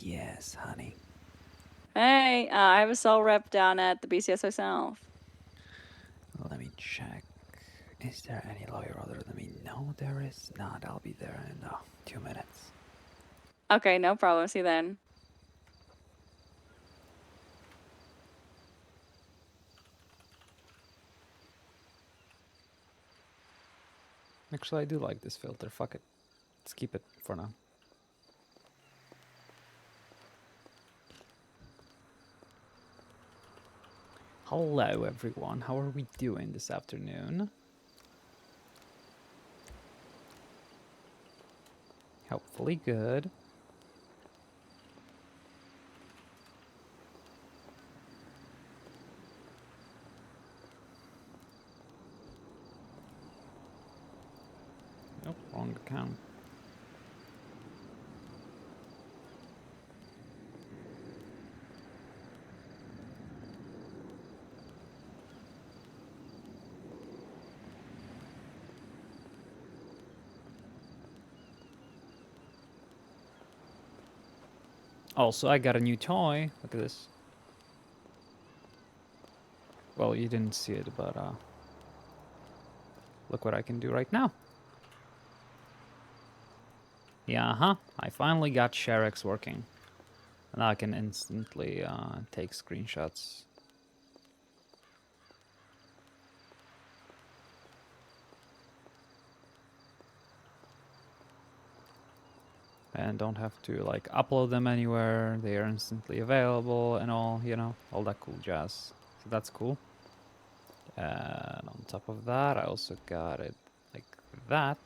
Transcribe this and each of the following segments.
Yes, honey. Hey, I have a cell rep down at the BCSO South. Let me check. Is there any lawyer other than me? No, there is not. I'll be there in 2 minutes. Okay, no problem. See you then. Actually, I do like this filter. Fuck it. Let's keep it for now. Hello, everyone. How are we doing this afternoon? Hopefully good. Nope, wrong account. Also, I got a new toy. Look at this. Well, you didn't see it, but look what I can do right now. Yeah, I finally got ShareX working. And now I can instantly take screenshots. And don't have to like upload them anywhere. They are instantly available and all, you know, all that cool jazz. So that's cool. And on top of that, I also got it like that.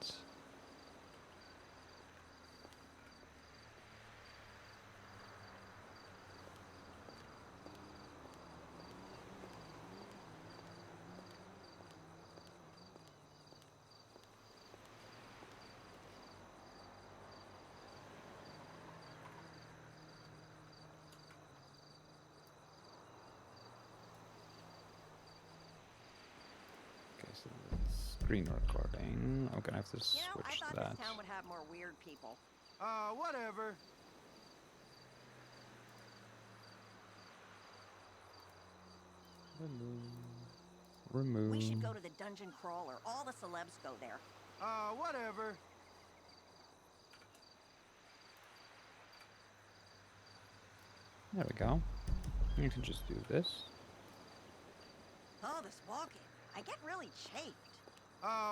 Okay, so that's screen recording. I'm gonna have to switch I thought that. this town would have more weird people. Whatever. Remove. We should go to the dungeon crawler. All the celebs go there. Whatever. There we go. You can just do this. Oh, this walking. I get really chafed.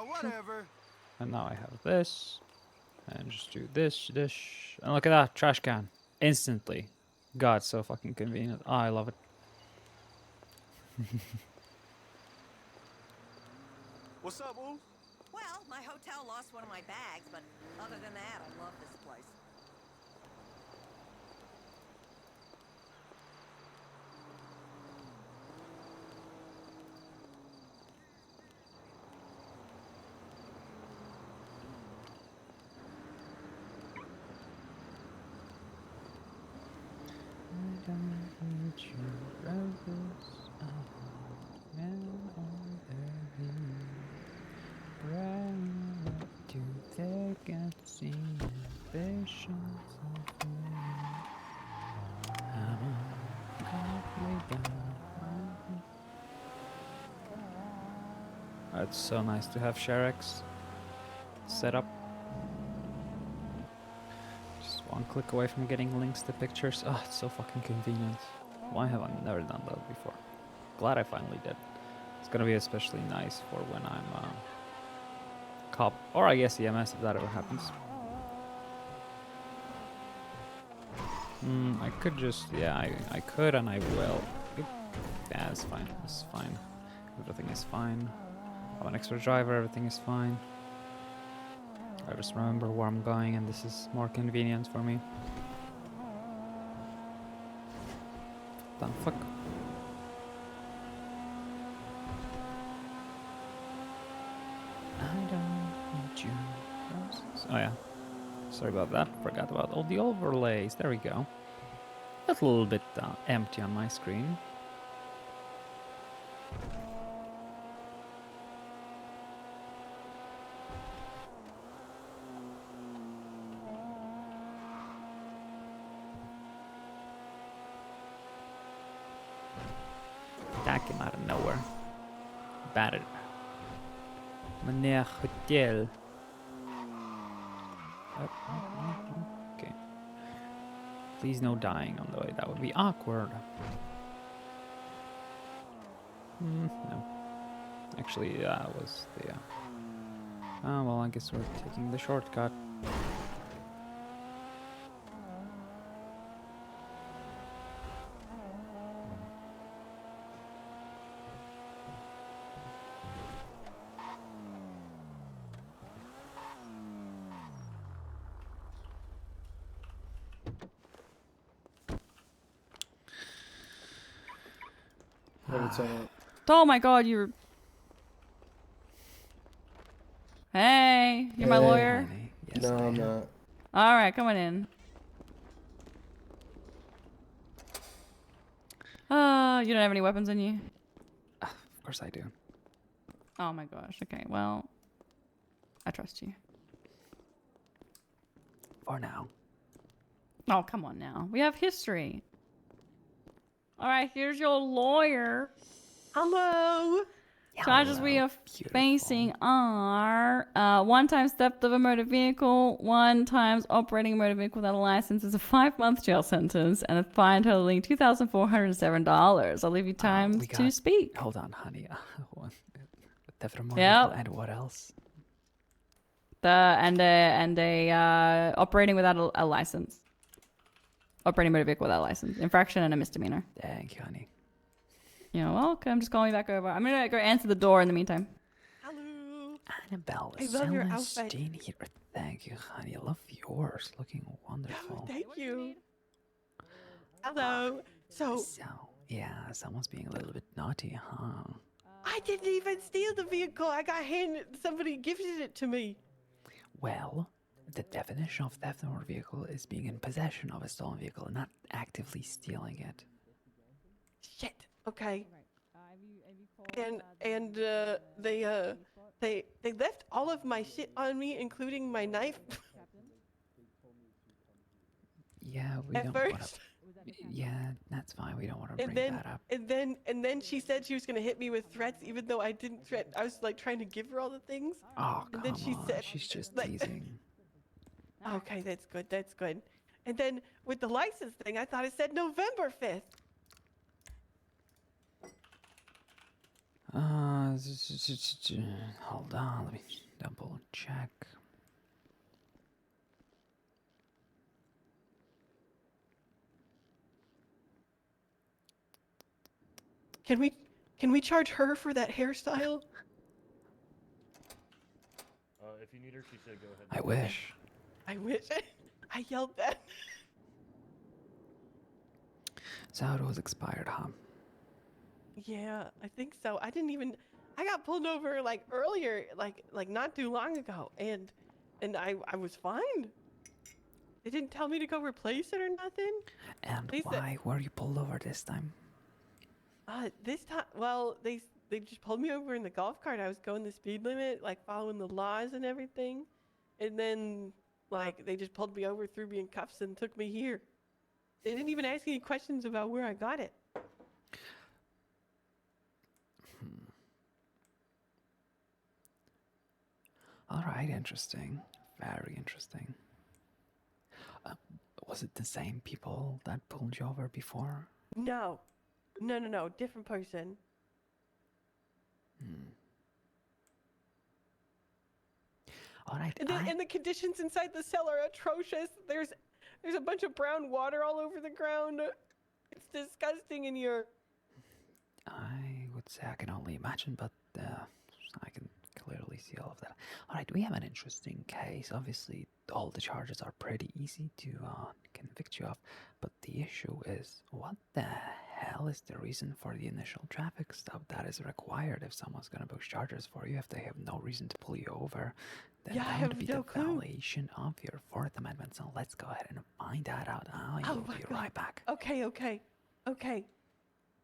Whatever. And now I have this. And just do this. And look at that, trash can. Instantly. God, so fucking convenient. Oh, I love it. What's up, Wolf? Well, my hotel lost one of my bags, but other than that, I love this place. It's so nice to have ShareX set up. Just one click away from getting links to pictures. Oh, it's so fucking convenient. Why have I never done that before? Glad I finally did. It's gonna be especially nice for when I'm cop, or I guess EMS if that ever happens. I could just, yeah, I could and I will. Oop. Yeah, it's fine. It's fine. Everything is fine. I have an extra driver. Everything is fine. I just remember where I'm going, and this is more convenient for me. The fuck? I don't need you. Oh yeah. Sorry about that. Forgot about all the overlays. There we go. That's a little bit empty on my screen. attack him out of nowhere. Battered. Meneer Hotel. Okay. Please no dying on the way. That would be awkward. No. Actually, that was the... Oh, well, I guess we're taking the shortcut. What's up? Oh my god, you're. Hey, you're my Hey. lawyer. Honey. Yes, No, I I'm am. not. All right, come on in. You don't have any weapons on you? Of course I do. Oh my gosh. Okay, well, I trust you. For now. Oh, come on now. We have history. All right, here's your lawyer. Hello. Charges we Hello, are beautiful. facing are 1 times theft of a motor vehicle, 1 times operating a motor vehicle without a license is a 5-month jail sentence, and a fine totaling $2,407. I'll leave you time we to got- speak. Hold on, honey. Theft of a Yep. motorcycle, and what else? Operating without a license. Operating motor vehicle without a license. Infraction and a misdemeanor. Thank you, honey. You're welcome. Just call me back over. I'm gonna go answer the door in the meantime. Hello. Annabelle, I love your outfit. Celestine here. Thank you, honey. I love yours. Looking Oh, wonderful. thank you. Hello. So Yeah, someone's being a little bit naughty, huh? I didn't even steal the vehicle. I got handed. Somebody gifted it to me. Well, the definition of theft of a motor vehicle is being in possession of a stolen vehicle, not actively stealing it. Shit. Okay. And they left all of my shit on me, including my knife. Yeah, we At don't first. want to. Yeah, that's fine. We don't want to And bring then, that up. and then she said she was gonna hit me with threats, even though I didn't threaten. I was like trying to give her all the things. Oh, and then come she on. said, She's just like- teasing. Okay, that's good. That's good. And then with the license thing, I thought it said November 5th. Hold on, let me double check. Can we charge her for that hairstyle? If you need her, she said go ahead. I wish. I wish. I yelled that. So it was expired, huh? Yeah, I think so. I didn't even. I got pulled over like earlier, like not too long ago, and I was fine. They didn't tell me to go replace it or nothing. And They said- why were you pulled over this time? This time, well, they just pulled me over in the golf cart. I was going the speed limit, like following the laws and everything, and then like they just pulled me over, threw me in cuffs, and took me here. They didn't even ask any questions about where I got it. All right, interesting. Very interesting. Was it the same people that pulled you over before? No, different person. All right, And the conditions inside the cell are atrocious. There's a bunch of brown water all over the ground. It's disgusting in here. I would say I can only imagine, but I can clearly see all of that. All right, we have an interesting case. Obviously, all the charges are pretty easy to convict you of, but the issue is, what the hell is the reason for the initial traffic stop that is required if someone's going to push charges for you if they have no reason to pull you over? Then Yeah, I that would have be no the clue. violation of your Fourth Amendment. So let's go ahead and find that out. I Oh will my be God. right back. Okay.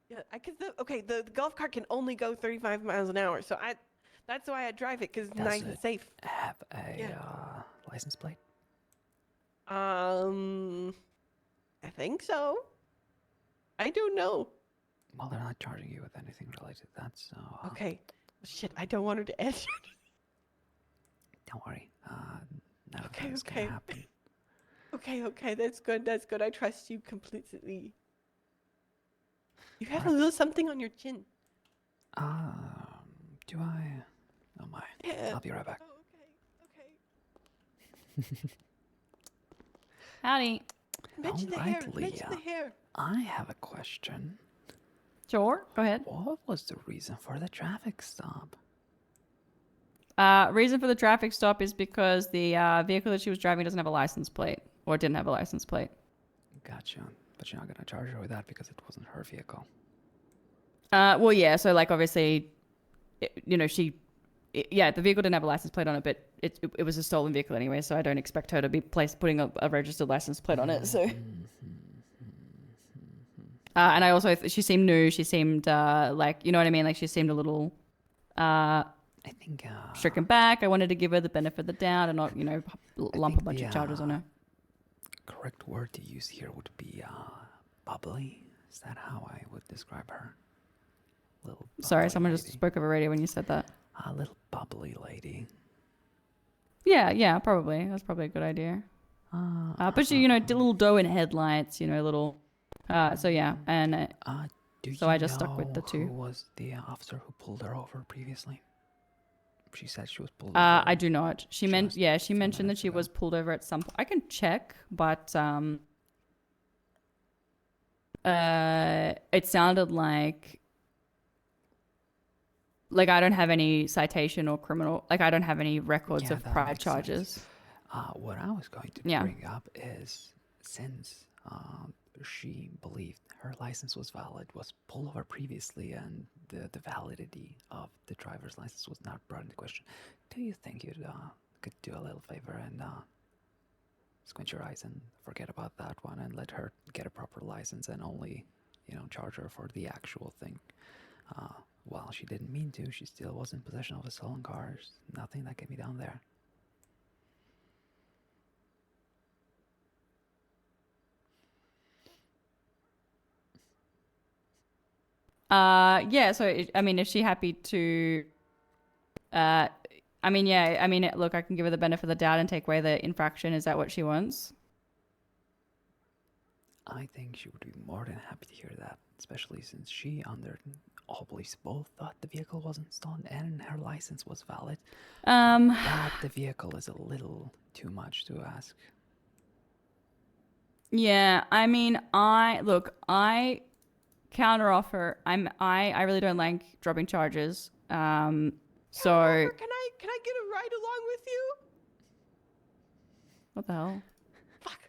Yeah, the golf cart can only go 35 miles an hour, so that's why I drive it, because it's Does nice and it safe. have a Yeah. license plate? I think so. I don't know. Well, they're not charging you with anything related to that, so... Okay. Shit, I don't want her to answer. Don't worry. None of Okay, that is okay. gonna happen. Okay, that's good. That's good. I trust you completely. You have a Alright. little something on your chin. Do I? Oh my. Yeah. I'll be right back. Oh, okay. Howdy. Mention the Alright, hair. Mention the Leah. hair. I have a question. Sure. Go ahead. What was the reason for the traffic stop? Reason for the traffic stop is because the vehicle that she was driving doesn't have a license plate, or didn't have a license plate. Gotcha. But you're not gonna charge her with that because it wasn't her vehicle. Well, yeah. So, like, obviously, the vehicle didn't have a license plate on it, but it was a stolen vehicle anyway. So I don't expect her to be putting a registered license plate on it. So. And I also, she seemed new. She seemed like, you know what I mean? Like, she seemed a little I think stricken back. I wanted to give her the benefit of the doubt and not, lump a think bunch of charges on her. correct word to use here would be bubbly. Is that how I would describe her? Little Sorry, bubbly someone just lady. spoke over radio when you said that. A little bubbly lady. Yeah, probably. That's probably a good idea. But she, did a little doe in headlights, little. So yeah, and Do so you I just stuck with know the two. Who was the officer who pulled her over previously? She said she was pulled over. I do not. She just she a few mentioned that minutes she ago. was pulled over at some point. I can check, but it sounded like I don't have any citation or criminal, like I don't have any records Yeah, of that prior makes charges. sense. What I was going to Yeah. bring up is since she believed her license was valid, was pulled over previously, and the validity of the driver's license was not brought into question. Do you think you could do a little favor and squint your eyes and forget about that one and let her get a proper license and only, charge her for the actual thing? While she didn't mean to, she still was in possession of a stolen car. There's nothing that can be done there. Yeah, so is she happy to look, I can give her the benefit of the doubt and take away the infraction. Is that what she wants? I think she would be more than happy to hear that, especially since she, under all beliefs, both thought the vehicle wasn't stolen and her license was valid. But the vehicle is a little too much to ask. Yeah, I counteroffer. I really don't like dropping charges. So However, can I get a ride along with you? what the hell? Fuck.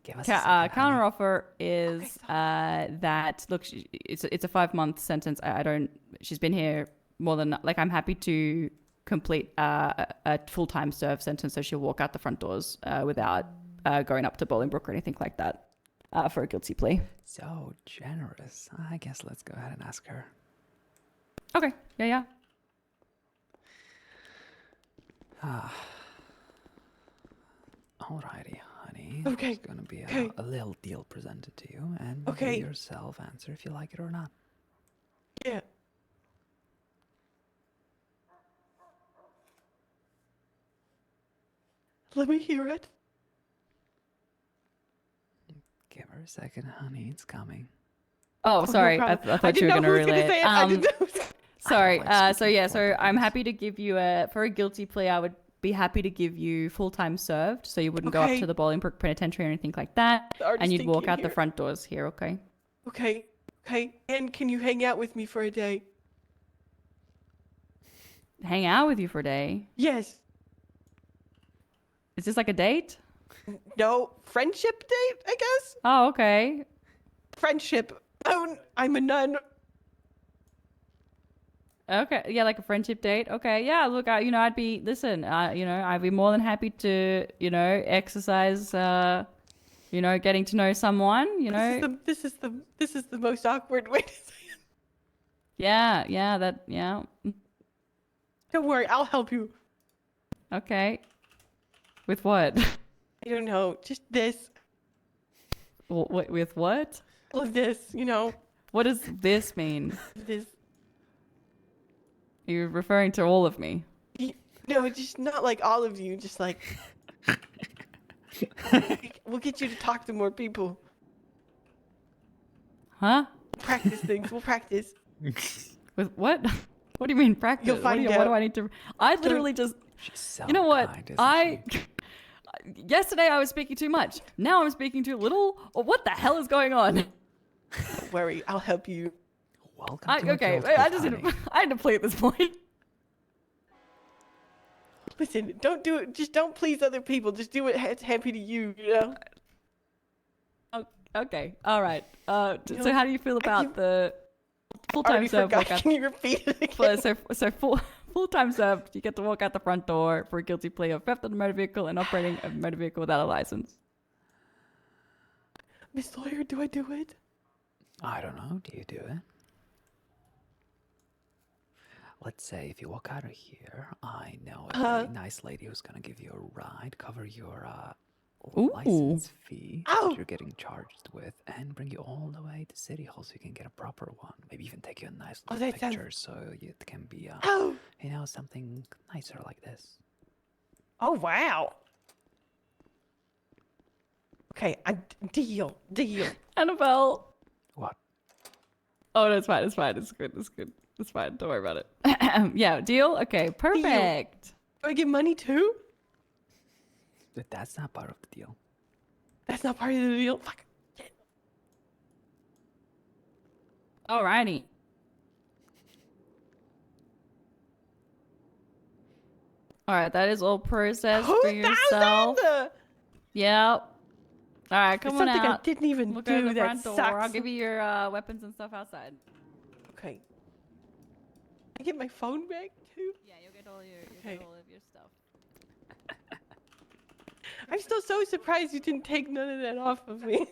Give us a second, honey. Counteroffer is Okay, that look, it's a 5-month sentence. I don't. She's been here more than I'm happy to complete a full-time serve sentence, so she'll walk out the front doors without going up to Bolingbroke or anything like that for a guilty plea. So generous. I guess let's go ahead and ask her. Okay. Yeah. Alrighty, honey. Okay, There's gonna be okay. a little deal presented to you, and Okay. you yourself answer if you like it or not. Yeah. Let me hear it. Give her a second, honey. It's coming. Oh, No sorry. I problem. thought you didn't were know gonna who was relay. say it. I didn't know who was gonna- Sorry. like So yeah. speaking So for I'm boys. happy to give you for a guilty plea. I would be happy to give you full-time served, so you wouldn't go up Okay. to the Bolingbroke Penitentiary or anything like that, Already and you'd walk stinky out the here. front doors here. Okay. Okay. And can you hang out with me for a day? Hang out with you for a day. Yes. Is this like a date? No. Friendship date, I guess? Oh, okay. Friendship. Oh, I'm a nun. Okay. Yeah, like a friendship date. Okay. Yeah. Look, I'd be I'd be more than happy to, exercise. Getting to know someone. This is the most awkward way to say it. Yeah. Yeah. Don't worry, I'll help you. Okay. With what? I don't know, just this. With what? all of this, you know, What does this mean? this. You're referring to all of me. No, just not like all of you. Just like we'll get you to talk to more people. Huh? Practice things. We'll practice. With what? What do you mean practice? You'll What find What do out. I need to? I literally just. She's so You know what? kind, isn't she? Yesterday I was speaking too much. Now I'm speaking too little. Or what the hell is going on? Don't worry, I'll help you. Welcome to Okay, adulthood, I just honey. I had to play at this point. Listen, don't do it. Just don't please other people. Just do what's happy to you. You know. Oh, okay, all right. So know, how do you feel about the full-time Already serve forgot. walkout? Can you repeat it again? So full-time serve, you get to walk out the front door for a guilty plea of theft of a motor vehicle and operating a motor vehicle without a license. Miss Lawyer, do I do it? I don't know. Do you do it? Let's say if you walk out of here, I know a very nice lady who's gonna give you a ride, cover your Ooh. license fee Ow. that you're getting charged with, and bring you all the way to City Hall so you can get a proper one. Maybe even take you a nice Oh, little that sounds- picture so it can be, Oh. you know, something nicer like this. Oh wow. Okay, deal. Annabelle. What? Oh, no, it's fine. It's fine. It's good. It's good. It's fine. Don't worry about it. Yeah, deal? Okay, perfect. Do I get money too? But that's not part of the deal. That's not part of the deal. Fuck. Alrighty. Alright, that is all processed Who for found yourself. that? Yep. Alright, come on Something I out. didn't even We'll go to do. the That front door. sucks. I'll give you your weapons and stuff outside. Okay. I get my phone back too. Yeah, you'll get all your Okay. all of your stuff. I'm still so surprised you didn't take none of that off of me.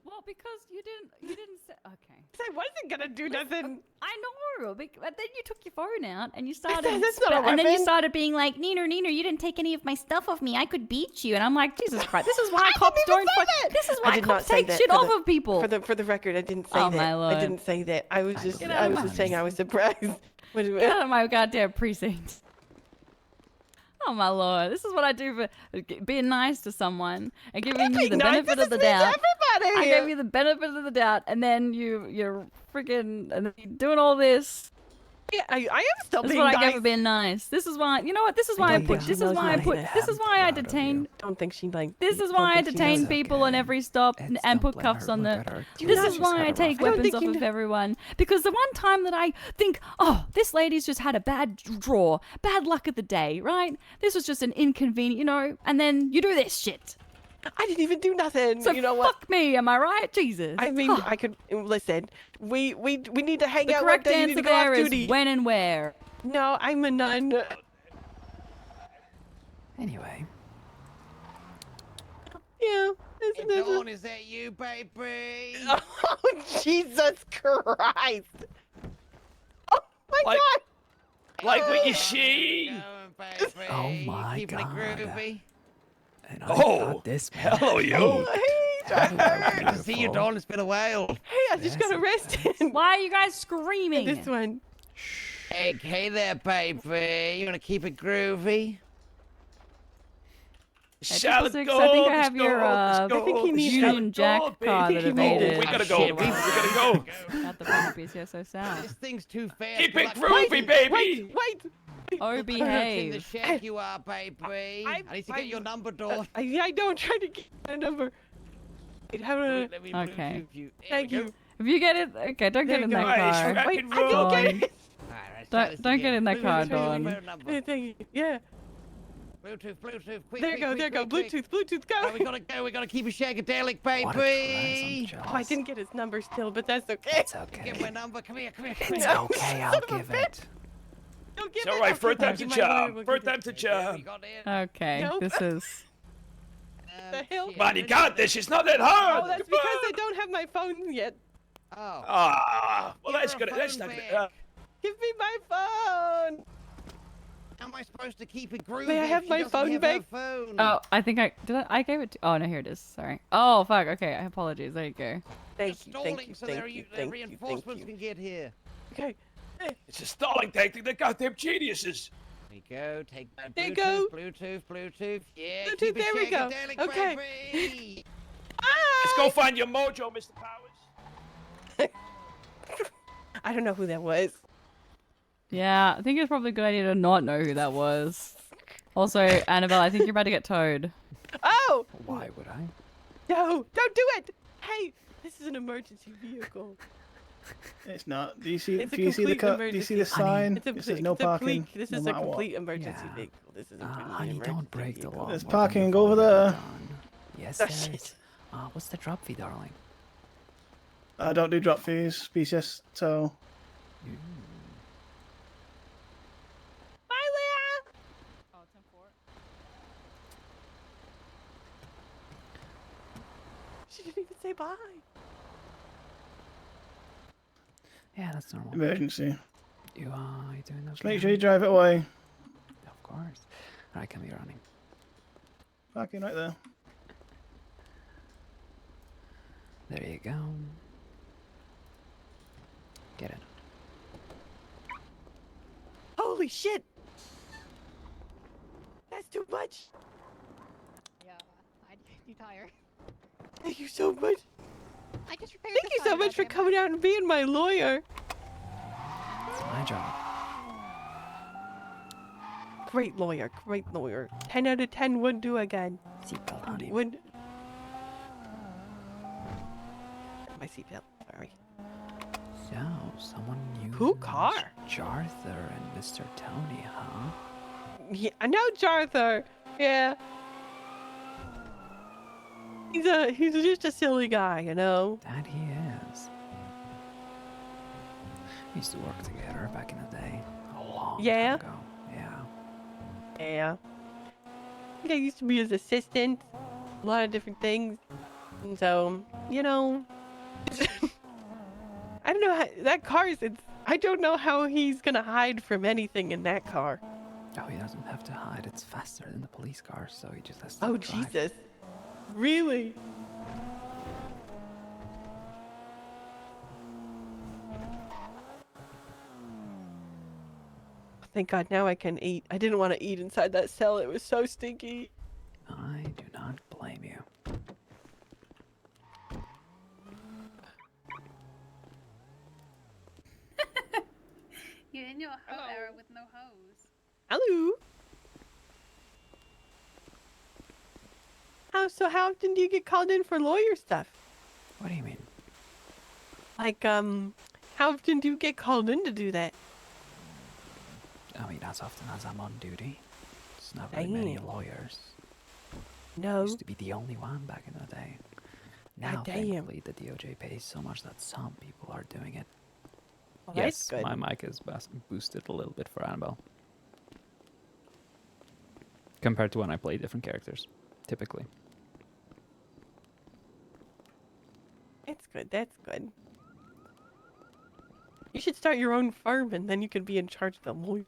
Well, because you didn't say okay. 'Cause I wasn't gonna do nothing. I know, but then you took your phone out and you started, That's not a and then you weapon. started being like, Neener, you didn't take any of my stuff off me. I could beat you. And I'm like, Jesus Christ, this is why cops even don't. say that. This is I why did not cops say take that shit for off the- of people. For the record, I didn't say Oh, that. my lord. I didn't say that. I was just Get I out was of just my saying I was surprised. Wait a Get minute. out of my goddamn precinct. Oh my lord, this is what I do for being nice to someone and giving you the benefit of the doubt. Everybody I here. gave you the benefit of the doubt, and then you're freaking and then you're doing all this. Yeah, I am still This is being what nice. I get for being nice. This is why, you know what? This is why I don't put. think she This is knows why I my put. name. This is why I I'm proud of detain. you. Don't think she like. This is don't why I think she detain knows. people on okay. every stop It's and don't put let cuffs her on look the. at her. This not- is why I She's take got a rough I don't weapons think off you of know- everyone. Because the one time that I think, oh, this lady's just had a bad draw, bad luck of the day, right? This was just an inconvenient, you know. And then you do this shit. I didn't even do nothing. So you know what? fuck me, am I right? Jesus. I mean, I could listen. We need to hang The out one correct day. You need answer to go off there is duty. when and where. No, I'm a nun. Anyway, Yeah. Hey, Dawn, is that you, baby? Oh, Jesus Christ. Oh, my Like- God. Like what you How's it see. going, baby? Oh my Keeping God. it groovy? and I Oh, thought this man. hello, you. Oh, hey, Hello, Good to see you, beautiful. Dawn. It's been a while. Hey, I just got Yes, arrested. Why are you guys screaming? This one. Hey there, baby. You want to keep it groovy? Charlotte, Six, go. I think I let's have go, your, let's I go. think he needs Charlotte, Union Jack go, card baby. that evaded. Oh, we gotta Ah, go. shit, We gotta go. Got the front piece here so south. This thing's too fast. Keep for it like- groovy, baby. Wait. Oh, In the behave. shack you are, baby. I need to get your number, Dawn. I don't try to get a number. Wait, how do Let me Okay. Bluetooth you. There Thank we go. you. If you get it, okay, don't There get in you that go. Nice, car. rock Wait, and I didn't roll. get it. Alright, let's try this Don't again. get in that car, Bluetooth, Dawn. phone number. Thank you. Yeah. Bluetooth, quick. There you go. Bluetooth, go. Alright, we gotta go. We gotta keep it shagadelic, baby. What a class, I'm jealous. Oh, I didn't get his number still, but that's okay. It's okay. Get my number. Come here. It's okay, I'll give it. Don't give It's it. all right. Okay, First I'll time to give my lawyer, charm. we'll First give time to We charm. got it. Okay, Nope. this is. The hell? shit. Man, you got this. It's not that hard. Oh, that's because I don't have my phone yet. Oh. Ah, well, Give that's her a good. That's phone not good. back. Give me my phone. How am I supposed to keep it groovy? May I have if she my doesn't phone have back? her phone? Oh, I think I did. I gave it to. Oh no, here it is. Sorry. Oh fuck. Okay, I apologize. There you go. You're Thank you, stalling thank you, so thank their you, their thank you, thank reinforcements you. can get here. Okay. It's a stalling tactic. They're goddamn geniuses. There you go. Take that There you Bluetooth, go. Bluetooth, Bluetooth. Yeah, Bluetooth, keep it there we go. shagadelic, Okay. baby. Let's go find your mojo, Mr. Powers. I don't know who that was. Yeah, I think it's probably a good idea to not know who that was. Also, Annabelle, I think you're about to get towed. Oh! Why would I? No, don't do it! Hey, this is an emergency vehicle. It's not. Do you see? It's a Do you see the complete do you see the emergency. sign? It's a, It says no parking. This no is a matter what. complete emergency Yeah. vehicle. This is a Honey, emergency don't break the vehicle. law. There's more than parking you've over already there. done. Yes, Oh, there shit. is. What's the drop fee, darling? I don't do drop fees, PCS. So Bye, Leah! Oh, 10-4. She didn't even say bye. Yeah, that's normal. emergency. You doing okay? Just make sure you drive it away. Of course. Alright, come here, running. Parking right there. There you go. Get it. Holy shit! That's too much. Yeah, I do tire. Thank you so much. I just repaired Thank you so much for coming out and being my lawyer. It's my job. Great lawyer, great lawyer. 10 out of 10 would do again. Seatbelt, honey. Would. My seatbelt, sorry. So, someone new. Cool car. Jarther and Mr. Tony, huh? Yeah, I know Jarther. Yeah. He's just a silly guy, you know. That he is. We used to work together back in the day. A long Yeah? time ago. Yeah. Yeah. I think I used to be his assistant. A lot of different things. And so, you know. I don't know how that car is. I don't know how he's gonna hide from anything in that car. Oh, he doesn't have to hide. It's faster than the police car, so he just has to Oh, drive. Jesus. Really? Thank God now I can eat. I didn't want to eat inside that cell. It was so stinky. I do not blame you. You're in your hoe era with no hose. Hello. How often do you get called in for lawyer stuff? What do you mean? Like, how often do you get called in to do that? I mean, as often as I'm on duty. It's not very many Damn. lawyers. No. Used to be the only one back in the day. Now, God damn. thankfully, the DOJ pays so much that some people are doing it. Well, Yes, that's good. my mic is boosted a little bit for Annabelle. Compared to when I play different characters, typically. That's good. That's good. You should start your own firm, and then you could be in charge of the lawyer.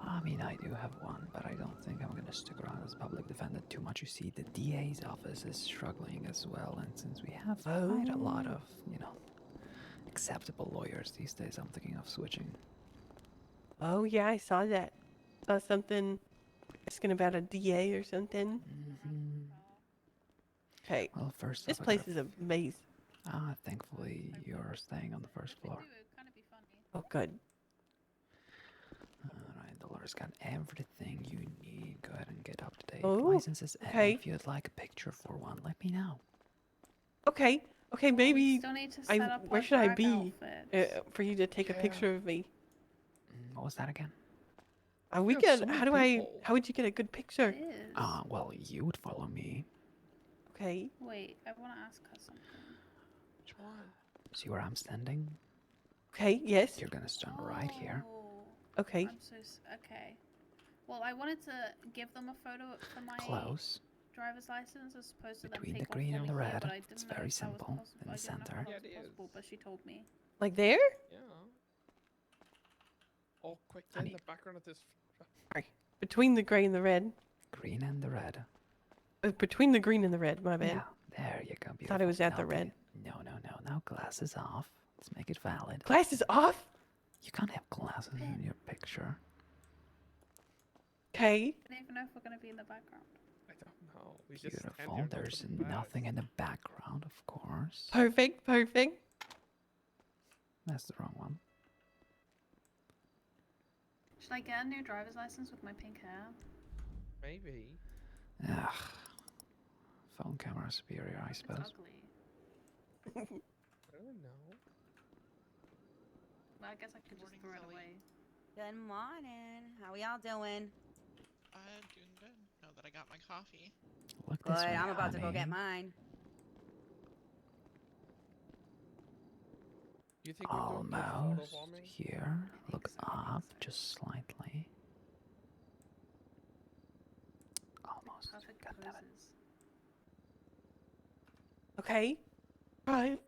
I mean, I do have one, but I don't think I'm gonna stick around as public defendant too much. You see, the DA's office is struggling as well, and since we have quite a lot of, acceptable lawyers these days, I'm thinking of switching. Oh yeah, I saw that. Saw something asking about a DA or something. Okay, Well, first this off, I place gotta- is a maze. thankfully, you're staying on the first floor. Kind of be funny. Oh good. Alright, the lawyer's got everything you need. Go ahead and get up to date. Oh, Licenses, and okay. if you'd like a picture for one, let me know. Okay. Okay, We maybe still need to set up where our should I drag be outfits. for you to take a picture of me? What was that again? We have get. so many How do I? people. How would you get a good picture? It is. Well, you would follow me. Okay. Wait, I want to ask her something. See where I'm standing? Okay. Yes. You're gonna stand right here. Oh, Okay. okay. Well, I wanted to give them a photo for my Close. driver's license as opposed to Between them the take off green and while the we're here, red, but I it's didn't know very if that was simple, possible. in the I didn't know if center. that Yeah, was it is. possible, but she told me. Like there? Yeah. All quick Honey. in the background of this. Sorry. Between the gray and the red. Green and the red. Between the green and the red, my bad. Yeah, there you go. Beautiful. Thought it was at Now the red. No. Now glasses off. Let's make it valid. Glasses off? You can't have glasses in your picture. Okay. I don't even know if we're gonna be in the background. I don't know. We just stand Beautiful. here and There's look at the bags. nothing in the background, of course. Perfect. Perfect. That's the wrong one. Should I get a new driver's license with my pink hair? Maybe. Ugh. Phone camera superior, I It's suppose. ugly. I don't know. Well, I guess I could just throw it away. Good morning. How we all doing? Doing good. Now that I got my coffee. Look Good. this way, I'm about to go get honey. mine. You think we'll do a good photo Almost for me? here. Look up just slightly. Almost. Perfect God damn it. poses. Okay. Right.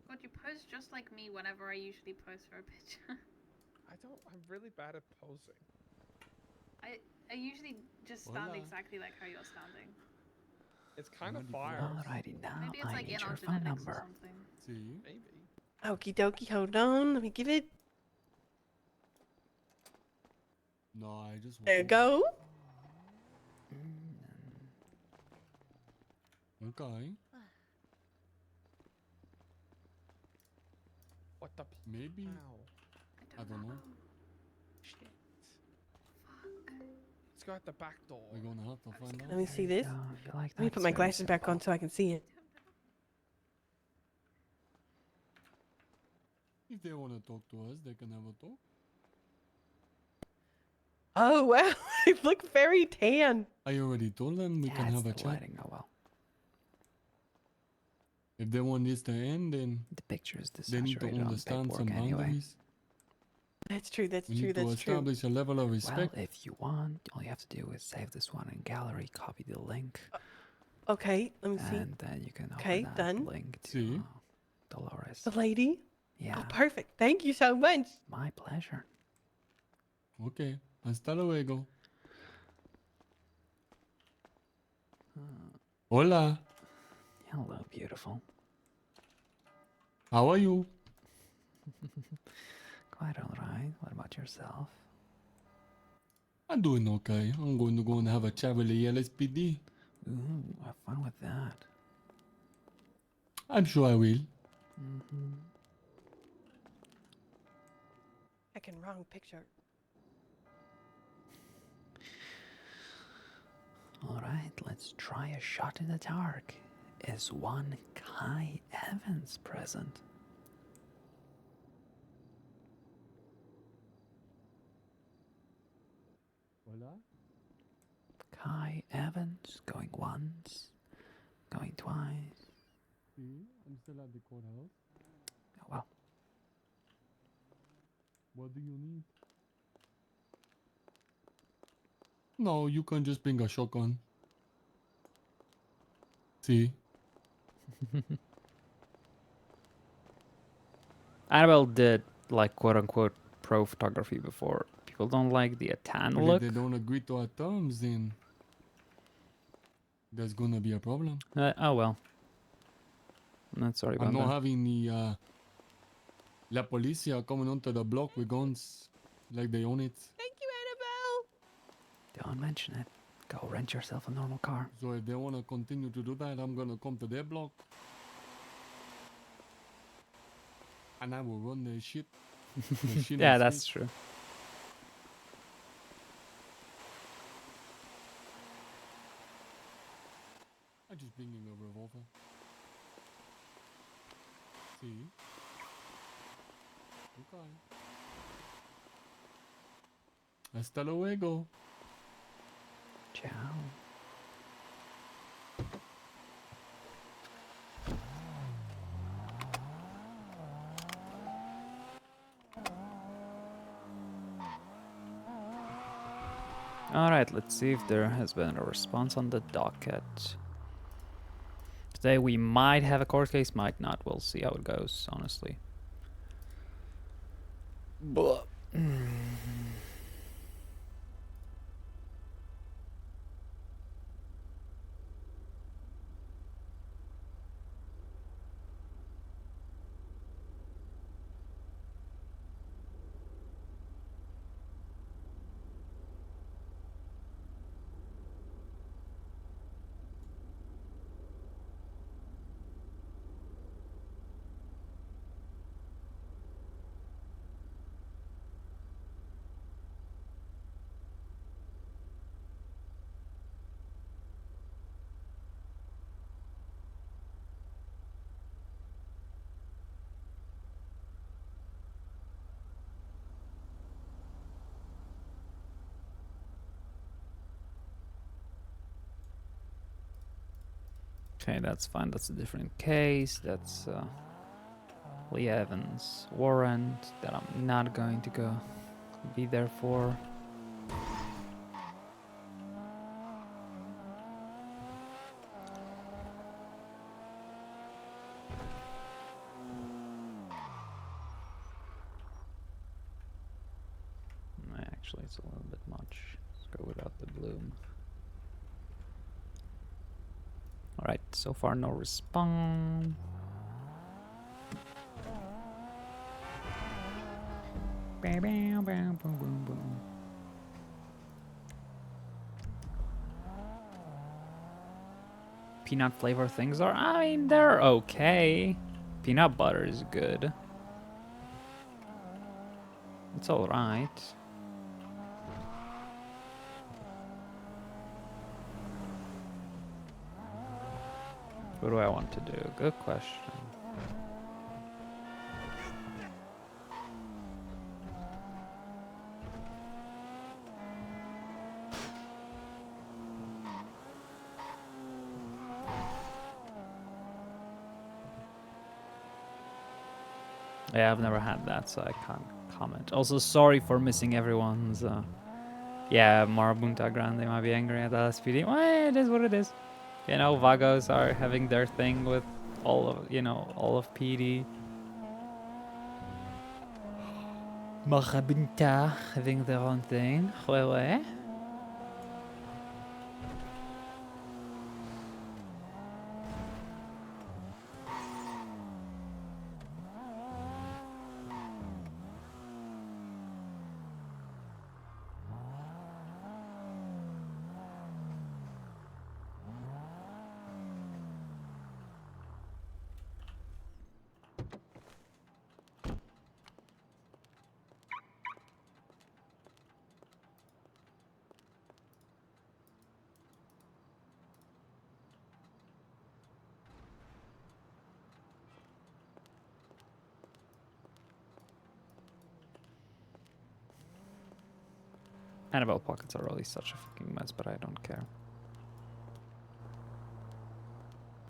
God, you pose just like me whenever I usually pose for a picture. I'm really bad at posing. I usually just stand Hola. exactly like how you're standing. It's kind of Ready for fire. Alrighty, now Maybe it's I like need in your our phone genetics or number. something. See? Maybe. Okie dokie. Hold on. Let me give it. No, I just. There you go. Okay. What the? Maybe. Ow. I don't know. Shit. Let's go out the back door. We're gonna have to find out. Let me see this. If you like Let me that, put it's my very glasses back on simple. so I can see it. If they wanna talk to us, they can have a talk. Oh, wow. I look very tan. I already told them we Yeah, can it's have a the chat. lighting, oh well. If they want this to end, then The picture is they need to desaturated on understand some paperwork anyway. boundaries. That's true. That's We true. need to That's true. establish a level of Well, respect. if you want, all you have to do is save this one in gallery, copy the link, Okay. Let me see. and then you can open Okay, that done. link to See? Dolores. The lady. Yeah, Oh, perfect. Thank you so much. my pleasure. Okay. Hasta luego. Hola. Hello, beautiful. How are you? Quite alright. What about yourself? I'm doing okay. I'm going to go and have a chat with the LSPD. Ooh, have fun with that. I'm sure I will. Mm-hmm. Second wrong picture. Alright, let's try a shot in the dark. Is one Kai Evans present? Hola. Kai Evans, going once, going twice. See, I'm still at the courthouse. Oh well. What do you need? No, you can just bring a shotgun. See? Annabelle did like quote unquote pro photography before. People don't like the tan But look. if they don't agree to our terms, then there's gonna be a problem. Oh well. I'm not sorry I'm about not that. having the La Policia coming onto the block with guns like they own it. Thank you, Annabelle. Don't mention it. Go rent yourself a normal car. So if they wanna continue to do that, I'm gonna come to their block. And I will run their shit. Yeah, that's true. I'm just bringing a revolver. See? Okay. Hasta luego. Ciao. Alright, let's see if there has been a response on the docket. Today we might have a court case, might not. We'll see how it goes, honestly. But Okay, that's fine. That's a different case. That's Lee Evans warrant that I'm not going to go be there for. Actually, it's a little bit much. Let's go without the bloom. Alright, so far no response. Peanut flavor things are, I mean, they're okay. Peanut butter is good. It's alright. What do I want to do? Good question. Yeah, I've never had that, so I can't comment. Also, sorry for missing everyone's. Yeah, Marabunta Grande might be angry at the SPD. Well, it is what it is. You know, Vagos are having their thing with all of, you know, all of PD. Marabunta having their own thing. Ouais. Annabelle pockets are really such a fucking mess, but I don't care.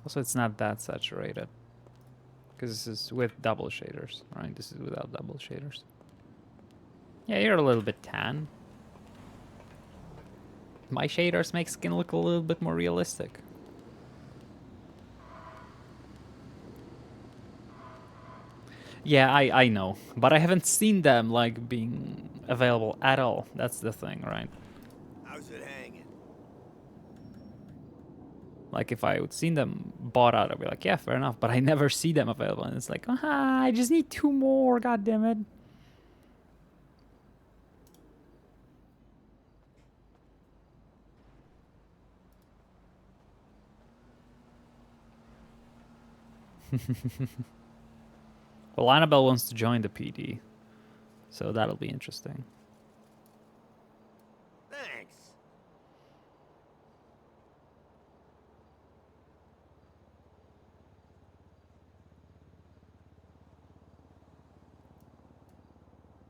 Also, it's not that saturated. Because this is with double shaders, right? This is without double shaders. Yeah, you're a little bit tan. My shaders make skin look a little bit more realistic. Yeah, I know. But I haven't seen them, like, being available at all. That's the thing, right? How's it hanging? Like, if I would seen them bought out, I'd be like, yeah, fair enough. But I never see them available. And it's like, I just need 2 more, god damn it. Well, Annabelle wants to join the PD. So that'll be interesting. Thanks.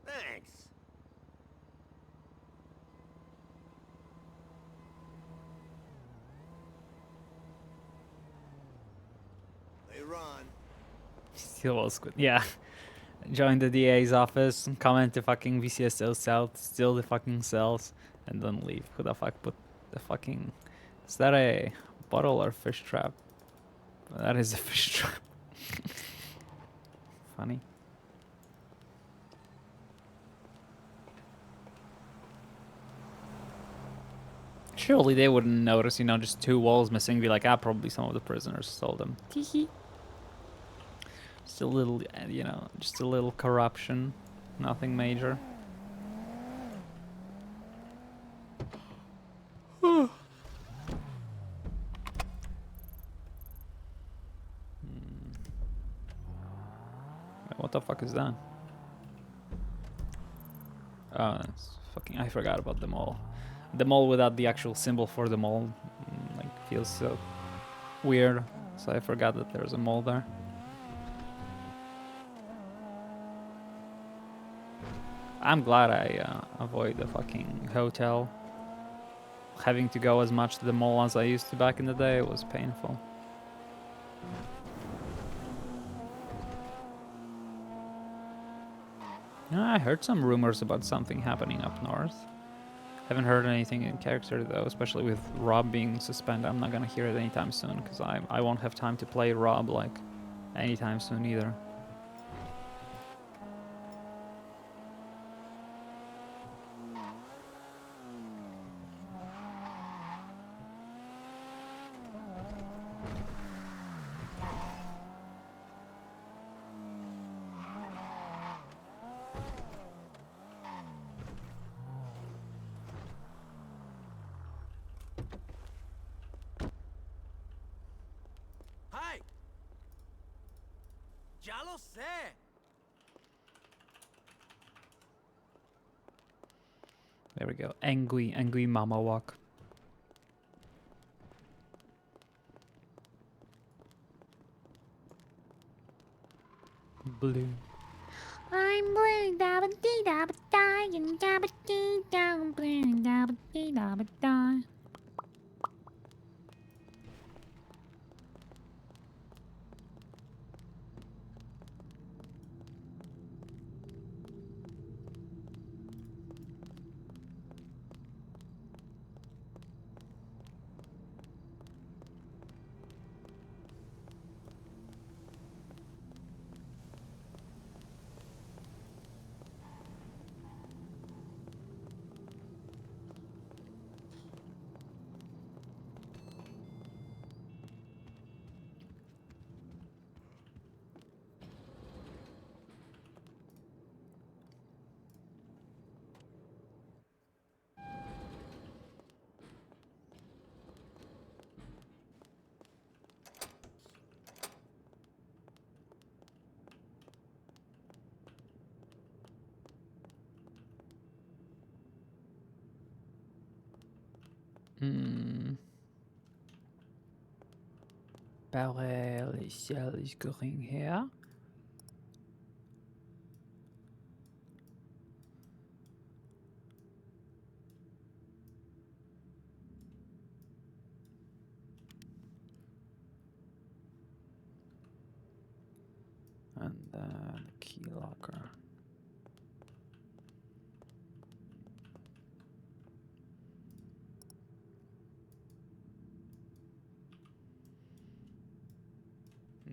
Thanks. They run. Still all squid. Yeah. Join the DA's office, come into fucking VCSO cell, steal the fucking cells, and then leave. Who the fuck put the fucking... Is that a bottle or fish trap? That is a fish trap. Funny. Surely they wouldn't notice, you know, just 2 walls missing, be like, probably some of the prisoners stole them. Teehee. Just a little, you know, just a little corruption. Nothing major. What the fuck is that? Oh, that's fucking... I forgot about the mall. The mall without the actual symbol for the mall, like, feels so weird. So I forgot that there's a mall there. I'm glad I avoid the fucking hotel. Having to go as much to the mall as I used to back in the day was painful. I heard some rumors about something happening up north. Haven't heard anything in character though, especially with Rob being suspended. I'm not gonna hear it anytime soon, because I won't have time to play Rob like anytime soon either. Hi! Ya lo sé! There we go. Angry mama walk. Blue. I'm blue, dabba dee dabba die, and dabba dee down blue, dabba dee dabba die. Barrel is going here. And then key locker.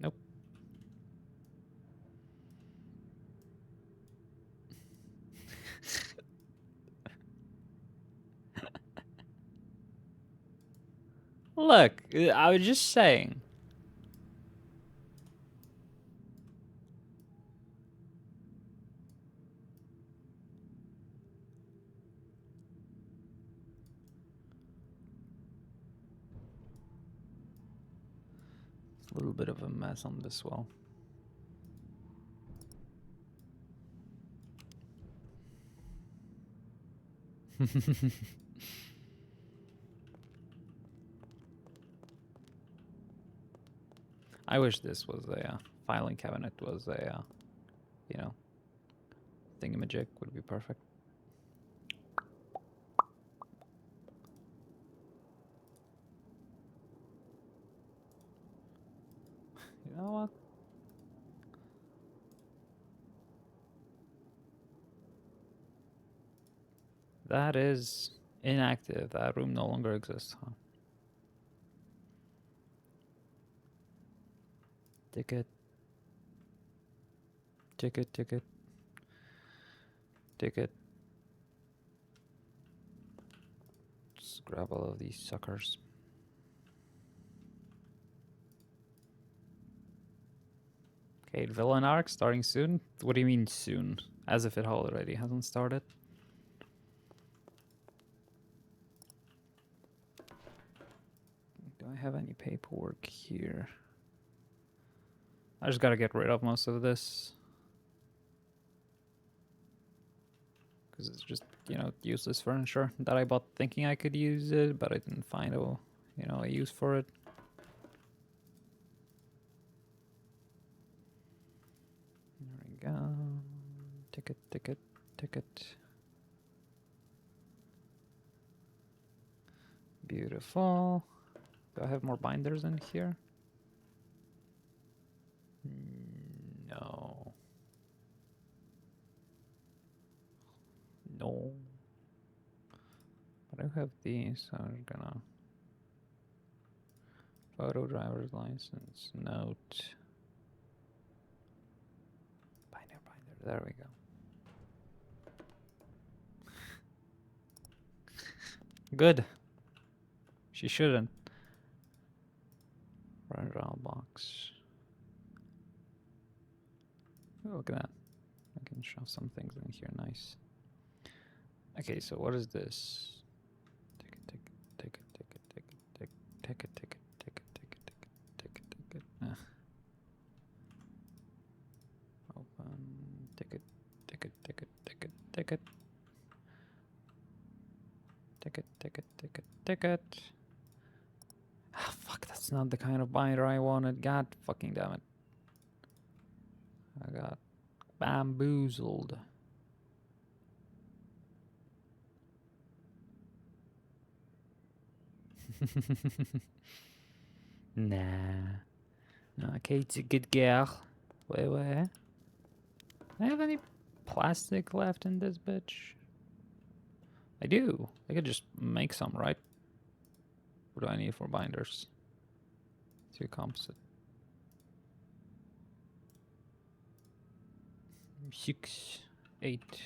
Nope. Look, I was just saying. It's a little bit of a mess on this wall. I wish this was a filing cabinet was a, you know, thingamajig would be perfect. You know what? That is inactive. That room no longer exists, huh? Ticket. Ticket, ticket. Ticket. Just grab all of these suckers. Okay, villain arc starting soon? What do you mean soon? As if it already hasn't started. Do I have any paperwork here? I just gotta get rid of most of this. Because it's just, you know, useless furniture that I bought thinking I could use it, but I didn't find a, you know, a use for it. There we go. Ticket, ticket, ticket. Beautiful. Do I have more binders in here? No. But I have these, so I'm gonna photo, driver's license, note. Binder. There we go. Good. She shouldn't. Fragile box. Oh, look at that. I can shove some things in here. Nice. Okay, so what is this? Ticket. Open. Ticket. Ah, fuck, that's not the kind of binder I wanted. God fucking damn it. I got bamboozled. Nah. No, Kate's a good girl. Wait. Do I have any plastic left in this bitch? I do. I could just make some, right? What do I need for binders? 2 composite. 6, 8. Let's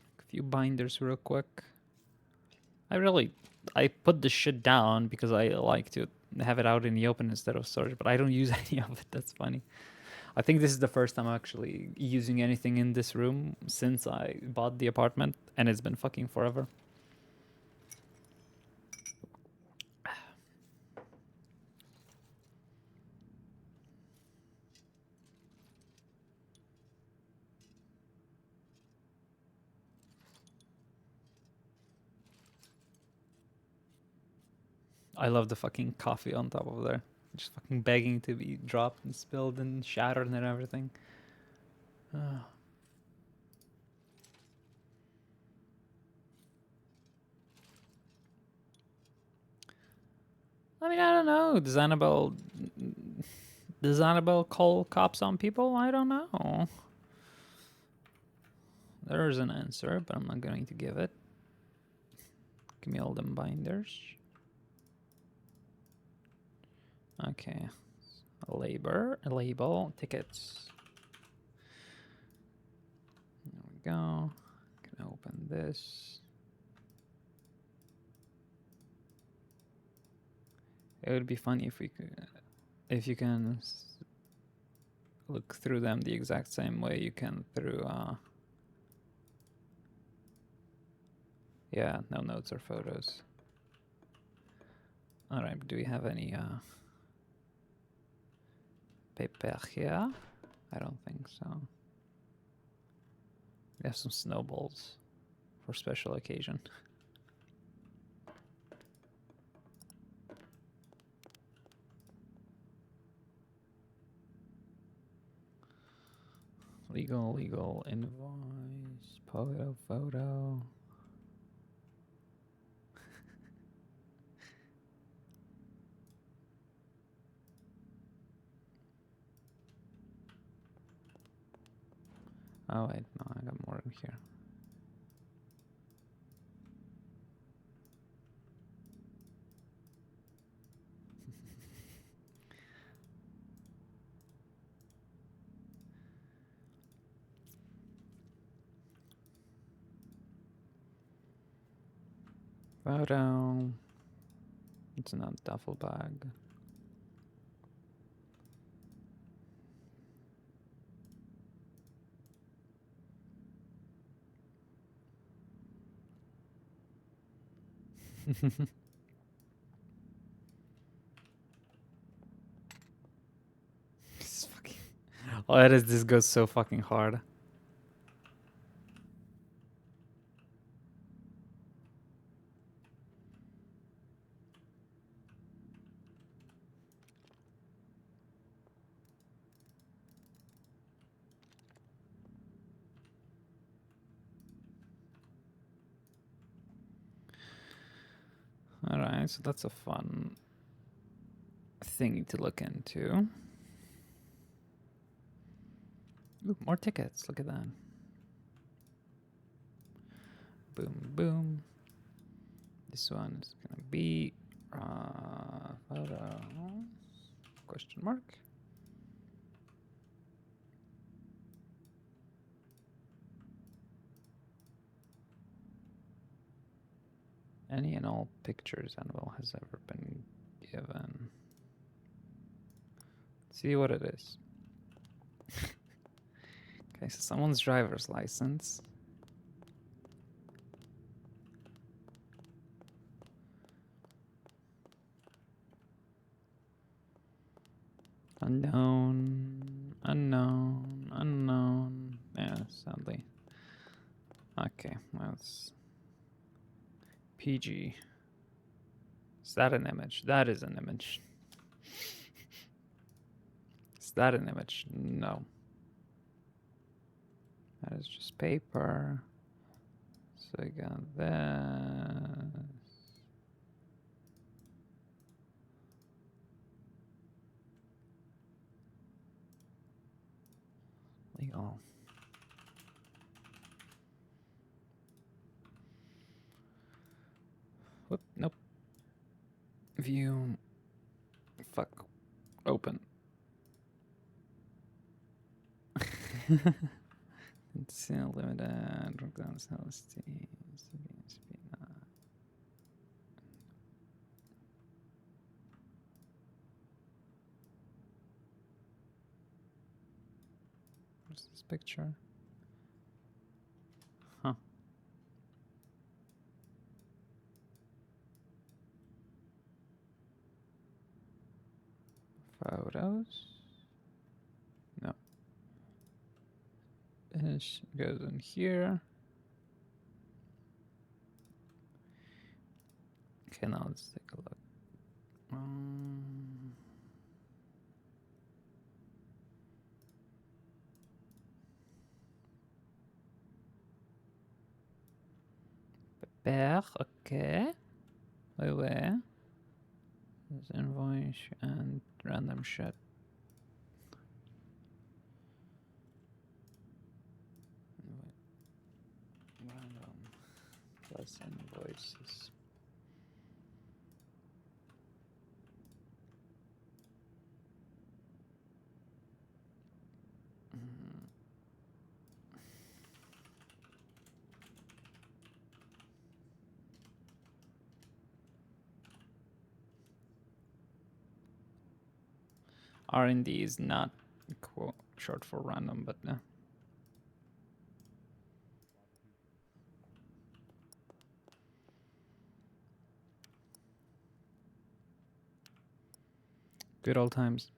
make a few binders real quick. I put this shit down because I like to have it out in the open instead of storage, but I don't use any of it. That's funny. I think this is the first time I'm actually using anything in this room since I bought the apartment, and it's been fucking forever. I love the fucking coffee on top of there. Just fucking begging to be dropped and spilled and shattered and everything. I mean, I don't know. Does Annabelle call cops on people? I don't know. There is an answer, but I'm not going to give it. Give me all them binders. Okay. A label, tickets. There we go. Can open this. It would be funny if you can look through them the exact same way you can through. Yeah, no notes or photos. All right, do we have any paper here? I don't think so. We have some snowballs for special occasion. Legal invoice, photo. Oh wait, no, I got more in here. Photo. It's not a duffel bag. This fucking. Oh, this goes so fucking hard. Alright, so that's a fun thingy to look into. Ooh, more tickets. Look at that. Boom, boom. This one is gonna be photo, question mark. Any and all pictures Annabelle has ever been given. Let's see what it is. Okay, so someone's driver's license. Unknown, unknown, unknown. Yeah, sadly. Okay, well, it's PG. Is that an image? That is an image. Is that an image? No. That is just paper. So I got this. Legal. Whoop, nope. View. Fuck. Open. It's limited. Drop down Celestine. What's this picture? Huh. Photos? No. This goes in here. Okay, now let's take a look. Père, okay. Wait. There's invoice and random shit. Random plus invoices. R&D is not quote short for random, but good old times.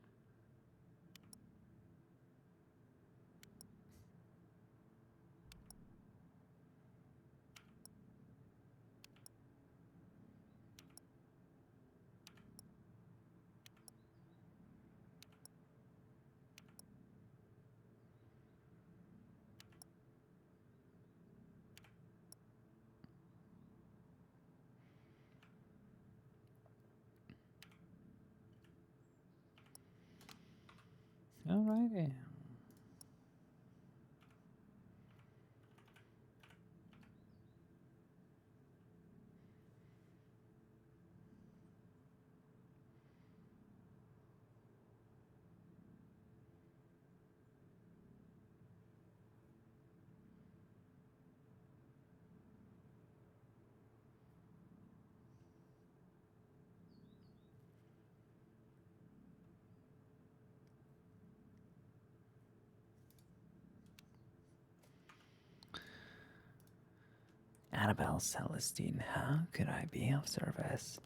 Alrighty. Annabelle Celestine, how could I be of service?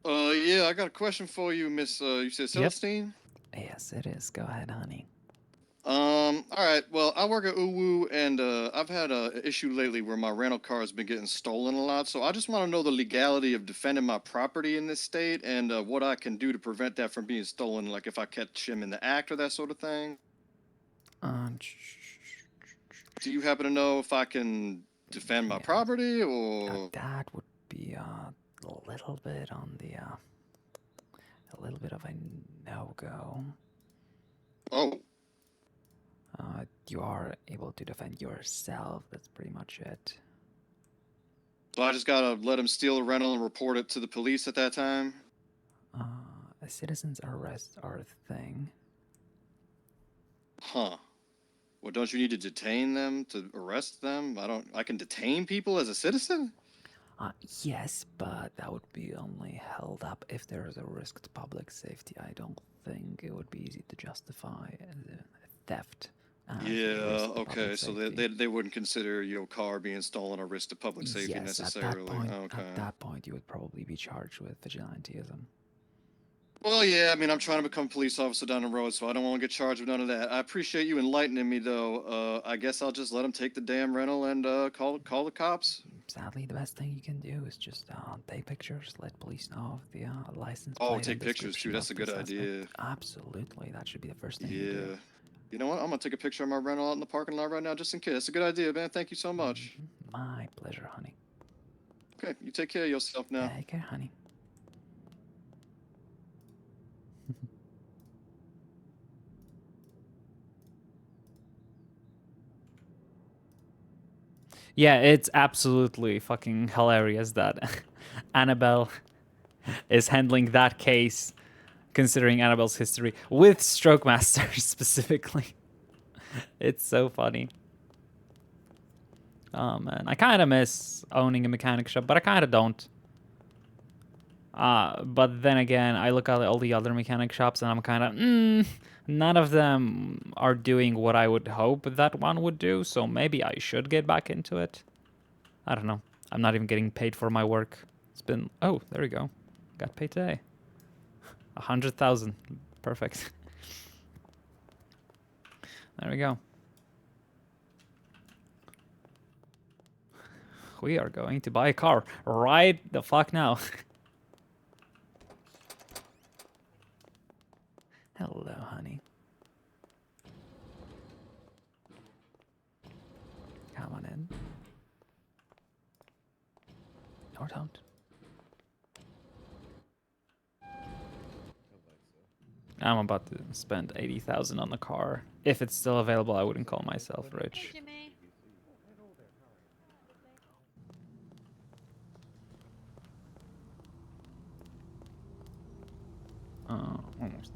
Yeah, I got a question for you, Miss. You said Celestine? Yes, it is. Go ahead, honey. All right. Well, I work at Uwu, and I've had a issue lately where my rental car has been getting stolen a lot. So I just want to know the legality of defending my property in this state and what I can do to prevent that from being stolen. Like if I catch him in the act or that sort of thing. Do you happen to know if I can defend my property or? That would be a little bit on the a little bit of a no-go. Oh. You are able to defend yourself. That's pretty much it. So I just gotta let him steal the rental and report it to the police at that time? A citizen's arrests are a thing. Huh. Well, don't you need to detain them to arrest them? I can detain people as a citizen? Yes, but that would be only held up if there is a risk to public safety. I don't think it would be easy to justify theft. Yeah, okay, so they wouldn't consider your car being stolen a risk to public safety Yes, necessarily. at that point, you would probably be charged with vigilantism. Well, yeah, I mean, I'm trying to become a police officer down the road, so I don't want to get charged with none of that. I appreciate you enlightening me, though. I guess I'll just let him take the damn rental and call the cops. Sadly, the best thing you can do is just take pictures, let police know of the license Oh, plate take and pictures too. description That's a of good the suspect. idea. Absolutely, that should be the first thing you do. Yeah. You know what? I'm gonna take a picture of my rental out in the parking lot right now, just in case. That's a good idea, man. Thank you so much. My pleasure, honey. Okay, you take care of yourself now. Take care, honey. Yeah, it's absolutely fucking hilarious that Annabelle is handling that case, considering Annabelle's history, with Stroke Master specifically. It's so funny. Oh man, I kind of miss owning a mechanic shop, but I kind of don't. But then again, I look at all the other mechanic shops and I'm kind of, none of them are doing what I would hope that one would do, so maybe I should get back into it. I don't know. I'm not even getting paid for my work. It's been, oh, there we go. Got paid today. 100,000. Perfect. There we go. We are going to buy a car right the fuck now. Hello, honey. Come on in. Or don't. I'm about to spend 80,000 on the car. If it's still available, I wouldn't call myself rich. Almost.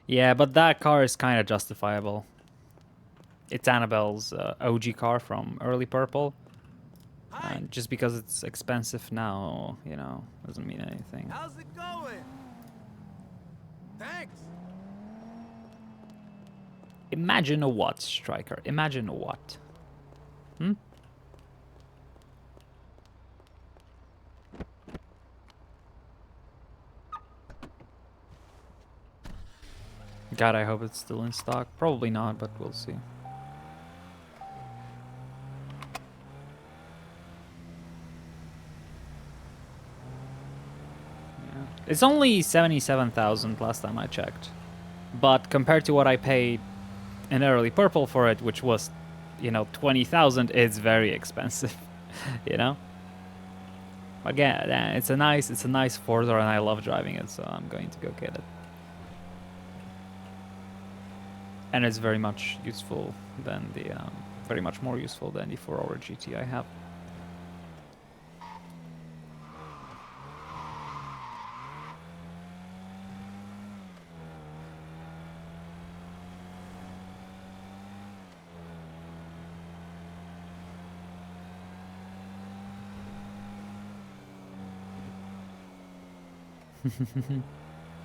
Yeah, but that car is kind of justifiable. It's Annabelle's OG car from early Purple. And just because it's expensive now, you know, doesn't mean anything. How's it going? Thanks. Imagine a what, Striker? Imagine a what? Hmm? God, I hope it's still in stock. Probably not, but we'll see. Yeah. It's only 77,000 last time I checked. But compared to what I paid in early Purple for it, which was, you know, 20,000, it's very expensive, you know? Again, it's a nice four-door and I love driving it, so I'm going to go get it. And it's very much useful than the very much more useful than the 4-hour GT I have.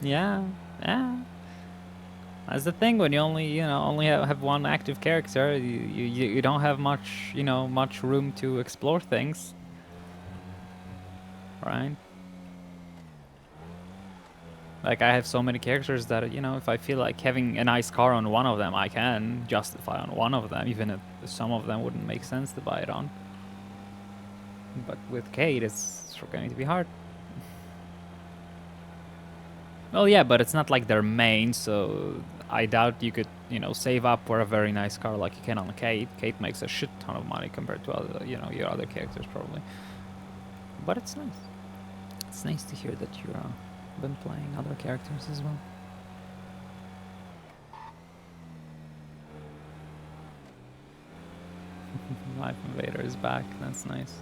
Yeah, yeah. That's the thing when you only have one active character. You don't have much much room to explore things, right? Like I have so many characters that if I feel like having a nice car on one of them, I can justify on one of them, even if some of them wouldn't make sense to buy it on. But with Kate, it's going to be hard. Well, yeah, but it's not like they're main, so I doubt you could, save up for a very nice car like you can on Kate. Kate makes a shit ton of money compared to other, your other characters probably. But it's nice. It's nice to hear that you've been playing other characters as well. Life Invader is back. That's nice.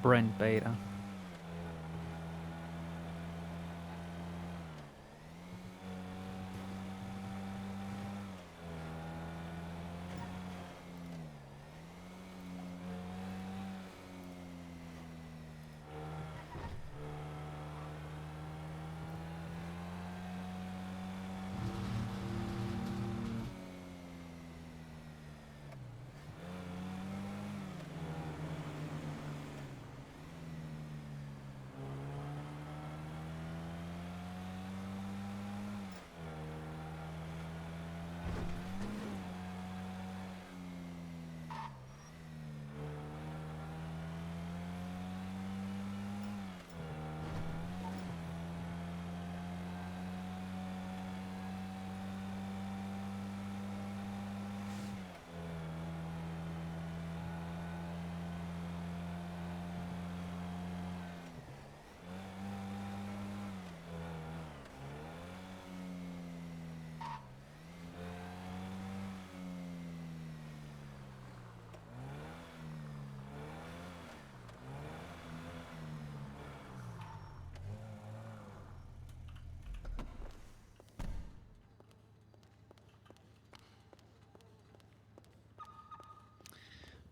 Brent Beta.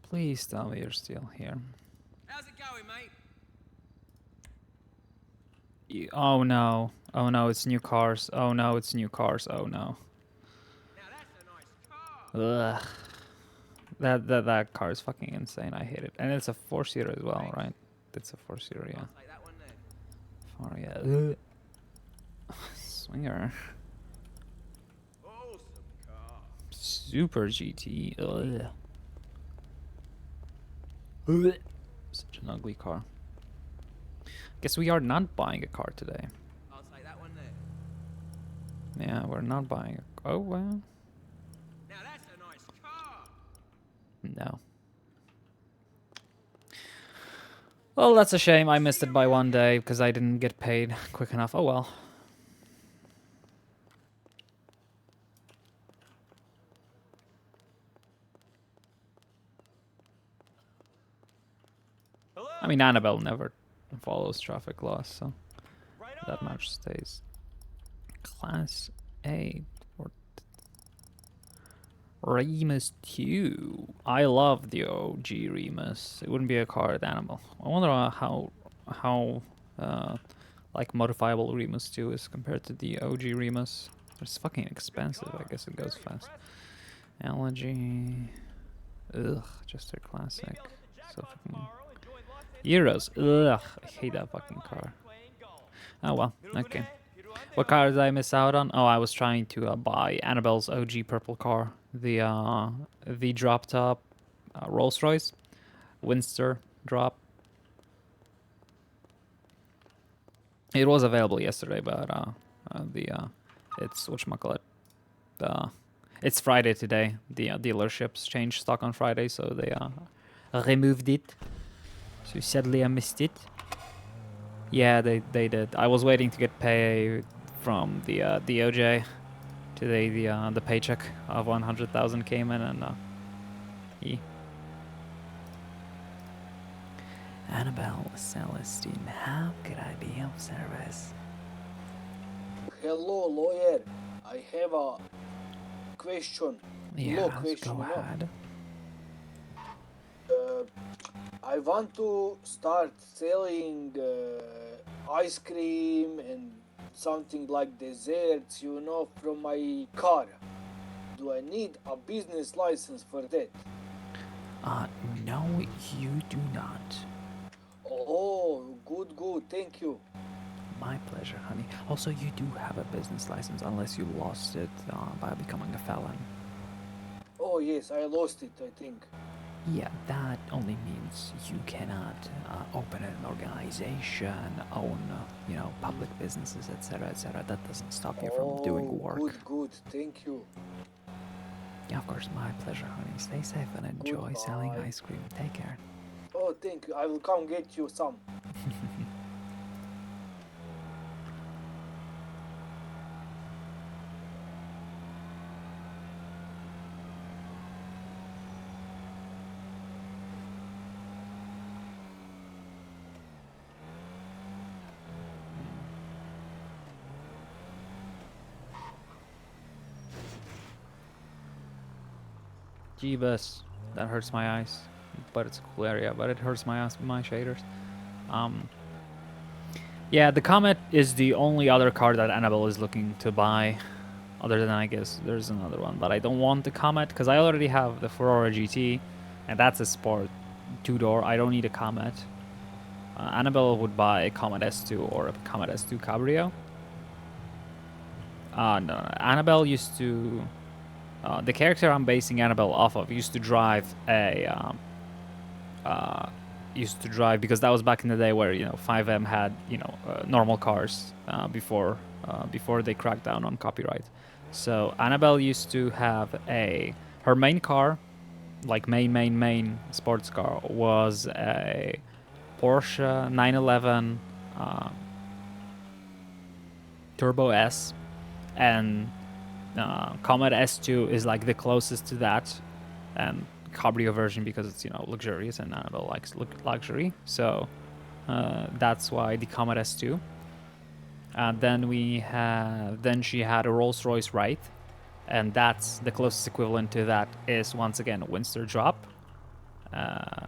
Please tell me you're still here. How's it going, mate? Oh no. Oh no, it's new cars. Oh no, it's new cars. Oh no. Now that's a nice car. Ugh. That car is fucking insane. I hate it. And it's a 4-seater as well, right? It's a 4-seater, yeah. I'll take that one then. Yeah. Swinger. Awesome car. Super GT. Ugh. Such an ugly car. Guess we are not buying a car today. I'll take that one then. Yeah, we're not buying a... Oh, well. Now that's a nice car. No. Well, that's a shame. I missed it by one day because I didn't get paid quick enough. Oh, well. I mean, Annabelle never follows traffic laws, so that much stays. Class A or Remus 2. I love the OG Remus. It wouldn't be a car at Annabelle. I wonder how like modifiable Remus 2 is compared to the OG Remus. It's fucking expensive. I guess it goes fast. Allergy. Ugh, just a classic. So fucking Euros. Ugh, I hate that fucking car. Oh well, okay. What car did I miss out on? Oh, I was trying to buy Annabelle's OG purple car, the drop top Rolls Royce, Winster drop. It was available yesterday, but it's whatchamacallit. It's Friday today. The dealerships changed stock on Friday, so they removed it. So sadly I missed it. Yeah, they did. I was waiting to get paid from the DOJ. Today the paycheck of 100,000 came in, and he. Annabelle Celestine, how could I be of service? Hello, lawyer. I have a question. Law Yes, question, go you know. ahead. I want to start selling ice cream and something like desserts, you know, from my car. Do I need a business license for that? No, you do not. Oh, good, good. Thank you. My pleasure, honey. Also, you do have a business license unless you lost it by becoming a felon. Oh, yes, I lost it, I think. Yeah, that only means you cannot open an organization, own, public businesses, etc., etc. That doesn't stop you from doing work. Good, good. Thank you. Yeah, of course, my pleasure, honey. Stay safe and enjoy selling Goodbye. ice cream. Take care. Oh, thank you. I will come get you some. Jeebus. That hurts my eyes. But it's a cool area, but it hurts my eyes, my shaders. Yeah, the Comet is the only other car that Annabelle is looking to buy. Other than, I guess, there's another one. But I don't want the Comet, because I already have the Ferrari GT. And that's a sport. 2-door. I don't need a Comet. Annabelle would buy a Comet S2 or a Comet S2 Cabrio. No. Annabelle used to... the character I'm basing Annabelle off of used to drive a... because that was back in the day where 5M had normal cars before they cracked down on copyright. So Annabelle used to have her main car, like main sports car, was a Porsche 911 Turbo S, and Comet S2 is like the closest to that, and Cabrio version because it's luxurious, and Annabelle likes luxury, so that's why the Comet S2. Then she had a Rolls-Royce Wraith, and that's the closest equivalent to that is once again a Windsor Drop,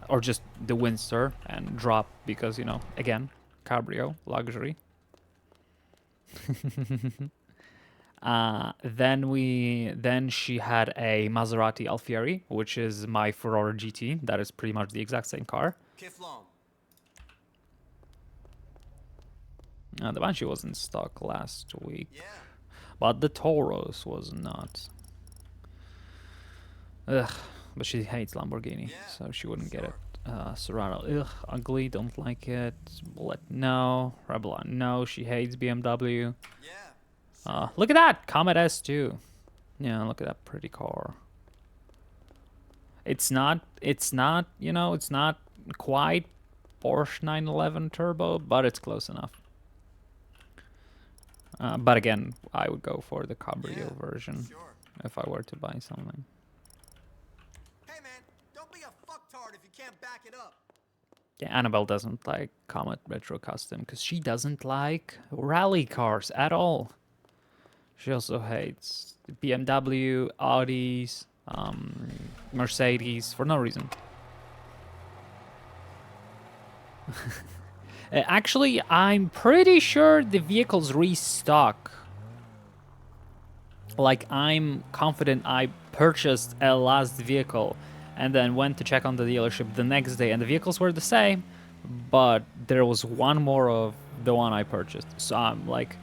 or just the Windsor and Drop because again Cabrio luxury. Then she had a Maserati Alfieri, which is my Ferrari GT. That is pretty much the exact same car. The Banshee was in stock last week, but the Taurus was not. Ugh, but she hates Lamborghini, so she wouldn't get it. Serrano, ugh, ugly, don't like it. Bullet, no. Rebel, no, she hates BMW. Look at that, Comet S2. Yeah, look at that pretty car. It's not quite Porsche 911 Turbo, but it's close enough. But again, I would go for the Cabrio version if I were to buy something. Hey man, don't be a fucktard if you can't back it up. Yeah, Annabelle doesn't like Comet Retro Custom because she doesn't like rally cars at all. She also hates BMW, Audis, Mercedes for no reason. Actually, I'm pretty sure the vehicles restock. Like, I'm confident I purchased a last vehicle and then went to check on the dealership the next day, and the vehicles were the same, but there was one more of the one I purchased. So I'm like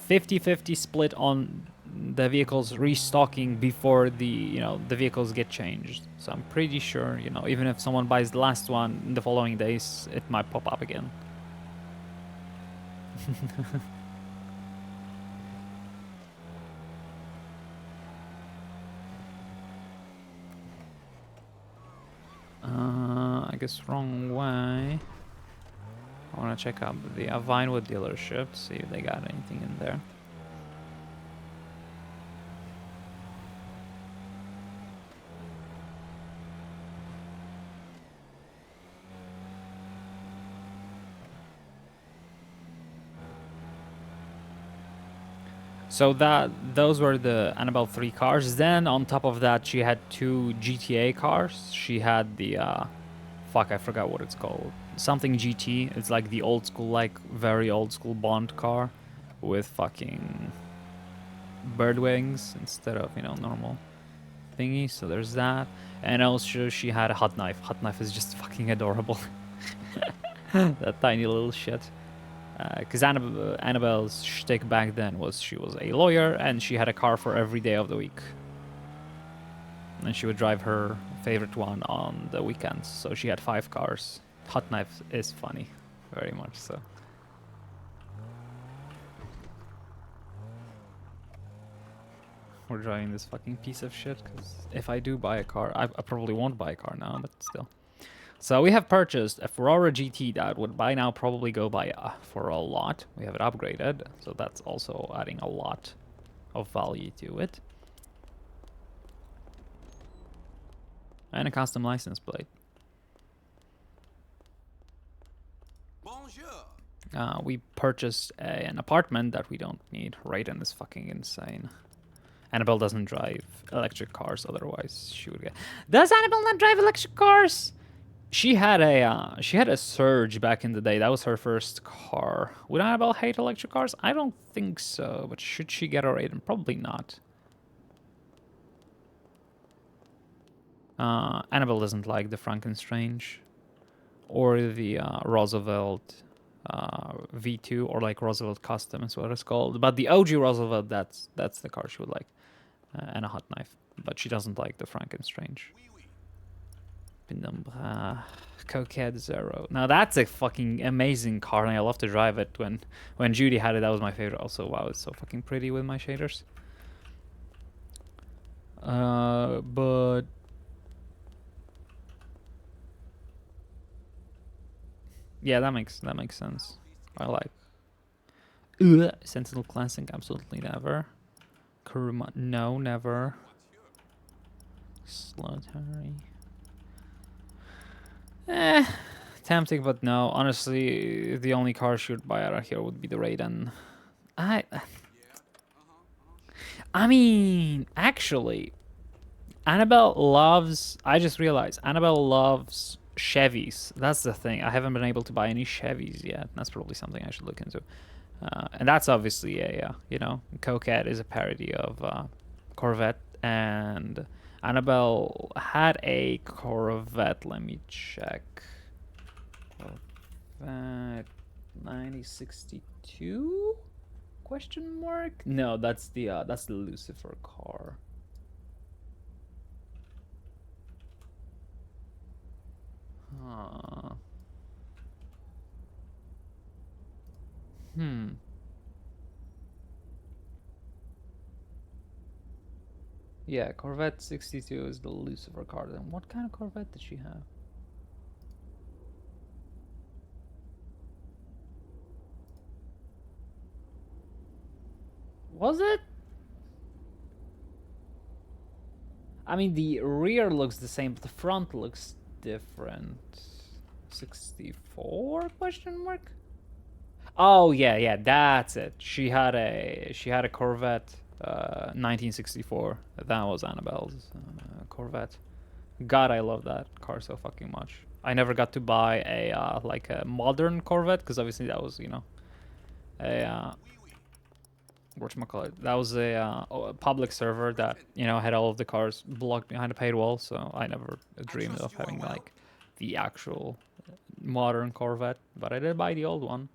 50-50 split on the vehicles restocking before the the vehicles get changed. So I'm pretty sure even if someone buys the last one in the following days, it might pop up again. I guess wrong way. I want to check out the Vinewood dealership, see if they got anything in there. So those were the Annabelle 3 cars. Then on top of that, she had 2 GTA cars. She had the fuck, I forgot what it's called. Something GT. It's like the old school, like very old school Bond car with fucking bird wings instead of, you know, normal thingy. So there's that. And also she had a hot knife. Hot knife is just fucking adorable. That tiny little shit. Because Annabelle's shtick back then was she was a lawyer and she had a car for every day of the week. And she would drive her favorite one on the weekends. So she had 5 cars. Hot knife is funny. Very much so. We're driving this fucking piece of shit. Because if I do buy a car, I probably won't buy a car now, but still. So we have purchased a Ferrari GT that would by now probably go by for a lot. We have it upgraded, so that's also adding a lot of value to it. And a custom license plate. Bonjour. We purchased an apartment that we don't need. Raiden is fucking insane. Annabelle doesn't drive electric cars, otherwise she would get... Does Annabelle not drive electric cars? She had a Surge back in the day. That was her first car. Would Annabelle hate electric cars? I don't think so. But should she get a Raiden? Probably not. Annabelle doesn't like the Frankenstrange or the Roosevelt V2 or like Roosevelt Custom is what it's called. But the OG Roosevelt, that's the car she would like, and a hot knife. But she doesn't like the Frankenstrange. Penumbra, Coquette Zero. Now that's a fucking amazing car, and I love to drive it. When Judy had it, that was my favorite. Also, wow, it's so fucking pretty with my shaders. But yeah, that makes sense. I like Sentinel Classic. Absolutely never. Kuruma, no, never. Slotary. Tempting, but no. Honestly, the only car she would buy out of here would be the Raiden. I mean, actually, Annabelle loves... I just realized, Annabelle loves Chevys. That's the thing. I haven't been able to buy any Chevys yet. That's probably something I should look into. And that's obviously a, you know, Coquette is a parody of Corvette, and Annabelle had a Corvette. Let me check. Corvette 9062? Question mark? No, that's the Lucifer car. Huh. Yeah, Corvette 62 is the Lucifer car. Then what kind of Corvette did she have? Was it? I mean, the rear looks the same, but the front looks different. 64 question mark? Oh yeah, that's it. She had a Corvette 1964. That was Annabelle's Corvette. God, I love that car so fucking much. I never got to buy a like a modern Corvette because obviously that was, you know, a whatchamacallit. That was a public server that, you know, had all of the cars blocked behind a paywall. So I never dreamed of having like the actual modern Corvette, but I did buy the old one.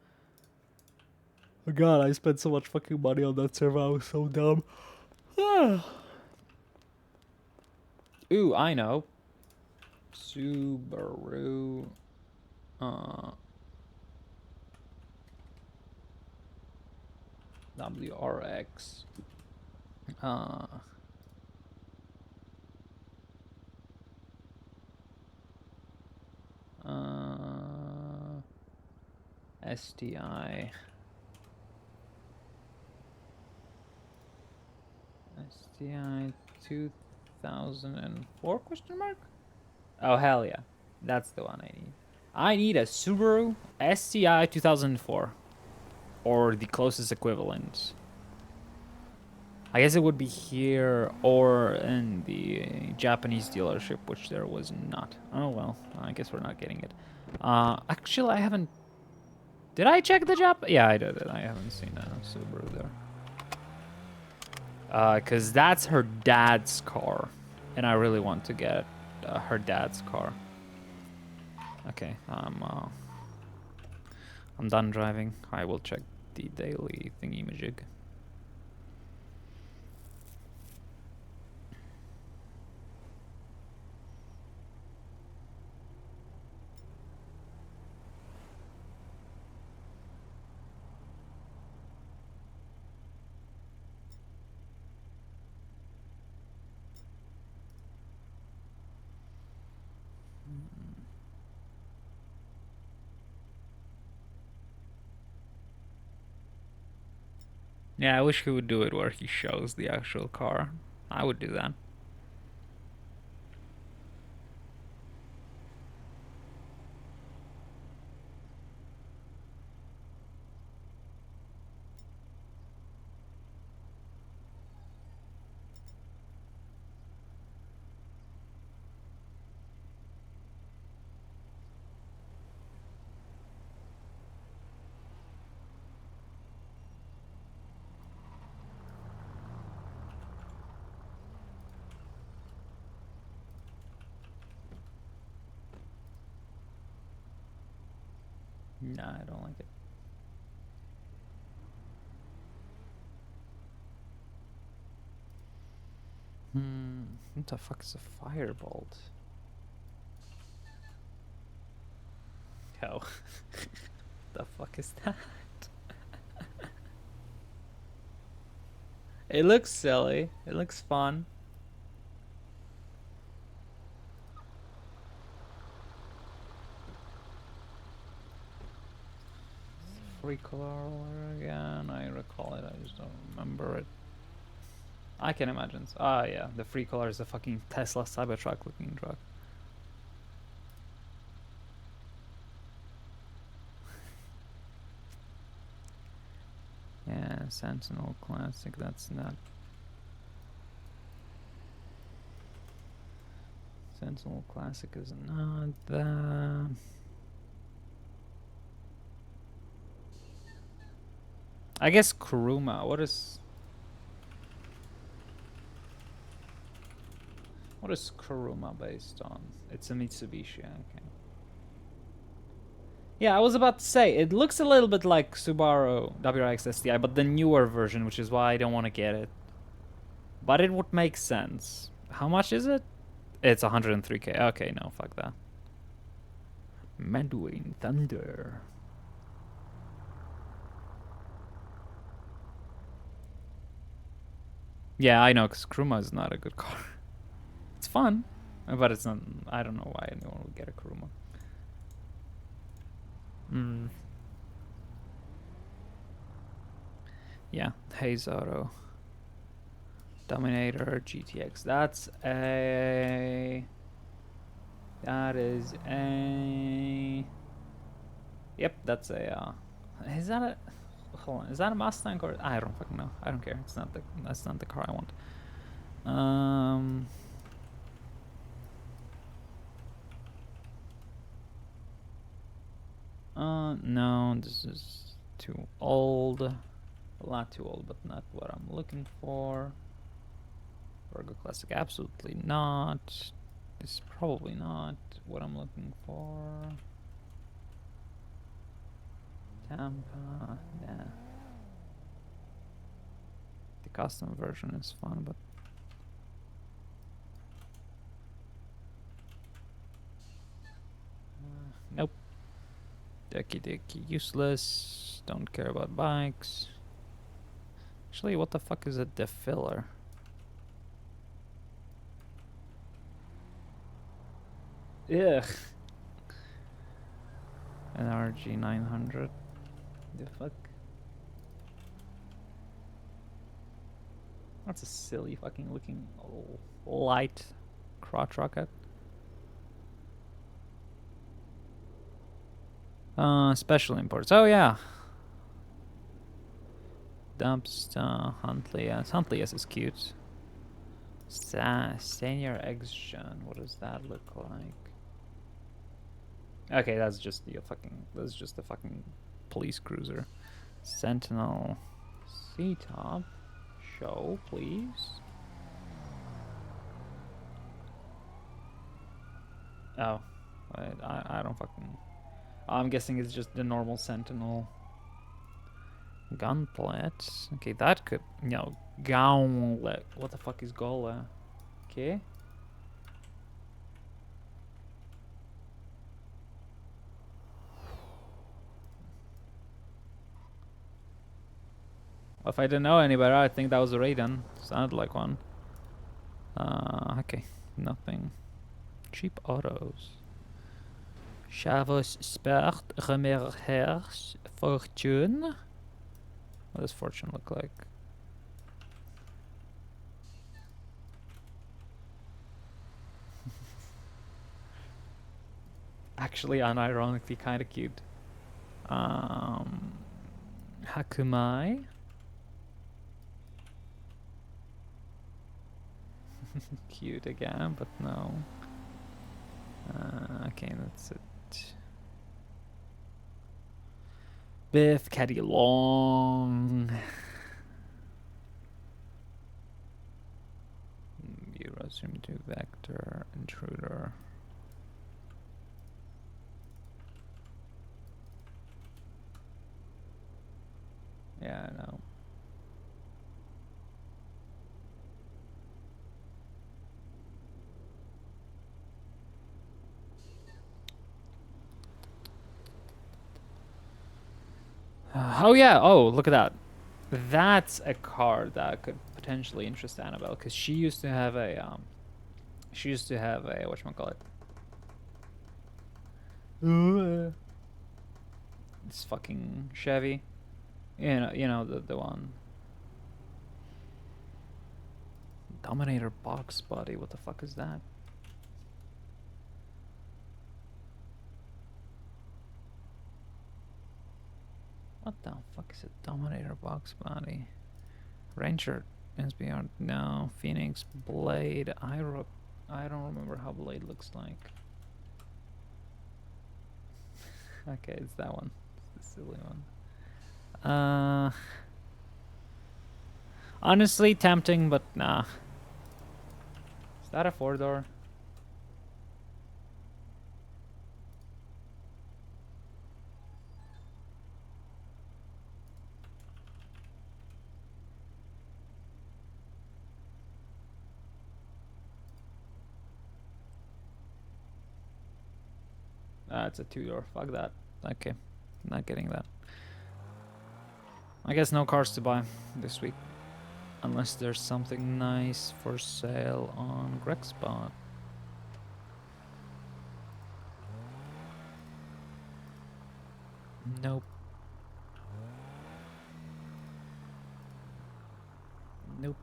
Oh god, I spent so much fucking money on that server. I was so dumb. Ooh, I know. Subaru. WRX. STI. STI 2004 question mark? Oh hell yeah. That's the one I need. I need a Subaru STI 2004. Or the closest equivalent. I guess it would be here or in the Japanese dealership, which there was not. Oh well, I guess we're not getting it. Actually I haven't... Did I check the Jap? Yeah, I did it. I haven't seen a Subaru there. Cause that's her dad's car. And I really want to get her dad's car. Okay, I'm done driving. I will check the daily thingy-majig. Yeah, I wish he would do it where he shows the actual car. I would do that. Nah, I don't like it. What the fuck is a firebolt? Yo. The fuck is that? It looks silly. It looks fun. Free color again. I recall it. I just don't remember it. I can imagine. Ah, yeah. The free color is a fucking Tesla Cybertruck looking truck. Yeah, Sentinel Classic. That's not. Sentinel Classic is not that. I guess Kuruma. What is Kuruma based on? It's a Mitsubishi. Okay. Yeah, I was about to say it looks a little bit like Subaru WRX STI, but the newer version, which is why I don't want to get it. But it would make sense. How much is it? It's 103k. Okay, no, fuck that. Manduin Thunder. Yeah, I know, because Kuruma is not a good car. It's fun, but it's not... I don't know why anyone would get a Kuruma. Yeah, Haze Auto. Dominator GTX. That's a... That is a... Yep, that's a... Is that a... Hold on, is that a Mustang or... I don't fucking know. I don't care. It's not the... That's not the car I want. No, this is too old. A lot too old, but not what I'm looking for. Virgo Classic, absolutely not. This is probably not what I'm looking for. Tampa, yeah. The custom version is fun, but nope. Decky, useless. Don't care about bikes. Actually, what the fuck is a defiller? Ugh. An RG 900. The fuck? That's a silly fucking looking light crotch rocket. Special imports. Oh yeah. Dumpster, Huntley. Yes, Huntley is cute. Senior X-Gen. What does that look like? Okay, that's just the fucking police cruiser. Sentinel. C-top. Show, please. Oh, I don't fucking. I'm guessing it's just the normal Sentinel. Gunplet. Okay, that could. No, gauntlet. What the fuck is gauntlet? Okay. If I didn't know any better, I think that was a Raiden. Sounded like one. Okay, nothing. Cheap autos. Chavos Sport Remerhers Fortune. What does Fortune look like? Actually, unironically, kind of cute. Hakumai. Cute again, but no. Okay, that's it. Biff, Caddy Long. Eurosim 2 Vector, Intruder. Yeah, I know. Oh yeah, oh look at that. That's a car that could potentially interest Annabelle, because she used to have a whatchamacallit. This fucking Chevy. You know the one. Dominator box body, what the fuck is that? What the fuck is a Dominator box body? Ranger SBR, no. Phoenix Blade. I don't remember how Blade looks like. Okay, it's that one. It's the silly one. Honestly, tempting, but nah. Is that a 4-door? It's a 2-door. Fuck that. Okay, not getting that. I guess no cars to buy this week. Unless there's something nice for sale on Gregspot. Nope. Nope.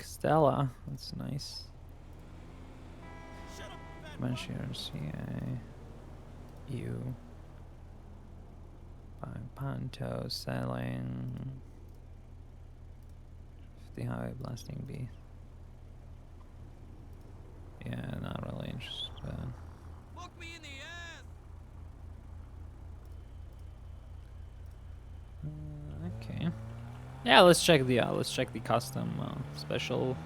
Stella, that's nice. Mention CA. U. By Panto selling 50 highway blasting B. Yeah, not really interested. Look me in the ass. Okay. Yeah, let's check the custom special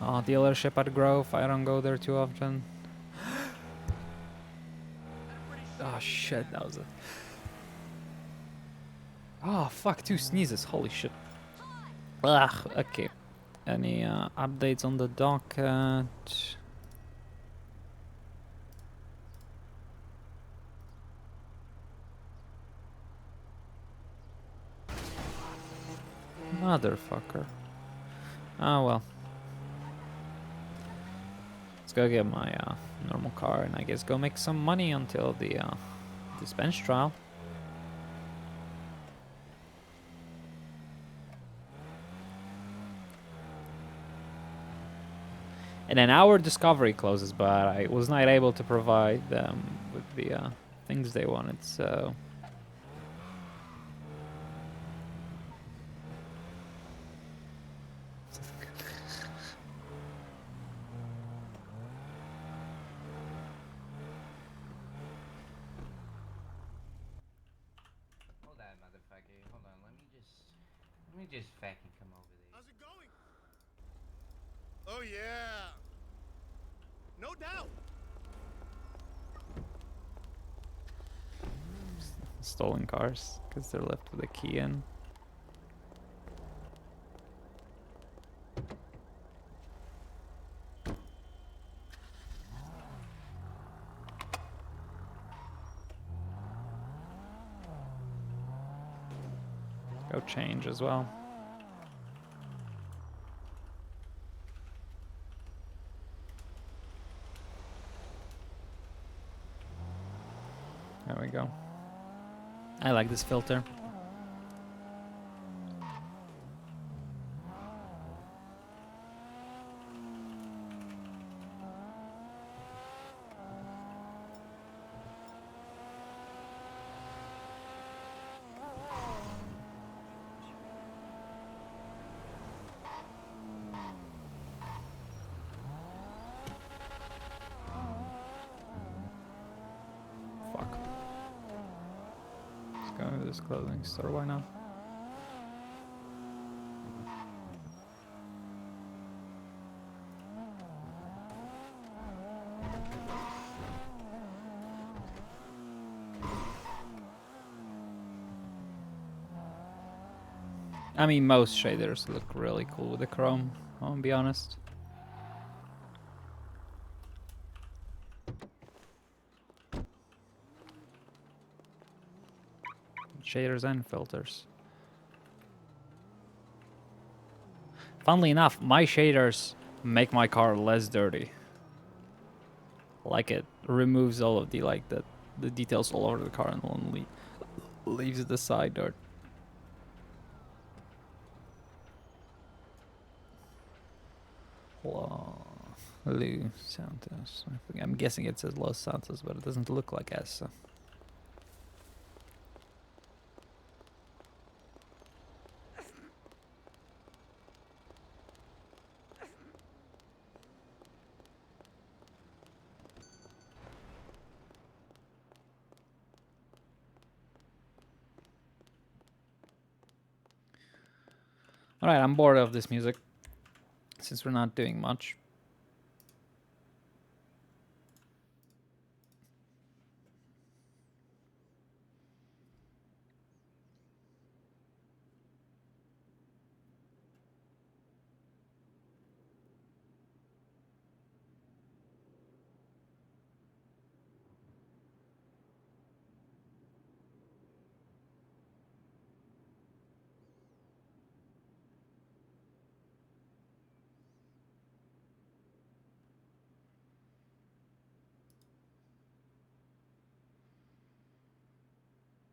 dealership at Grove. I don't go there too often. Oh shit, that was a. Oh fuck, 2 sneezes. Holy shit. Ugh. Okay. Any updates on the docket? Motherfucker. Oh well. Let's go get my normal car and I guess go make some money until the this bench trial. And an hour discovery closes, but I was not able to provide them with the things they wanted, so... Hold on, motherfucker. Hold on. Let me just fucking come over there. How's it going? Oh yeah. No doubt. Stolen cars, because they're left with a key in. Go change as well. There we go. I like this filter. Fuck. Let's go to this clothing store, why not? I mean, most shaders look really cool with the chrome, I'll be honest. Shaders and filters. Funnily enough, my shaders make my car less dirty. Like it removes all of the the details all over the car and only leaves the side dirt. Los Santos. I'm guessing it says Los Santos, but it doesn't look like S. So. Alright, I'm bored of this music, since we're not doing much.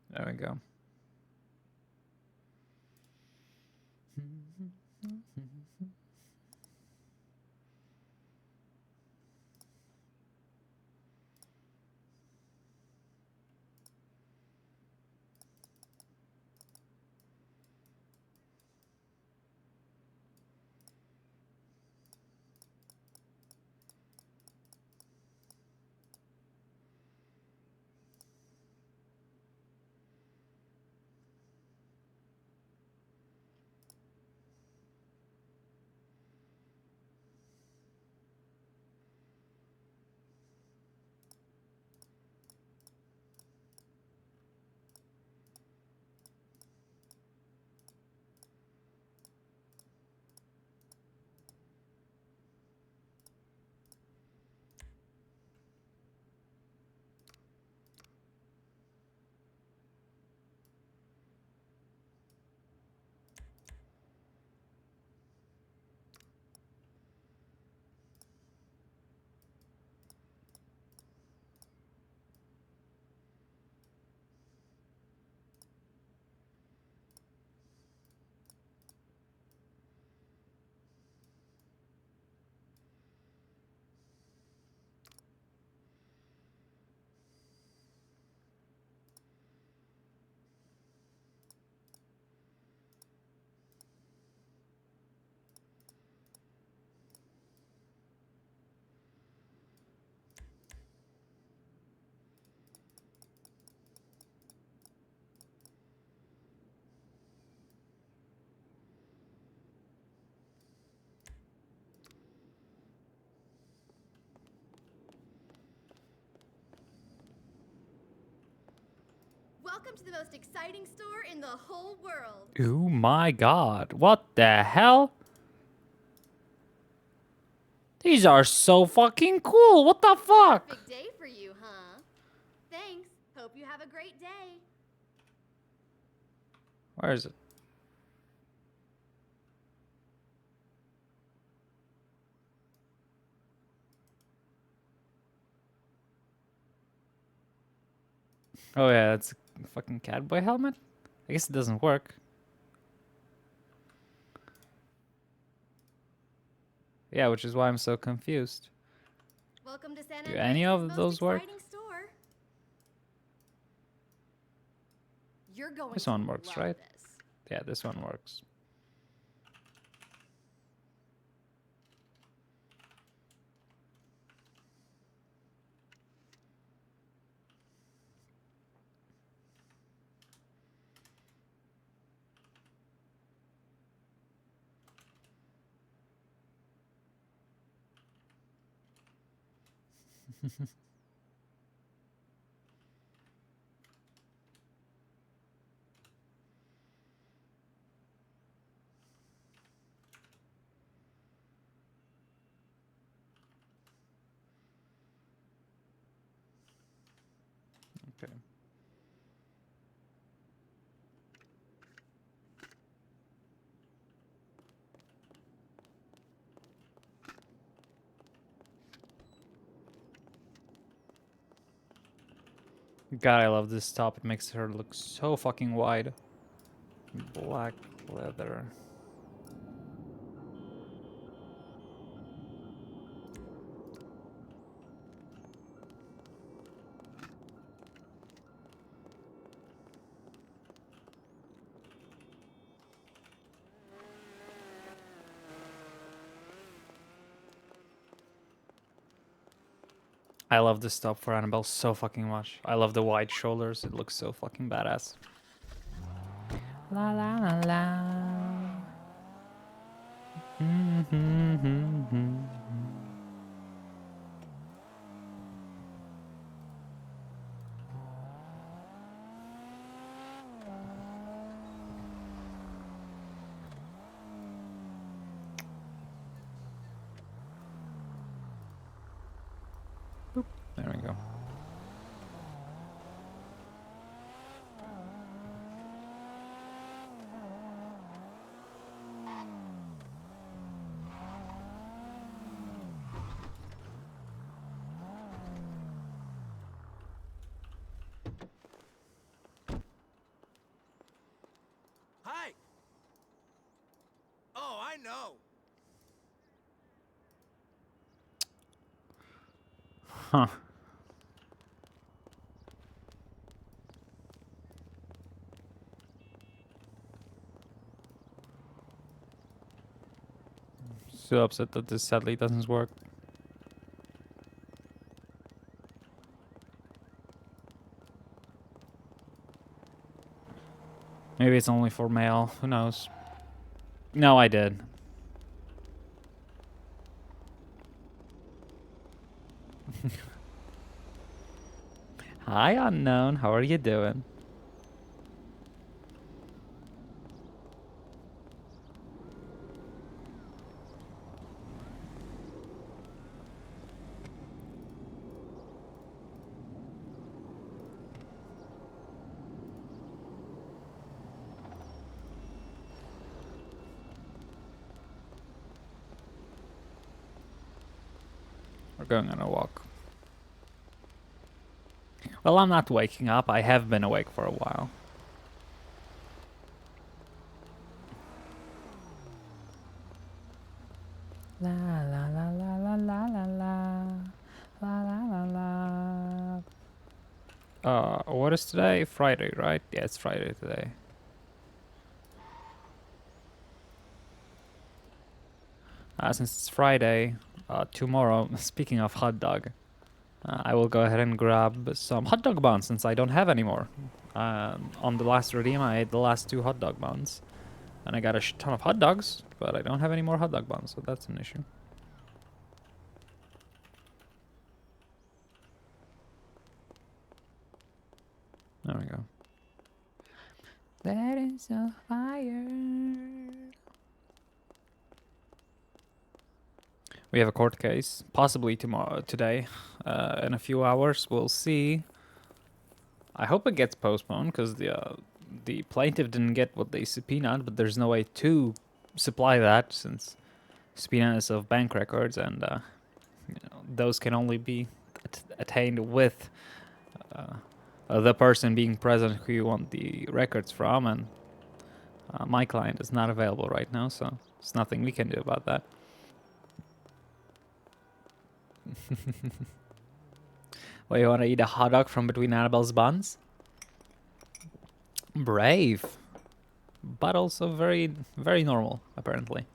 There we go. Welcome to the most exciting store in the whole world. Oh my god. What the hell? These are so fucking cool. What the fuck? Perfect day for you, huh? Thanks. Hope you have a great day. Where is it? Oh yeah, that's a fucking catboy helmet? I guess it doesn't work. Yeah, which is why I'm so confused. Welcome to San Do Andreas' any of most those work? exciting store. You're going This to one works, love right? this. Yeah, this one works. Okay. God, I love this top. It makes her look so fucking wide. Black leather. I love this top for Annabelle so fucking much. I love the wide shoulders. It looks so fucking badass. La la la la. Boop. There we go. Hi. Oh, I know. Huh. So upset that this sadly doesn't work. Maybe it's only for male. Who knows? No, I did. Hi, unknown. How are you doing? We're going on a walk. Well, I'm not waking up. I have been awake for a while. La la la la la la la la la la la la. What is today? Friday, right? Yeah, it's Friday today. Since it's Friday, tomorrow, speaking of hot dog, I will go ahead and grab some hot dog buns since I don't have any more. On the last redeem, I ate the last 2 hot dog buns. And I got a ton of hot dogs, but I don't have any more hot dog buns, so that's an issue. There we go. so fired. We have a court case, possibly today, in a few hours. We'll see. I hope it gets postponed because the plaintiff didn't get what they subpoenaed, but there's no way to supply that since subpoena is of bank records, and those can only be attained with the person being present who you want the records from, and my client is not available right now, so there's nothing we can do about that. Well, you want to eat a hot dog from between Annabelle's buns? Brave. But also very, very normal, apparently.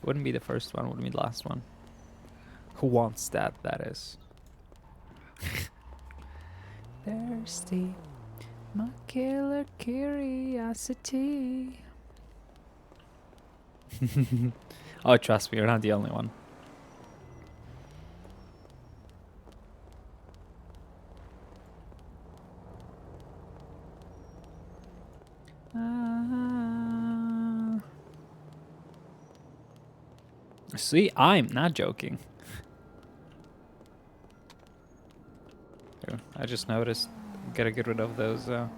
Wouldn't be the first one, wouldn't be the last one. Who wants that, that is. Thirsty. My killer curiosity. Oh, trust me, you're not the only one. See, I'm not joking. Here, I just noticed. Gotta get rid of those. Got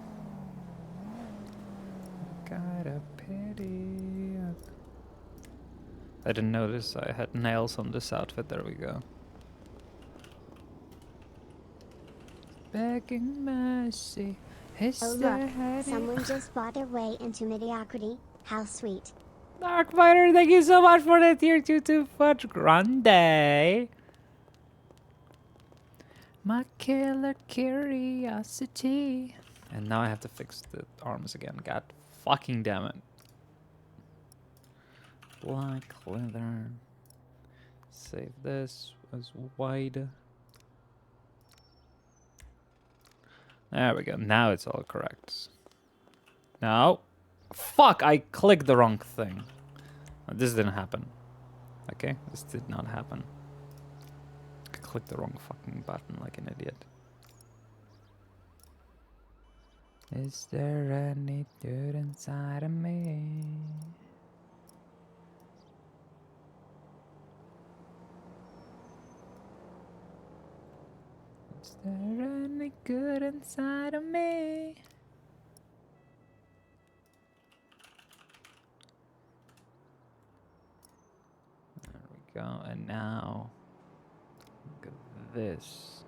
a pity. I didn't notice I had nails on this outfit. There we go. Begging mercy. Oh look, someone just bought their way into mediocrity. How sweet. Dark Fighter, thank you so much for the tier 2 fudge grande. My killer curiosity. And now I have to fix the arms again. God fucking damn it. Black leather. Save this as wide. There we go. Now it's all correct. Now. Fuck, I clicked the wrong thing. This didn't happen. Okay, this did not happen. I clicked the wrong fucking button like an idiot. Is there any dirt inside of me? Is there any good inside of me? Go, and now look at this.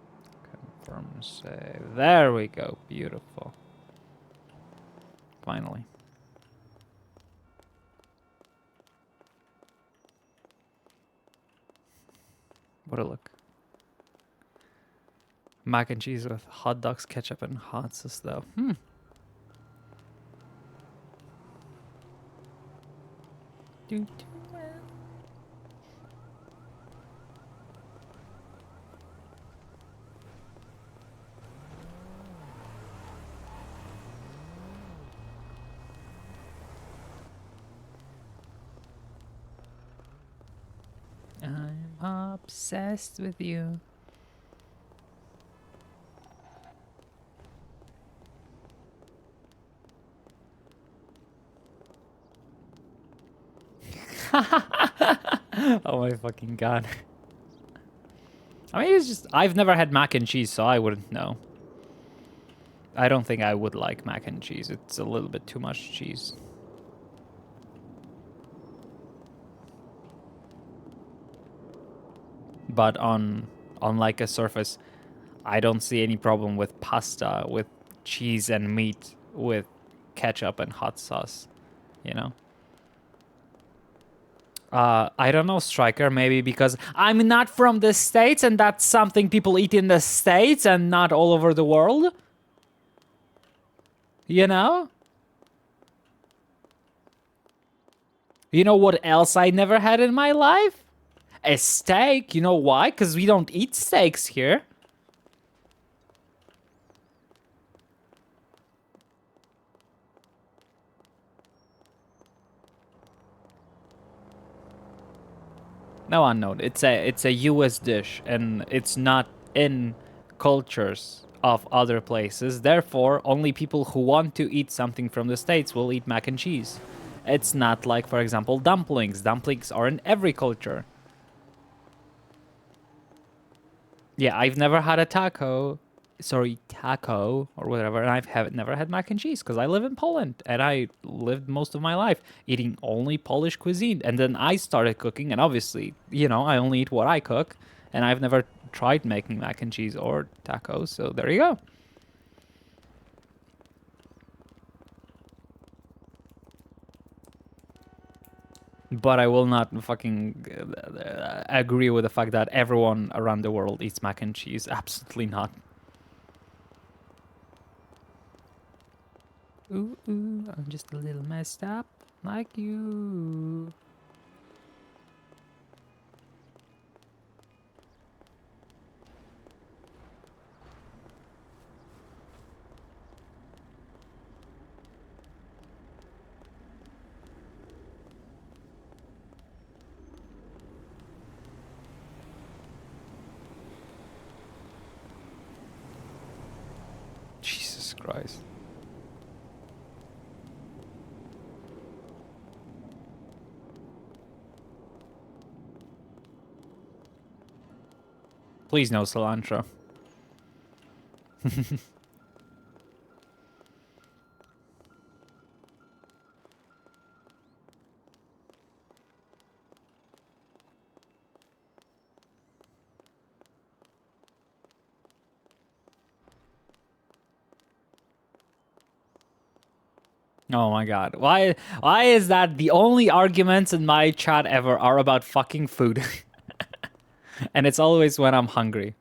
Confirm save. There we go. Beautiful. Finally. What a look. Mac and cheese with hot dogs, ketchup, and hot sauce, though. I'm obsessed with you. Oh my fucking god. I mean, it's just, I've never had mac and cheese, so I wouldn't know. I don't think I would like mac and cheese. It's a little bit too much cheese. But on like a surface, I don't see any problem with pasta, with cheese and meat, with ketchup and hot sauce, you know? I don't know, Striker, maybe because I'm not from the States and that's something people eat in the States and not all over the world. You know? You know what else I never had in my life? A steak. You know why? Because we don't eat steaks here. No, unknown. It's a US dish, and it's not in cultures of other places. Therefore, only people who want to eat something from the States will eat mac and cheese. It's not like, for example, dumplings. Dumplings are in every culture. Yeah, I've never had a taco or whatever, and I've never had mac and cheese because I live in Poland and I lived most of my life eating only Polish cuisine. And then I started cooking, and obviously, you know, I only eat what I cook, and I've never tried making mac and cheese or tacos. So there you go. But I will not fucking agree with the fact that everyone around the world eats mac and cheese. Absolutely not. Ooh, ooh, I'm just a little messed up, like you. Jesus Christ. Please no cilantro. Oh my god. Why is that the only arguments in my chat ever are about fucking food? And it's always when I'm hungry.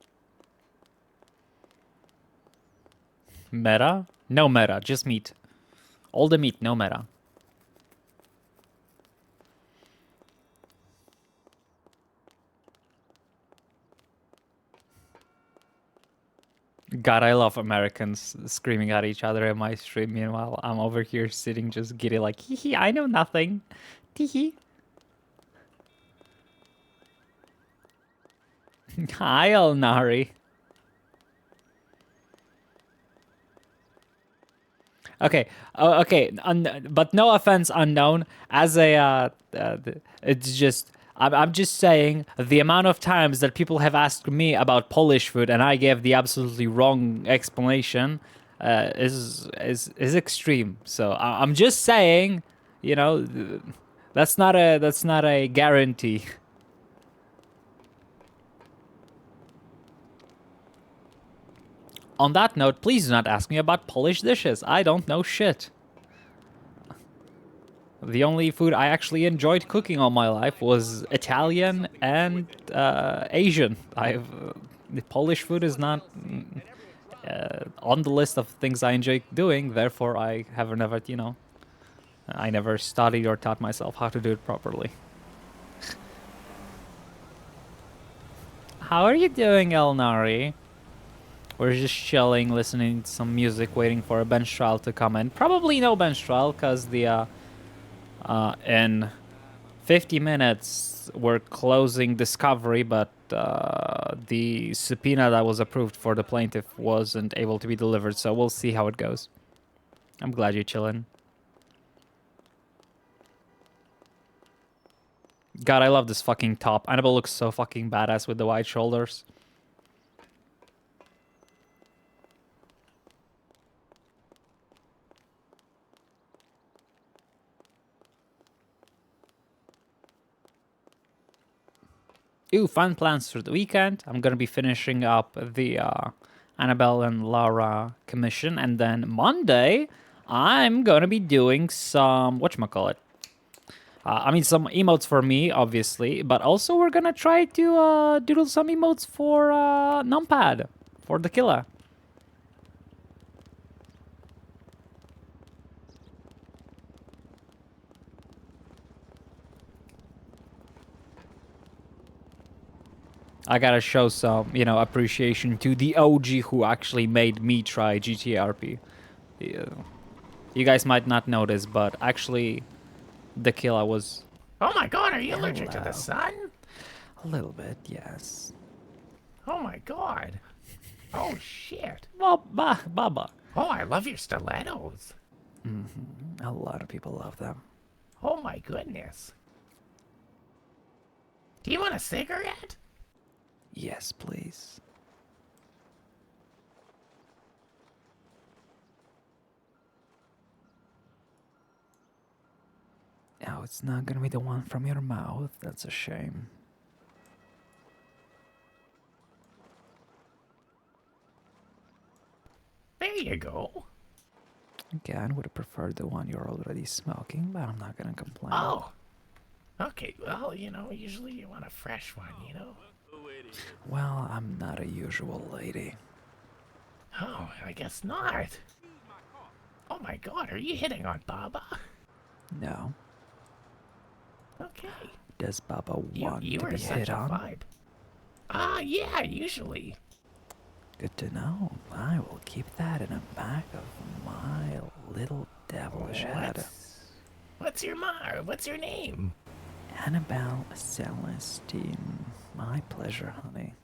Meta? No meta, just meat. All the meat, no meta. God, I love Americans screaming at each other in my stream. Meanwhile, I'm over here sitting just giddy like, hee hee, I know nothing. Tee hee. Hi, Elnari. Okay, okay, but no offense, unknown. As a, it's just, I'm just saying the amount of times that people have asked me about Polish food and I gave the absolutely wrong explanation is extreme. So I'm just saying, you know, that's not a guarantee. On that note, please do not ask me about Polish dishes. I don't know shit. The only food I actually enjoyed cooking all my life was Italian and Asian. The Polish food is not on the list of things I enjoy doing. Therefore, I have never, you know, I never studied or taught myself how to do it properly. How are you doing, Elnari? We're just chilling, listening to some music, waiting for a bench trial to come in. Probably no bench trial, because the in 50 minutes we're closing discovery, but the subpoena that was approved for the plaintiff wasn't able to be delivered, so we'll see how it goes. I'm glad you're chilling. God, I love this fucking top. Annabelle looks so fucking badass with the wide shoulders. Ooh, fun plans for the weekend. I'm gonna be finishing up the Annabelle and Laura commission, and then Monday I'm gonna be doing some whatchamacallit. I mean, some emotes for me, obviously, but also we're gonna try to doodle some emotes for Numpad, for the killer. I gotta show some, you know, appreciation to the OG who actually made me try GTARP. You guys might not know this, but actually, the killer was... Oh my god, are you allergic to the sun? A little bit, yes. Oh my god. Oh, shit. Baba. Oh, I love your stilettos. A lot of people love them. Oh, my goodness. Do you want a cigarette? Yes, please. Oh, it's not gonna be the one from your mouth. That's a shame. There you go. Again, would have preferred the one you're already smoking, but I'm not gonna complain. Oh. Okay, well, usually you want a fresh one, Well, I'm not a usual lady. Oh, I guess not. Oh my god, are you hitting on Baba? No. Okay. Does Baba want You to are be such hit a on? vibe. Yeah, usually. Good to know. I will keep that in the back of my little devilish head. What's your name? Annabelle Celestine. My pleasure, honey.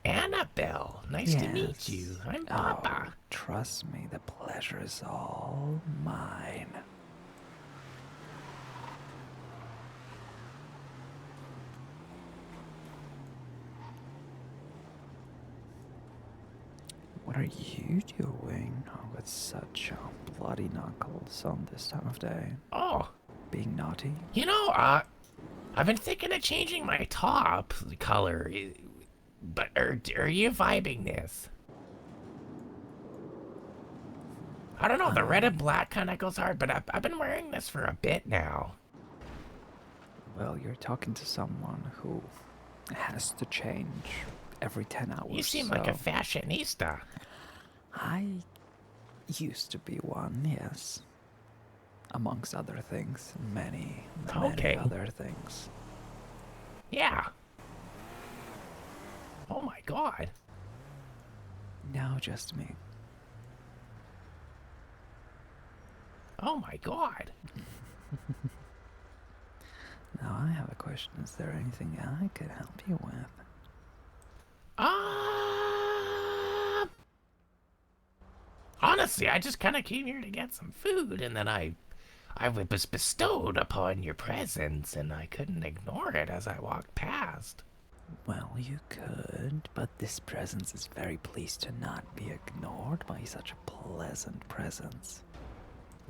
Annabelle. Nice to meet you. I'm Papa. Oh, trust me, the pleasure is all mine. What are you doing with such bloody knuckles on this time of day? Oh. Being naughty? I've been thinking of changing my top color. But are you vibing this? I don't know, the red and black kind of goes hard, but I've been wearing this for a bit now. Well, you're talking to someone who has to change every 10 hours. You seem like a fashionista. I used to be one, yes. Amongst other things. Many other things. Yeah. Oh my god. No, just me. Oh my god. Now I have a question. Is there anything I could help you with? Honestly, I just kind of came here to get some food, and then I was bestowed upon your presence, and I couldn't ignore it as I walked past. Well, you could, but this presence is very pleased to not be ignored by such a pleasant presence.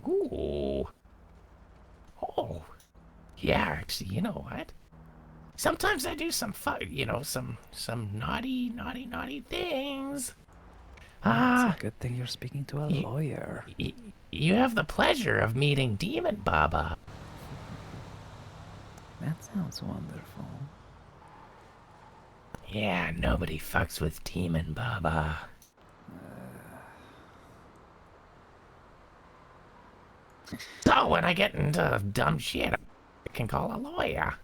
Ooh. Oh. Yeah, actually, you know what? Sometimes I do some some naughty things. It's a good thing you're speaking to a lawyer. You have the pleasure of meeting Demon Baba. That sounds wonderful. Yeah, nobody fucks with Demon Baba. So when I get into dumb shit, I can call a lawyer.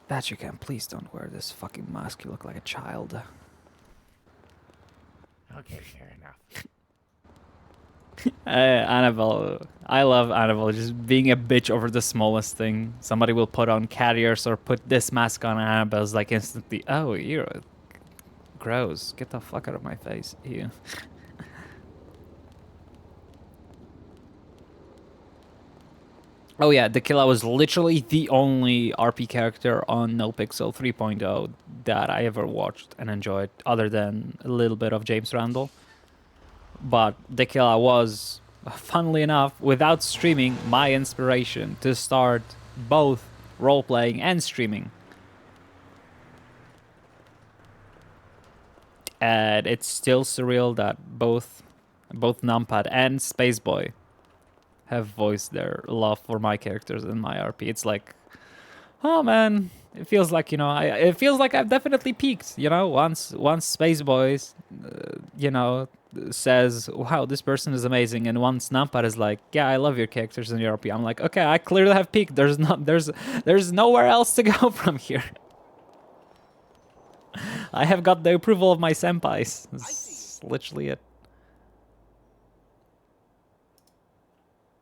That you can. Please don't wear this fucking mask. You look like a child. Okay, fair enough. Annabelle. I love Annabelle just being a bitch over the smallest thing. Somebody will put on carriers or put this mask on, and Annabelle's like instantly, oh, you're gross. Get the fuck out of my face. Ew. Oh yeah, the Killa was literally the only RP character on NoPixel 3.0 that I ever watched and enjoyed, other than a little bit of James Randall. But the Killa was, funnily enough, without streaming, my inspiration to start both role-playing and streaming. And it's still surreal that both Numpad and Spaceboy have voiced their love for my characters in my RP. It's like, oh man, it feels like, it feels like I've definitely peaked, once Spaceboy, says, wow, this person is amazing, and once Numpad is like, yeah, I love your characters in your RP, I'm like, okay, I clearly have peaked. There's nowhere else to go from here. I have got the approval of my senpais. That's literally it.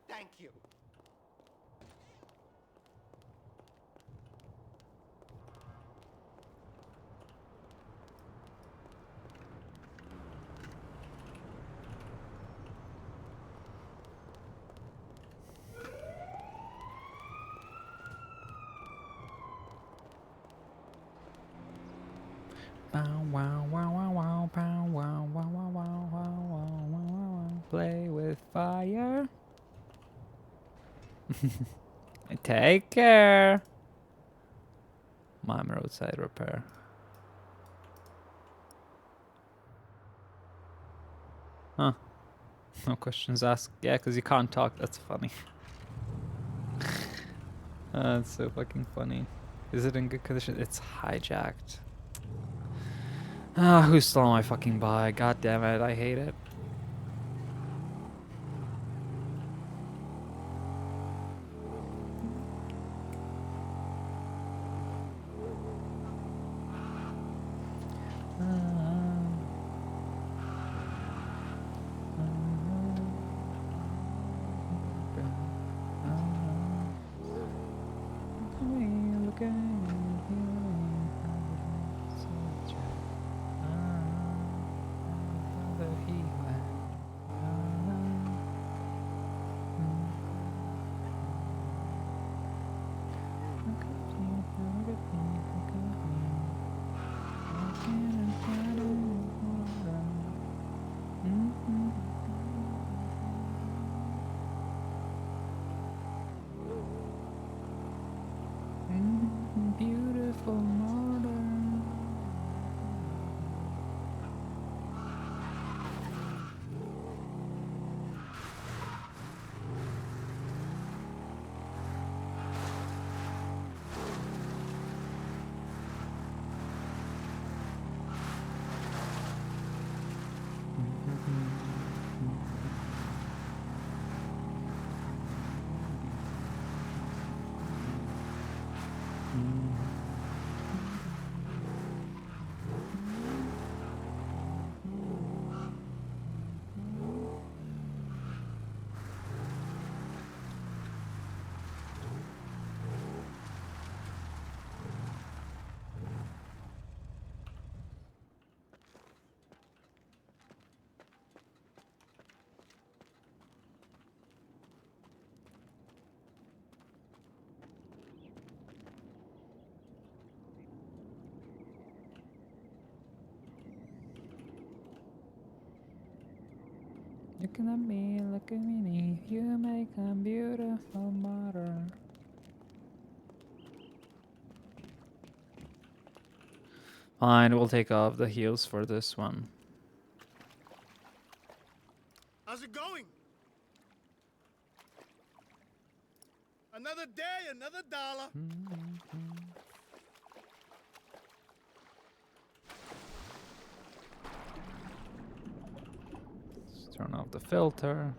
Thank you. Bow wow wow wow wow bow wow wow wow wow wow wow wow wow. Play with fire. Take care. Mime roadside repair. Huh. No questions asked. Yeah, because you can't talk. That's funny. That's so fucking funny. Is it in good condition? It's hijacked. Ah, who stole my fucking bike? God damn it, I hate it. Beautiful modern. Looking at me, look at me, you make a beautiful modern. Fine, we'll take off the heels for this one. How's it going? Another day, another dollar. Let's turn off the filter.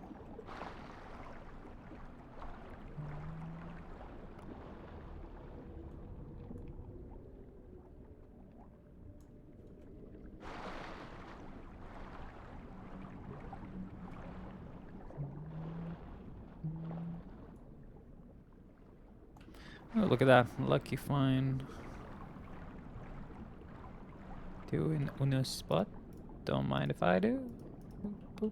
Oh, look at that. Lucky find. Two in Uno's spot. Don't mind if I do. Boop, boop.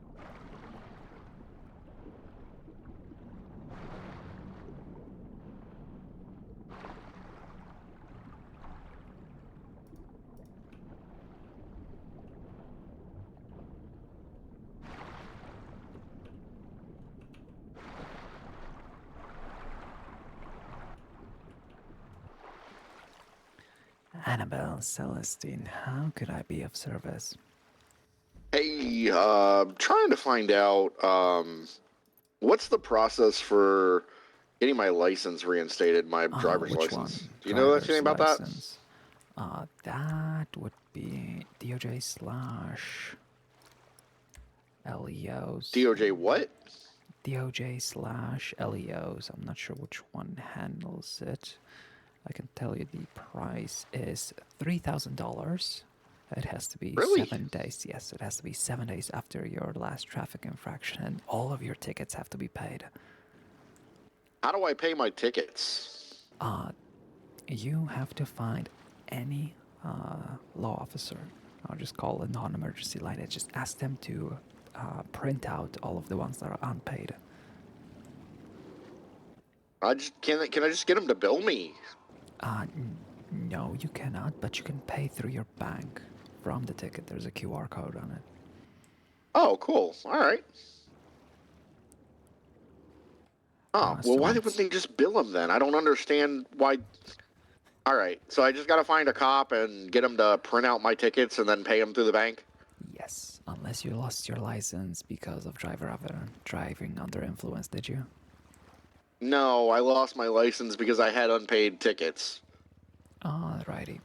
Annabelle, Celestine, how could I be of service? Hey, trying to find out, what's the process for getting my license reinstated, my driver's Which license? one? Do you know anything about License. That would be DOJ slash LEOs. that? DOJ what? DOJ slash LEOs. I'm not sure which one handles it. I can tell you the price is $3,000. It has to be 7 days. Yes, it has to be 7 days after your last traffic infraction, and all of your tickets have to be paid. How do I pay my tickets? You have to find any law officer. I'll just call a non-emergency line and just ask them to print out all of the ones that are unpaid. Can I just get them to bill me? No, you cannot, but you can pay through your bank. From the ticket, there's a QR code on it. Oh, cool. All right. Oh, well, why wouldn't they just bill him then? I don't understand why. All right, so I just got to find a cop and get him to print out my tickets and then pay him through the bank? Yes, unless you lost your license because of driving under influence, did you? No, I lost my license because I had unpaid tickets. Alrighty.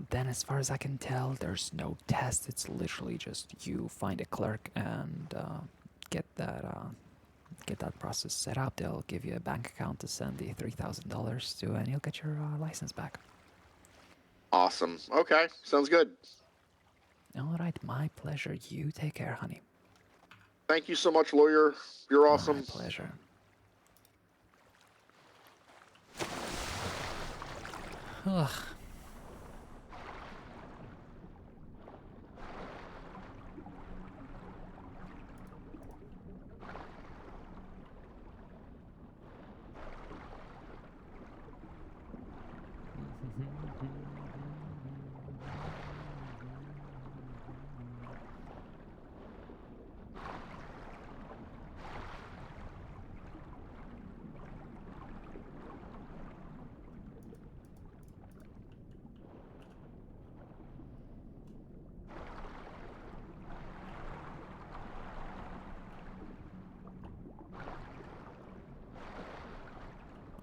Then as far as I can tell, there's no test. It's literally just you find a clerk and get that process set up. They'll give you a bank account to send the $3,000 to, and you'll get your license back. Awesome. Okay, sounds good. Alright, my pleasure. You take care, honey. Thank you so much, lawyer. You're awesome. My pleasure. Ugh.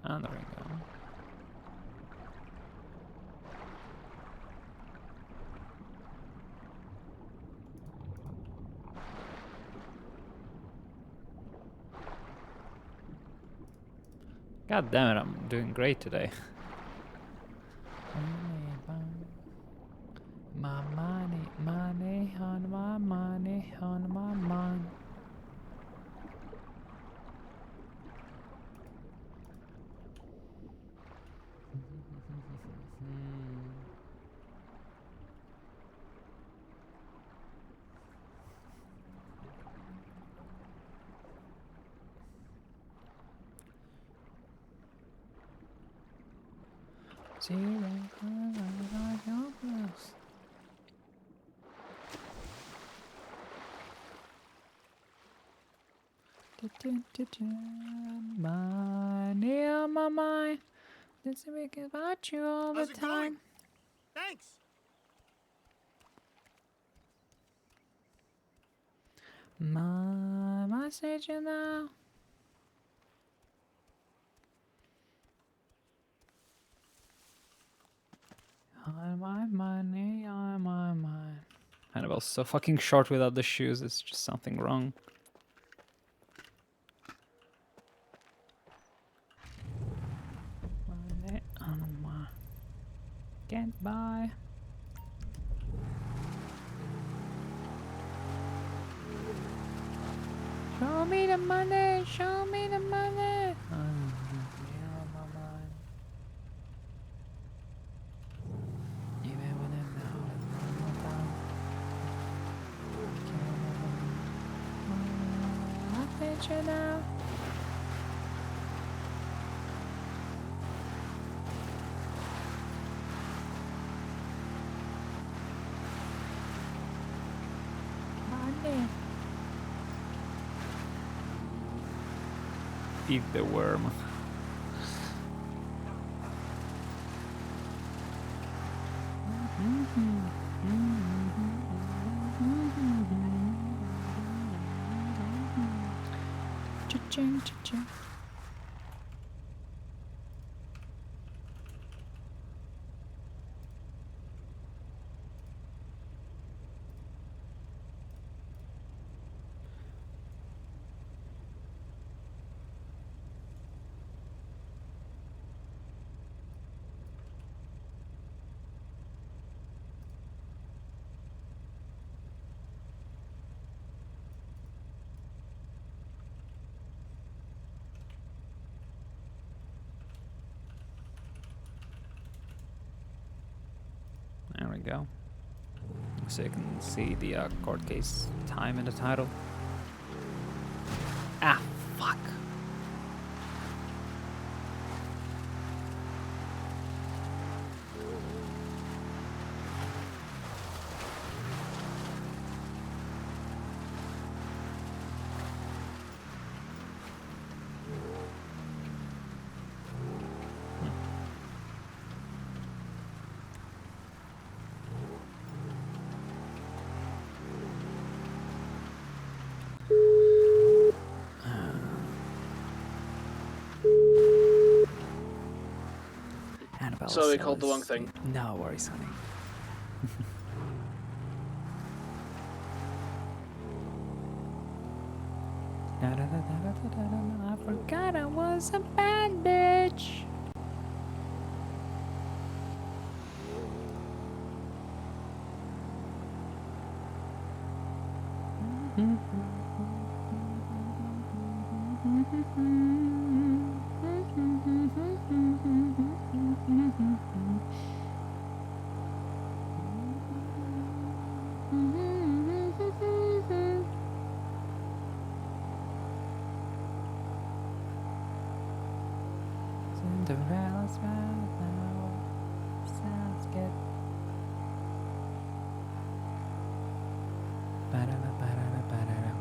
And there we go. God damn it, I'm doing great today. My money, money on my money on my mind. Money on my mind. Let's think about you all the time. Thanks. My message now. On my money, on my mind. Annabelle's so fucking short without the shoes. It's just something wrong. Money on my. Can't buy. Show me the money. Show me the money. Now. Money. Eat the worm. Cha-ching, cha-ching. There we go. So you can see the court case time in the title. Ah, fuck. Annabelle. Sorry, called the wrong thing. No worries, honey. I forgot I was a bad bitch. Cinderella's right now. Sounds good. Ba-da-da, ba-da-da, ba-da-da.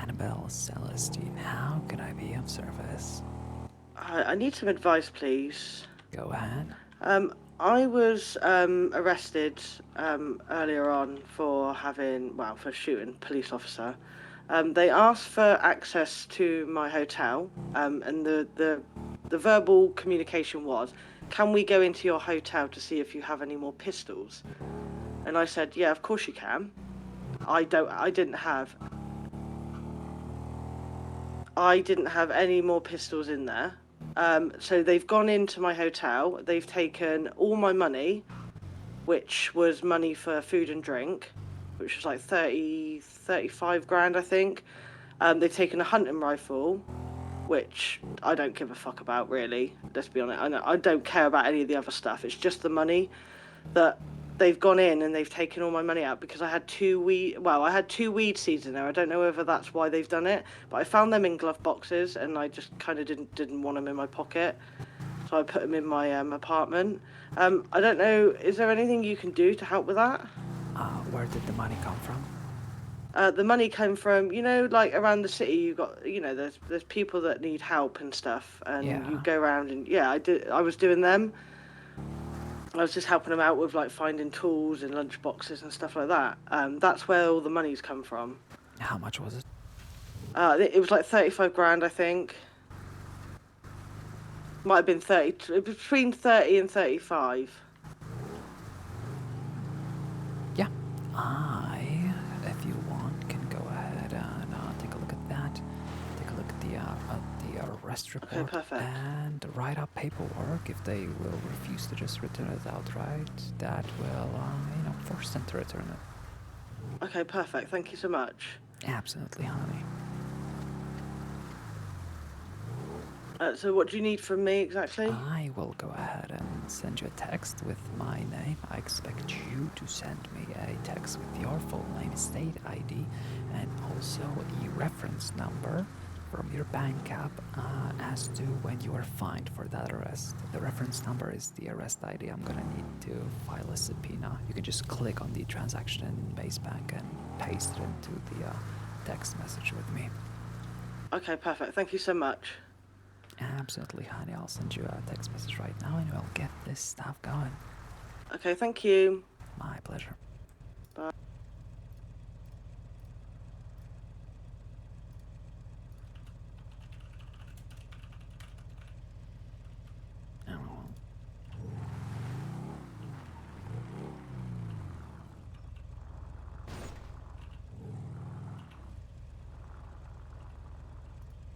Annabelle Celestine, how can I be of service? I need some advice, please. Go ahead. I was arrested earlier on for for shooting a police officer. They asked for access to my hotel, and the verbal communication was, "Can we go into your hotel to see if you have any more pistols?" And I said, "Yeah, of course you can." I didn't have any more pistols in there. So they've gone into my hotel, they've taken all my money, which was money for food and drink, which was like 35 grand, I think. They've taken a hunting rifle, which I don't give a fuck about, really. Let's be honest, I don't care about any of the other stuff. It's just the money that they've gone in and they've taken all my money out because I had two weed seeds in there. I don't know whether that's why they've done it, but I found them in glove boxes and I just kind of didn't want them in my pocket, so I put them in my apartment. I don't know, is there anything you can do to help with that? Where did the money come from? The money came from, like around the city, you got, there's people that need help and stuff, and you go around and I was doing them. I was just helping them out with like finding tools and lunch boxes and stuff like that. That's where all the money's come from. How much was it? It was like 35 grand, I think. Might have been between 30 and 35. Yeah, if you want, can go ahead and take a look at that. Take a look at the arrest report. Okay, perfect. And write up paperwork if they will refuse to just return it outright. That will, force them to return it. Okay, perfect. Thank you so much. Absolutely, honey. So what do you need from me exactly? I will go ahead and send you a text with my name. I expect you to send me a text with your full name, state ID, and also a reference number from your bank app as to when you were fined for that arrest. The reference number is the arrest ID. I'm gonna need to file a subpoena. You can just click on the transaction in Base Bank and paste it into the text message with me. Okay, perfect. Thank you so much. Absolutely, honey. I'll send you a text message right now and we'll get this stuff going. Okay, thank you. My pleasure. Bye.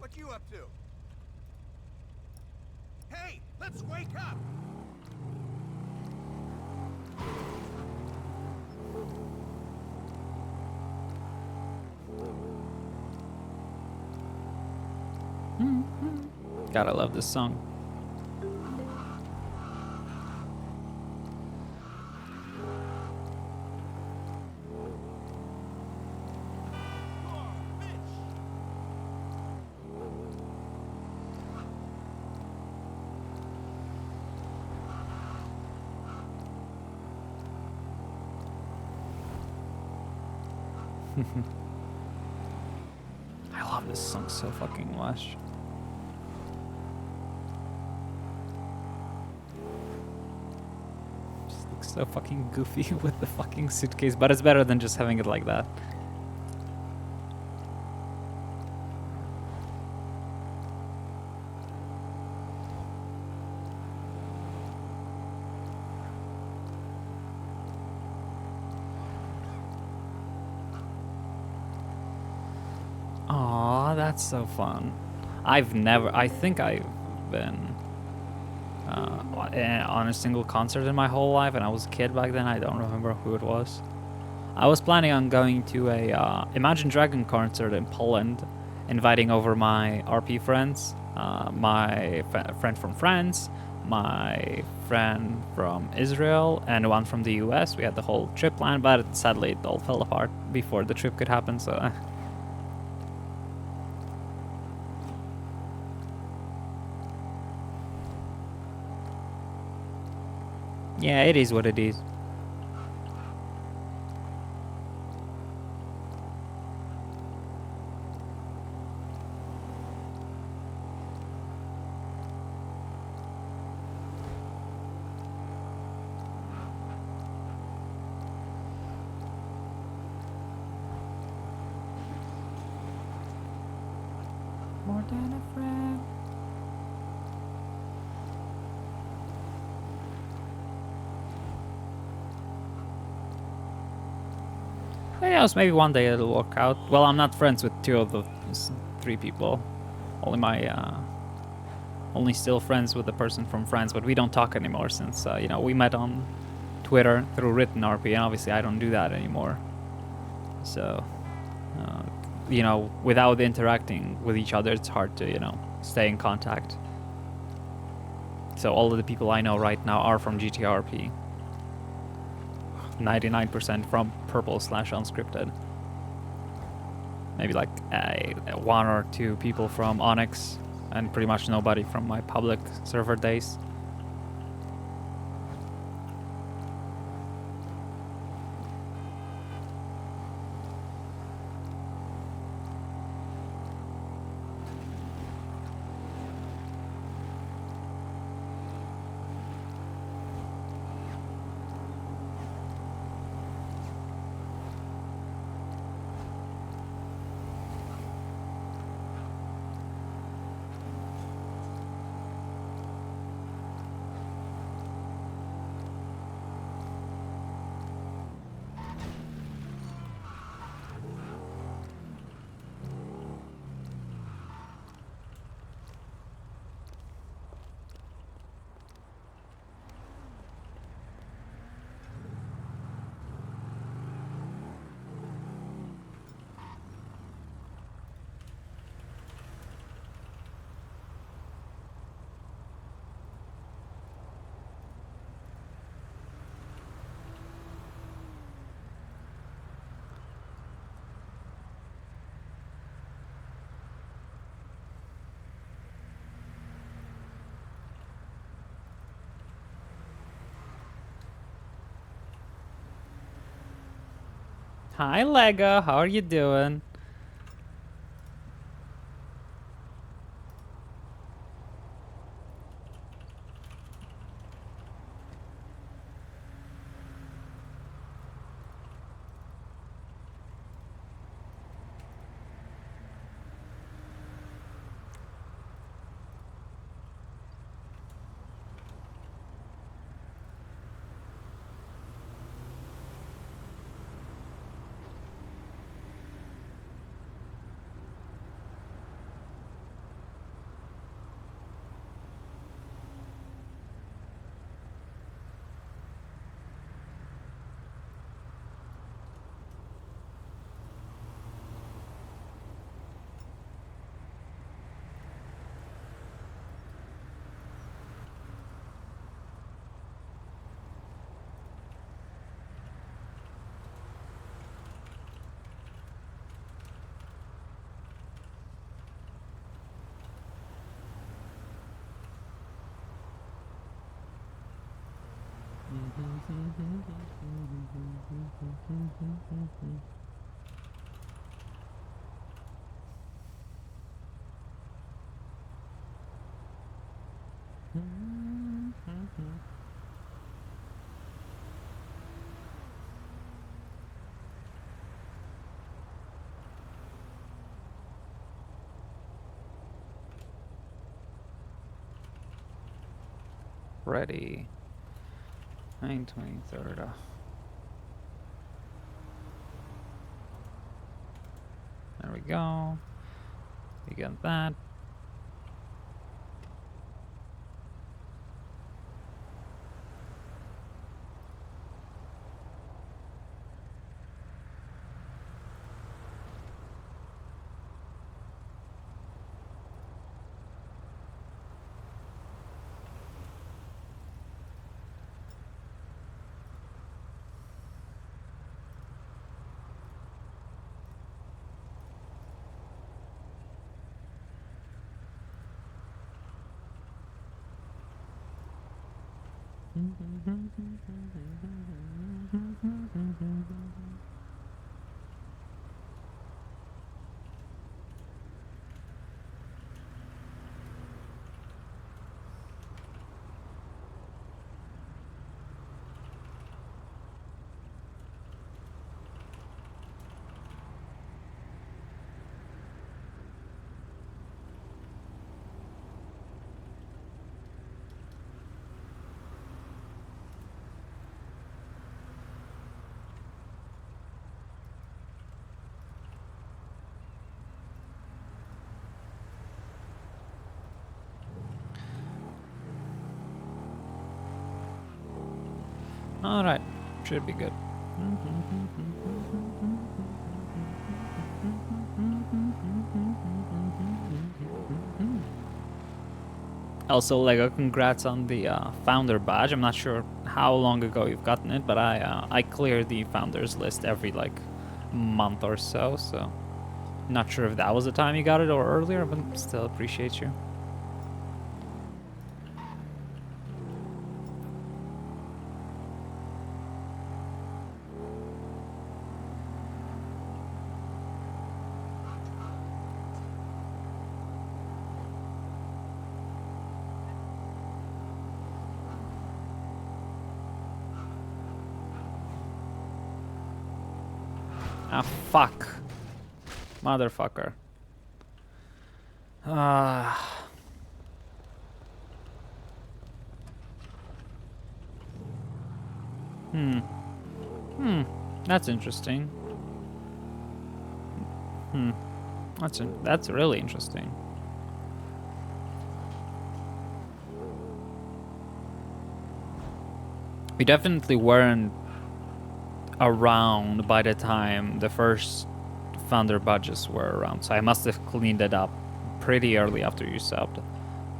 What you up to? Hey, let's wake up! God, I love this song. I love this song so fucking much. Just looks so fucking goofy with the fucking suitcase, but it's better than just having it like that. Aw, that's so fun. I think I've been on a single concert in my whole life, and I was a kid back then. I don't remember who it was. I was planning on going to a Imagine Dragon concert in Poland, inviting over my RP friends, my friend from France, my friend from Israel, and one from the US. We had the whole trip planned, but sadly it all fell apart before the trip could happen, so... Yeah, it is what it is. More than a friend. Who knows, maybe one day it'll work out. Well, I'm not friends with two of the three people. Only still friends with the person from France, but we don't talk anymore since, you know, we met on Twitter through written RP, and obviously I don't do that anymore. So, you know, without interacting with each other, it's hard to, you know, stay in contact. So all of the people I know right now are from GTARP. 99% from Purple/Unscripted. Maybe like one or two people from Onyx, and pretty much nobody from my public server days. Hi Lego, how are you doing? Ready. 9/23. There we go. You got that. Alright, should be good. Also, Lego, congrats on the founder badge. I'm not sure how long ago you've gotten it, but I clear the founders list every like month or so, so not sure if that was the time you got it or earlier, but still appreciate you. Ah, fuck. Motherfucker. That's interesting. That's really interesting. We definitely weren't around by the time the first founder badges were around, so I must have cleaned it up pretty early after you subbed.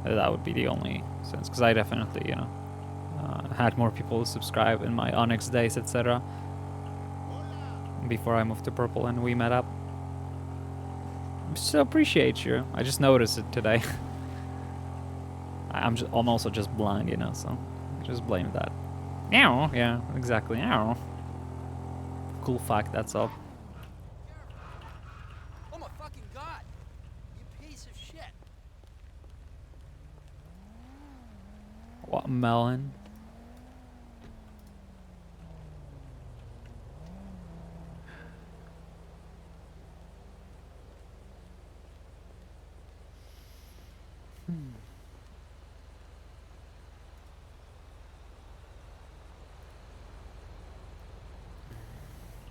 That would be the only sense, because I definitely, you know, had more people subscribe in my Onyx days, etc. before I moved to Purple and we met up. So appreciate you. I just noticed it today. I'm also just blind, you know, so just blame that. Ow, yeah, exactly. Ow. Cool fact, that's all. Oh my fucking god! You piece of shit! What melon?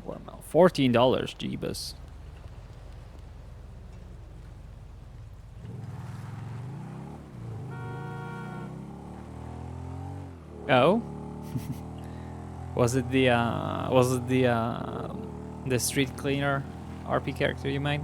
Watermelon. $14, Jeebus. Oh? Was it the street cleaner RP character you made?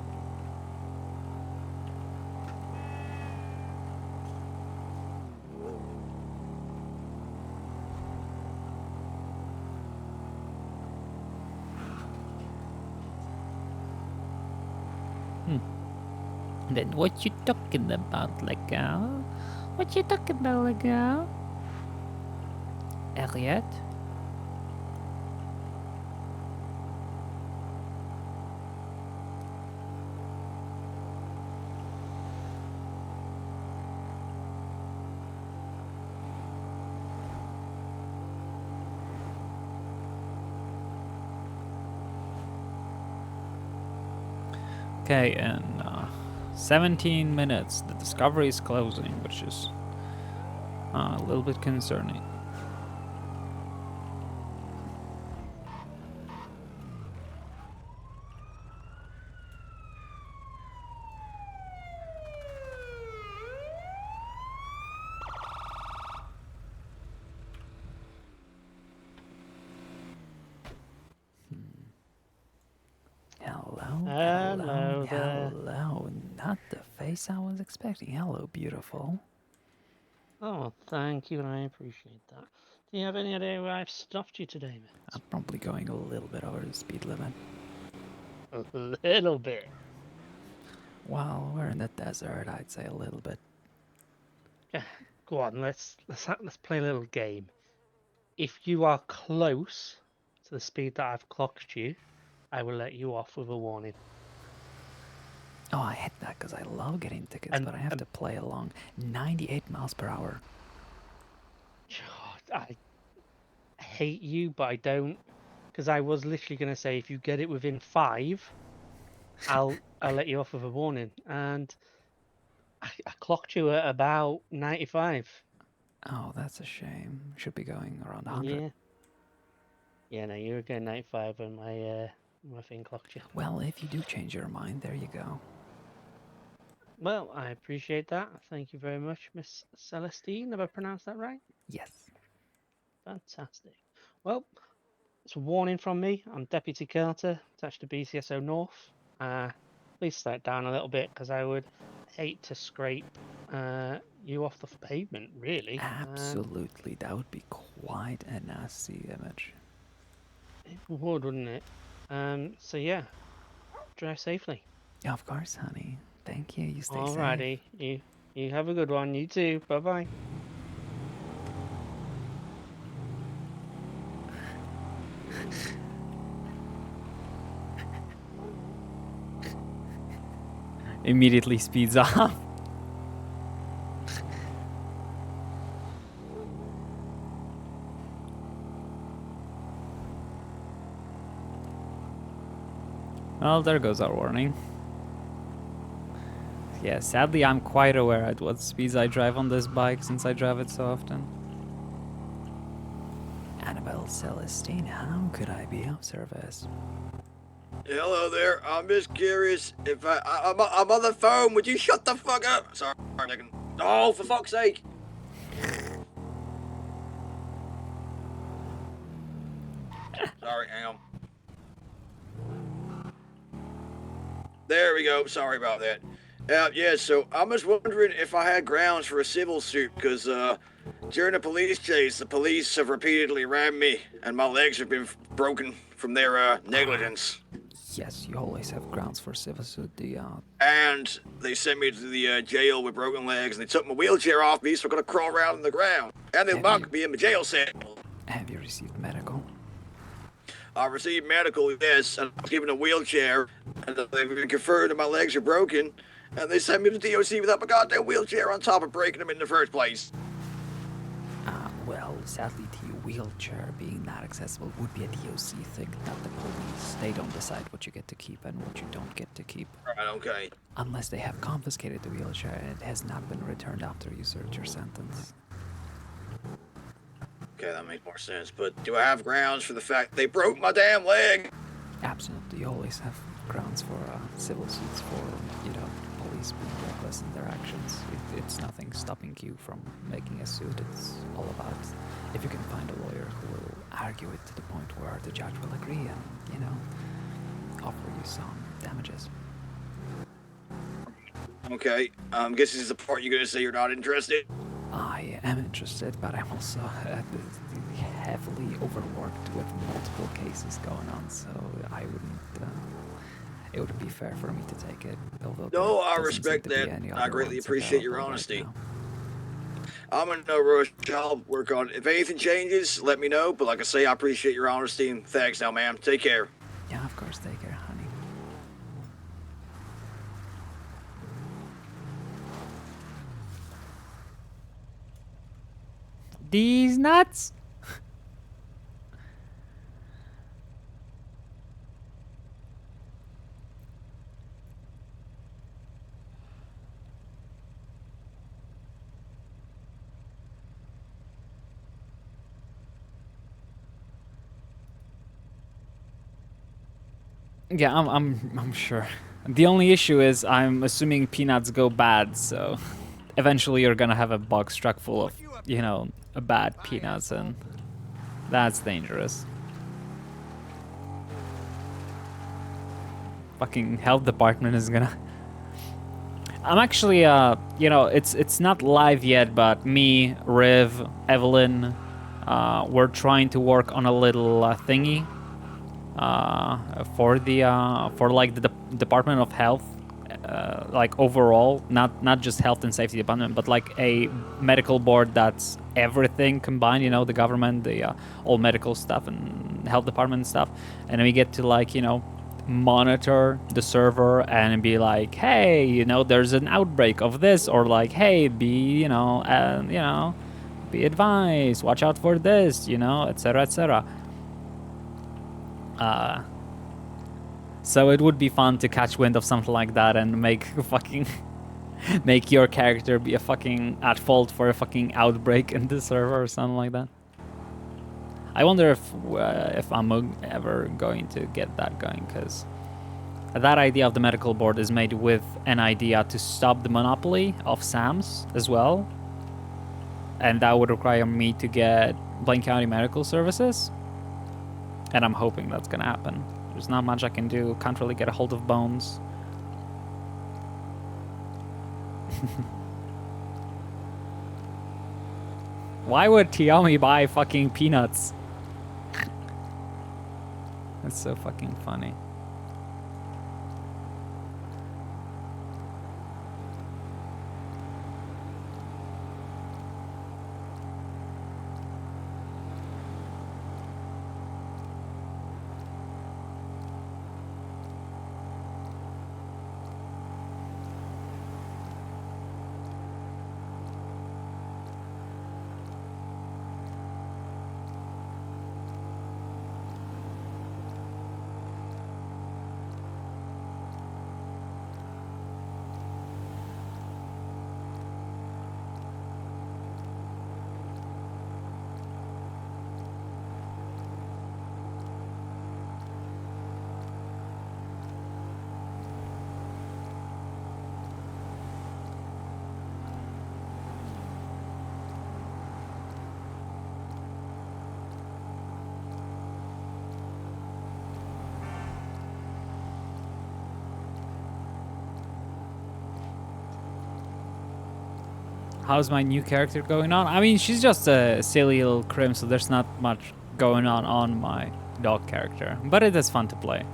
Then what you talking about, Lego? What you talking about, Lego? Elliot? Okay, in 17 minutes, the discovery is closing, which is a little bit concerning. Hello there. Hello. Not the face I was expecting. Hello, beautiful. Oh, thank you, and I appreciate that. Do you have any idea where I've stopped you today, mate? I'm probably going a little bit over the speed limit. A little bit. Well, we're in the desert. I'd say a little bit. Yeah, go on. Let's play a little game. If you are close to the speed that I've clocked you, I will let you off with a warning. Oh, I hit that because I love getting tickets, but I have to play along. 98 miles per hour. God, I hate you, but I don't, because I was literally going to say if you get it within 5, I'll let you off with a warning, and I clocked you at about 95. Oh, that's a shame. Should be going around 100. Yeah. Yeah, no, you were going 95 when my thing clocked you. Well, if you do change your mind, there you go. Well, I appreciate that. Thank you very much, Miss Celestine. Have I pronounced that right? Yes. Fantastic. Well, it's a warning from me. I'm Deputy Carter, attached to BCSO North. Please slow it down a little bit, because I would hate to scrape you off the pavement, really. Absolutely. That would be quite a nasty image. It would, wouldn't it? So yeah, drive safely. Yeah, of course, honey. Thank you. You stay Alrighty. You have a good one. You too. Bye-bye. Immediately speeds up. Well, there goes our warning. Yeah, sadly I'm quite aware at what speeds I drive on this bike since I drive it so often. Annabelle Celestine, how could I be of service? Hello there. I'm just curious if I'm on the phone. Would you shut the fuck up? Sorry, Nick. Oh, for fuck's sake. Sorry, hang on. There we go. Sorry about that. Yeah, so I'm just wondering if I had grounds for a civil suit, because during a police chase, the police have repeatedly rammed me, and my legs have been broken from their negligence. Yes, you always have grounds for civil suit. And they sent me to the jail with broken legs, and they took my wheelchair off me, so I'm gonna crawl around on the ground. And they locked me in my jail cell. Have you received medical? I received medical, yes, and I was given a wheelchair, and they've been confirmed that my legs are broken, and they sent me to the DOC without my goddamn wheelchair on top of breaking them in the first place. Well, sadly, the wheelchair being not accessible would be a DOC thing, not the police. They don't decide what you get to keep and what you don't get to keep. Right, okay. Unless they have confiscated the wheelchair and it has not been returned after you served your sentence. Okay, that makes more sense, but do I have grounds for the fact they broke my damn leg? Absolutely, you always have grounds for civil suits for, police being reckless in their actions. It's nothing stopping you from making a suit. It's all about if you can find a lawyer who will argue it to the point where the judge will agree and, offer you some damages. Okay, guess this is the part you're gonna say you're not interested? I am interested, but I'm also heavily overworked with multiple cases going on, so I wouldn't. It wouldn't be fair for me to take it. Although no, I respect that. I greatly appreciate your honesty. I'm in no rush. I'll work on it. If anything changes, let me know. But like I say, I appreciate your honesty and thanks now, ma'am. Take care. Yeah, of course. Take care, honey. These nuts. Yeah, I'm sure. The only issue is I'm assuming peanuts go bad, so eventually you're gonna have a box truck full of, you know, bad peanuts, and that's dangerous. Fucking health department is gonna... I'm actually, you know, it's not live yet, but me, Riv, Evelyn, we're trying to work on a little thingy for the for like the Department of Health, like overall, not just health and safety department, but like a medical board that's everything combined. You know, the government, the all medical stuff and health department stuff, and we get to, like, you know, monitor the server and be like, hey, you know, there's an outbreak of this, or like, hey, be, you know, be advised, watch out for this, you know, etc., etc. So it would be fun to catch wind of something like that and make fucking make your character be a fucking at fault for a fucking outbreak in the server or something like that. I wonder if I'm ever going to get that going, because that idea of the medical board is made with an idea to stop the monopoly of SAMs as well, and that would require me to get Blaine County Medical Services, and I'm hoping that's gonna happen. There's not much I can do. Can't really get a hold of Bones. Why would Tiami buy fucking peanuts? That's so fucking funny. How's my new character going on? I mean, she's just a silly little crim, so there's not much going on my dog character. But it is fun to play.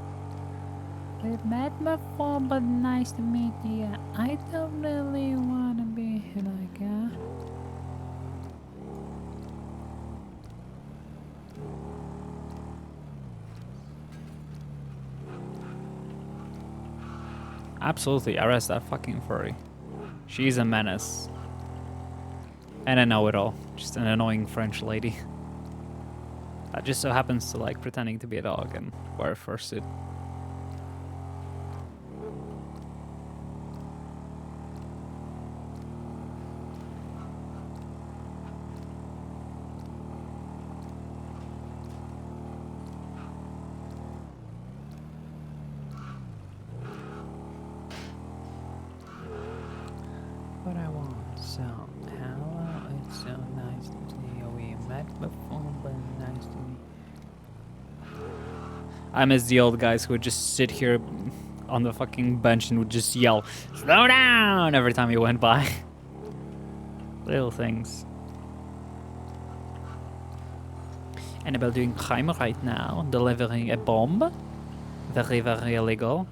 We met before, but nice to meet you. I don't really want to be like a... Absolutely, arrest that fucking furry. She's a menace. And a know-it-all. Just an annoying French lady. That just so happens to like pretending to be a dog and wear a fursuit. What I want, so hello, it's so nice to see you. We met before, but nice to meet you. I miss the old guys who would just sit here on the fucking bench and would just yell, "Slow down!" every time you went by. Little things. Annabelle doing crime right now, delivering a bomb. Very, very illegal.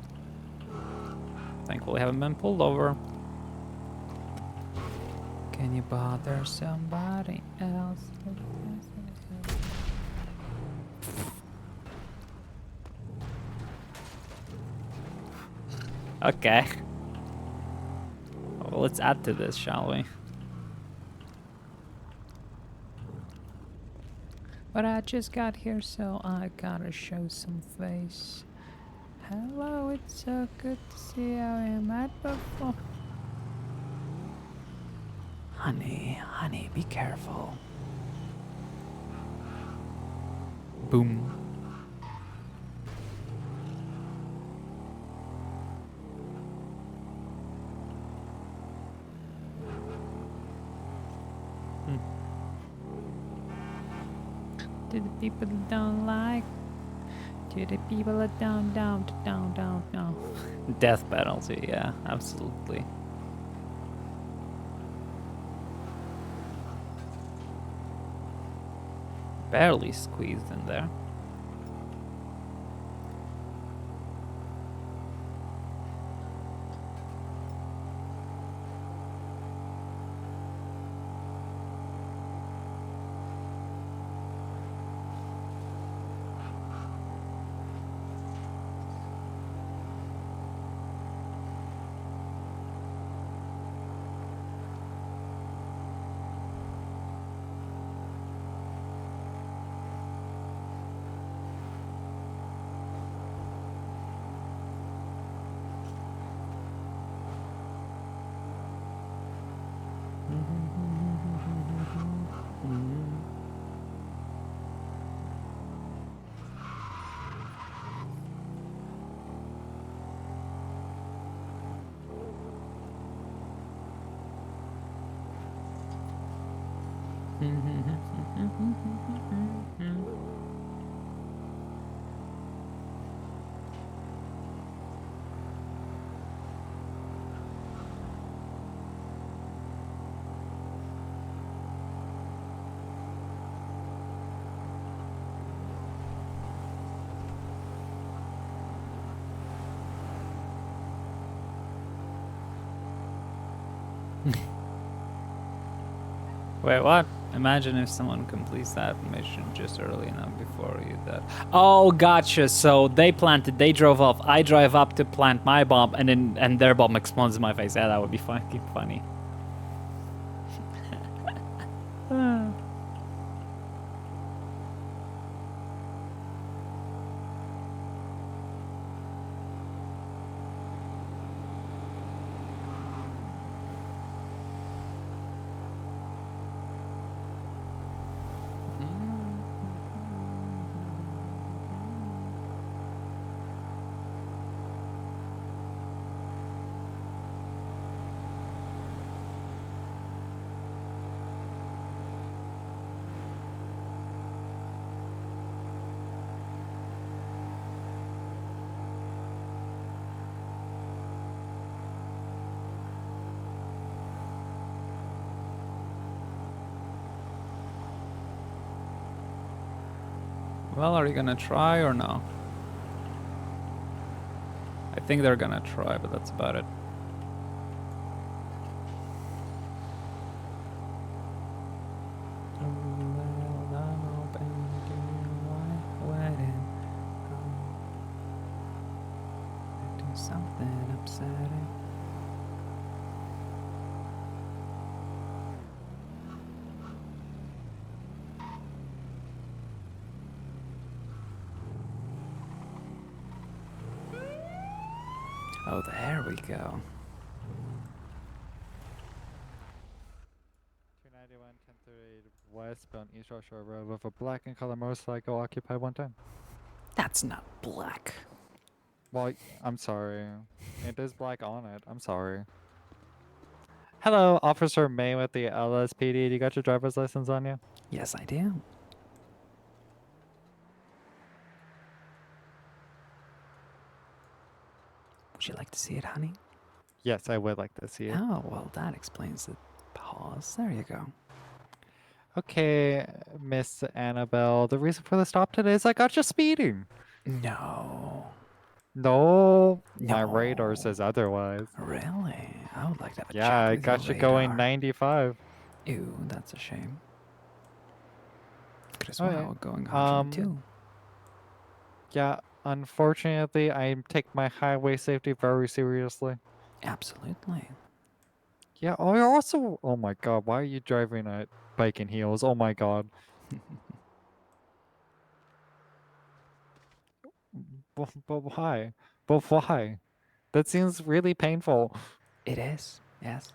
Thankfully, haven't been pulled over. Can you bother somebody else? Okay. Well, let's add to this, shall we? But I just got here, so I gotta show some face. Hello, it's so good to see you. I met before. Honey, be careful. Boom. To the people that don't like. To the people that don't. Death penalty, yeah, absolutely. Barely squeezed in there. Wait, what? Imagine if someone completes that mission just early enough before you did. Oh, gotcha. So they planted, they drove off. I drive up to plant my bomb, and their bomb explodes in my face. Yeah, that would be fucking funny. Well, are you gonna try or no? I think they're gonna try, but that's about it. Something upsetting. Oh, there we go. 291 1038 westbound East Shore Road with a black and color motorcycle occupied one time. That's not black. Well, I'm sorry. It is black on it. I'm sorry. Hello, Officer May with the LSPD. You got your driver's license on you? Yes, I do. Would you like to see it, honey? Yes, I would like to see it. Oh, well, that explains the pause. There you go. Okay, Miss Annabelle. The reason for the stop today is I got you speeding. No. No, my radar says otherwise. Really? I would like to have a Yeah, chat I with got your you going radar. 95. Ew, that's a shame. Could as Oh, well going 102. Yeah, unfortunately, I take my highway safety very seriously. Absolutely. Yeah, oh, you're also... Oh my god, why are you driving a bike in heels? Oh my god. But why? But why? That seems really painful. It is, yes.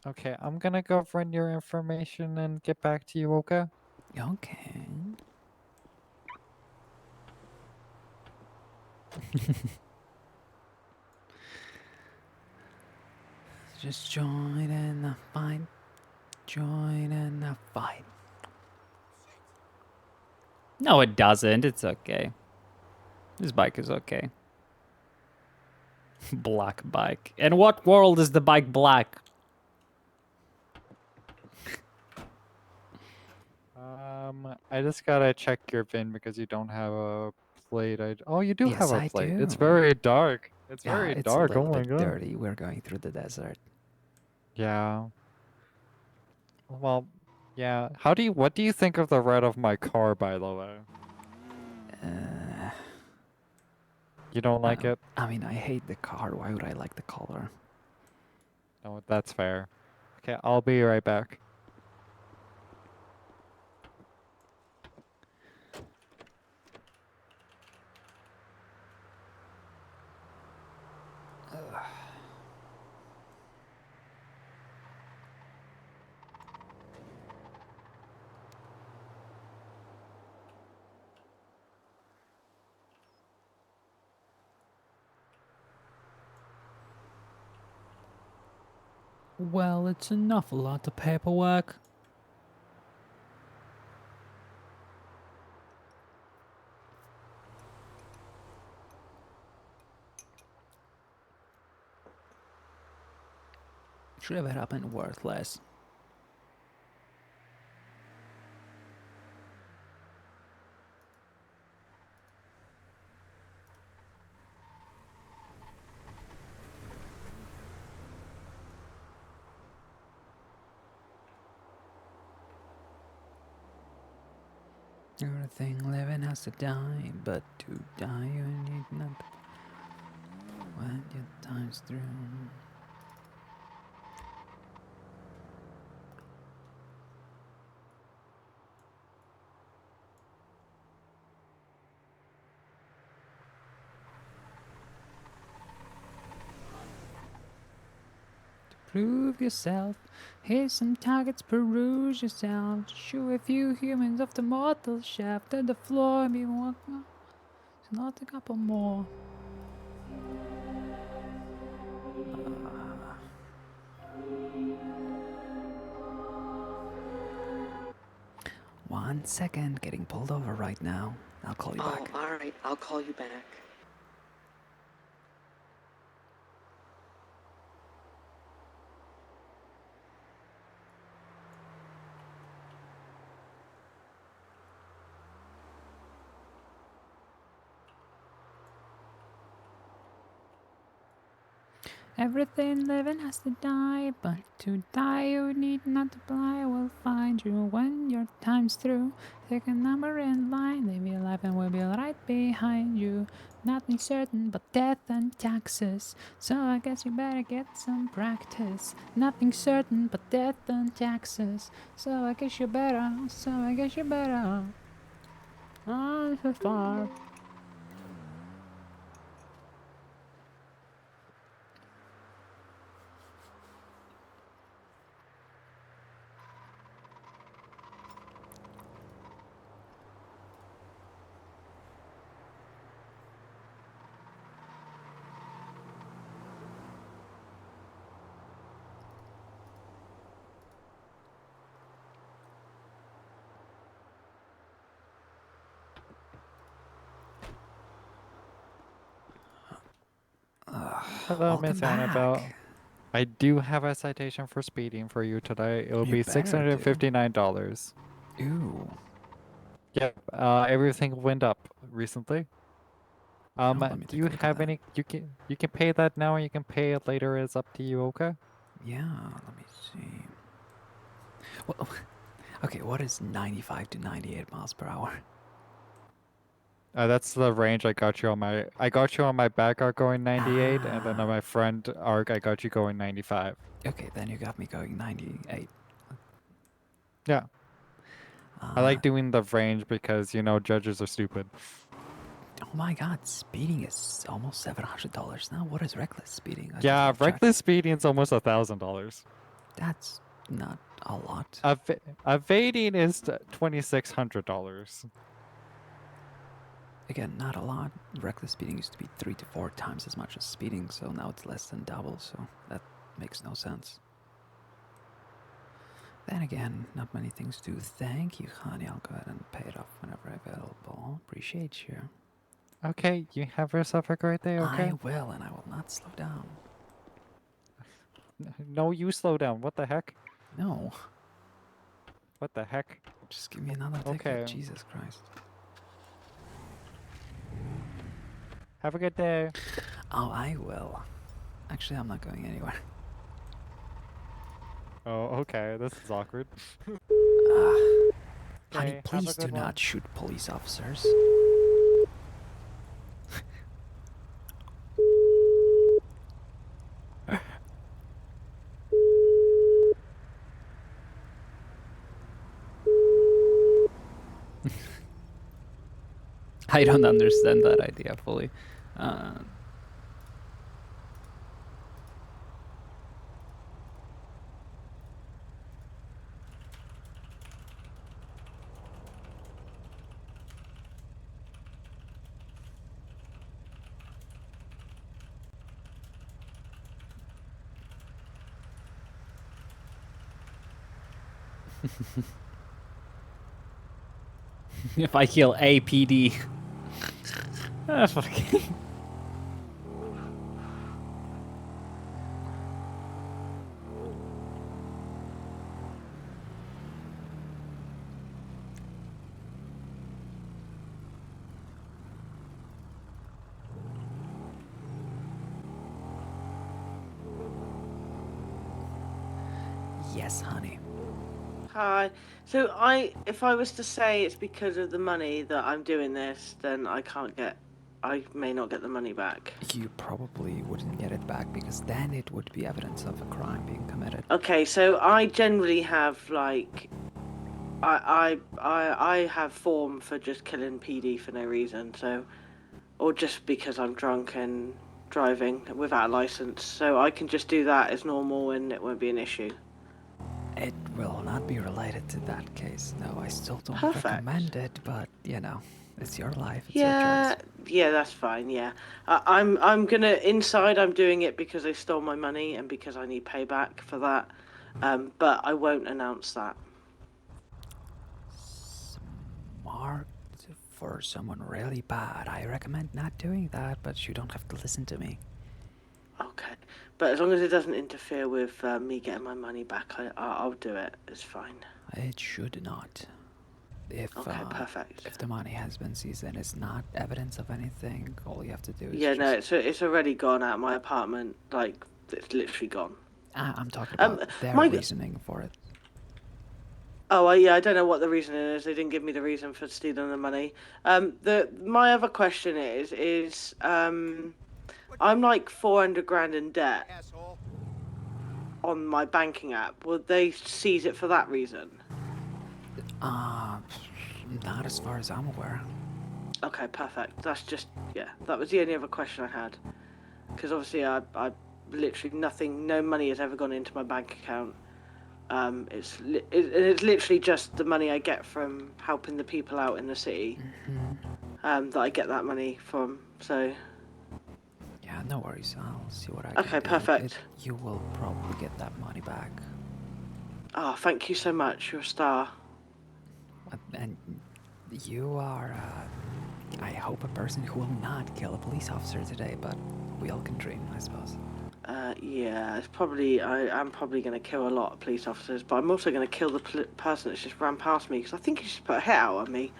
Okay, I'm gonna go run your information and get back to you, okay? Okay. Just join in the fight. Join in the fight. No, it doesn't. It's okay. This bike is okay. Black bike. In what world is the bike black? I just gotta check your VIN because you don't have a plate. Oh, you do Yes, have a I plate. It's do. very dark. It's Yeah, very it's a dark. Oh little my bit god. dirty. We're going through the desert. Yeah. Well, yeah. What do you think of the red of my car, by the way? You don't like it? I mean, I hate the car. Why would I like the color? No, that's fair. Okay, I'll be right back. Well, it's an awful lot of paperwork. Should have happened worthless. Everything living has to die, but to die you need not. When your time's through. Prove yourself. Here's some targets, peruse yourself. Shoot a few humans off the mortal shaft at the floor. Be one more. It's not a couple more. 1 second, getting pulled over right now. I'll call you back. all right. I'll call you back. Everything living has to die, but to die you need not apply. We'll find you when your time's through. Take a number in line, live your life and we'll be right behind you. Nothing certain but death and taxes, so I guess you better get some practice. Nothing certain but death and taxes, so I guess you better, Oh, so far. Hello, Welcome Miss back. Annabelle. I do have a citation for speeding for you today. It'll You be better do. $659. Ooh. Yep. Everything went up recently. let me Do take you a look at have that. any? You can pay that now, and you can pay it later. It's up to you. Okay. Yeah, let me see. Well, okay, what is 95 to 98 miles per hour? That's the range I got you on my. I got you on my back arc going 98, and then on my front arc I got you going 95. Okay, then you got me going 98. Yeah. I like doing the range because judges are stupid. Oh my god, speeding is almost $700 now. What is reckless speeding? Yeah, reckless speeding is almost $1,000. That's not a lot. Evading is $2,600. Again, not a lot. Reckless speeding used to be 3 to 4 times as much as speeding, so now it's less than double. So that Makes no sense. Then again, not many things do. Thank you, honey. I'll go ahead and pay it off whenever available. Appreciate you. Okay, you have yourself a great day, okay? I will, and I will not slow down. No, you slow down. What the heck? No. What the heck? Just give me another ticket. Okay. Jesus Christ. Have a good day. Oh, I will. Actually, I'm not going anywhere. Oh, okay. This is awkward. Honey, Okay, have a please do good one. not shoot police officers. I don't understand that idea fully. If I kill APD. Ah, fucking. Yes, honey. Hi. So if I was to say it's because of the money that I'm doing this, then I may not get the money back. You probably wouldn't get it back because then it would be evidence of a crime being committed. Okay, so I generally have like, I have form for just killing PD for no reason, so, or just because I'm drunk and driving without a license, so I can just do that as normal and it won't be an issue. It will not be related to that case. No, I still don't Perfect. recommend it, but you know, it's your life. It's Yeah, your choice. yeah, that's fine. Yeah, I'm gonna inside. I'm doing it because they stole my money and because I need payback for that. But I won't announce that. Smart for someone really bad. I recommend not doing that, but you don't have to listen to me. Okay, but as long as it doesn't interfere with me getting my money back, I'll do it. It's fine. It should not. Okay, perfect. If the money has been seized and it's not evidence of anything, all you have to do is Yeah, just... no, it's already gone out of my apartment. Like it's literally gone. I'm talking about their reasoning for it. Oh, yeah, I don't know what the reason is. They didn't give me the reason for stealing the money. My other question is I'm like 400 grand in debt on my banking app. Will they seize it for that reason? Not as far as I'm aware. Okay, perfect. That's just, yeah, that was the only other question I had. Because obviously I literally nothing, no money has ever gone into my bank account. It's literally just the money I get from helping the people out in the city. That I get that money from, so... Yeah, no worries. I'll see what I can do. Okay, perfect. You will probably get that money back. Oh, thank you so much. You're a star. And you are, I hope, a person who will not kill a police officer today, but we all can dream, I suppose. Yeah, it's probably, I'm probably going to kill a lot of police officers, but I'm also going to kill the person that's just ran past me, because I think he just put a hit out on me.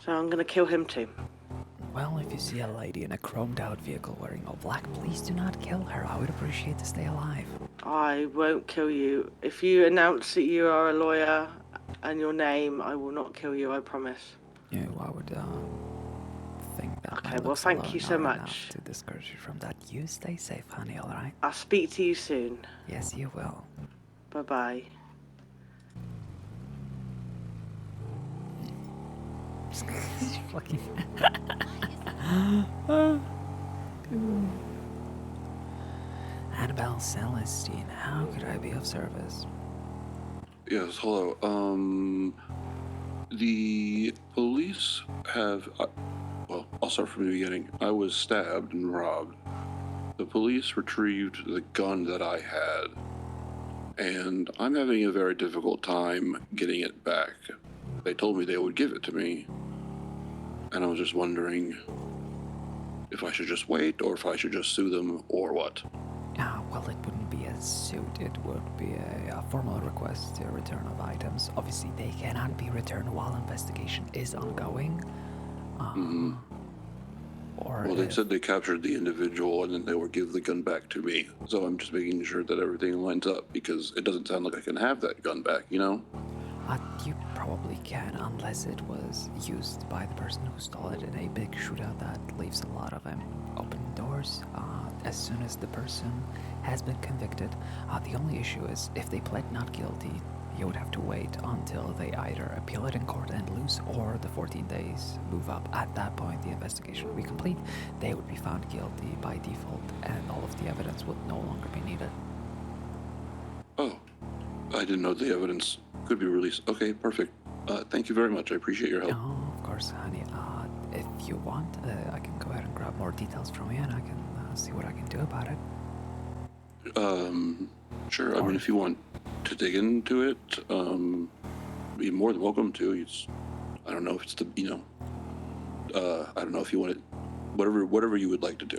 So I'm going to kill him too. Well, if you see a lady in a chromed out vehicle wearing all black, please do not kill her. I would appreciate to stay alive. I won't kill you. If you announce that you are a lawyer and your name, I will not kill you, I promise. Yeah, I would think that. Okay, well, thank you so much. To discourage you from that. You stay safe, honey, alright? I'll speak to you soon. Yes, you will. Bye-bye. Fucking... Annabelle Celestine, how could I be of service? Yes, hello. The police have... well, I'll start from the beginning. I was stabbed and robbed. the police retrieved the gun that I had, and I'm having a very difficult time getting it back. They told me they would give it to me, and I was just wondering if I should just wait, or if I should just sue them, or what. Well, it wouldn't be a suit. It would be a formal request to return of items. Obviously, they cannot be returned while investigation is ongoing. Or Well, they said they captured the individual and then they would give the gun back to me. So I'm just making sure that everything lines up, because it doesn't sound like I can have that gun back, you know? You probably can, unless it was used by the person who stole it in a big shootout that leaves a lot of open doors. As soon as the person has been convicted, the only issue is if they pled not guilty, you would have to wait until they either appeal it in court and lose, or the 14 days move up. At that point, the investigation would be complete. They would be found guilty by default, and all of the evidence would no longer be needed. Oh, I didn't know the evidence could be released. Okay, perfect. Thank you very much. I appreciate your help. Oh, of course, honey. If you want, I can go ahead and grab more details from you, and I can see what I can do about it. Sure. I mean, if you want to dig into it, be more than welcome to. I don't know if it's I don't know if you want it, whatever you would like to do.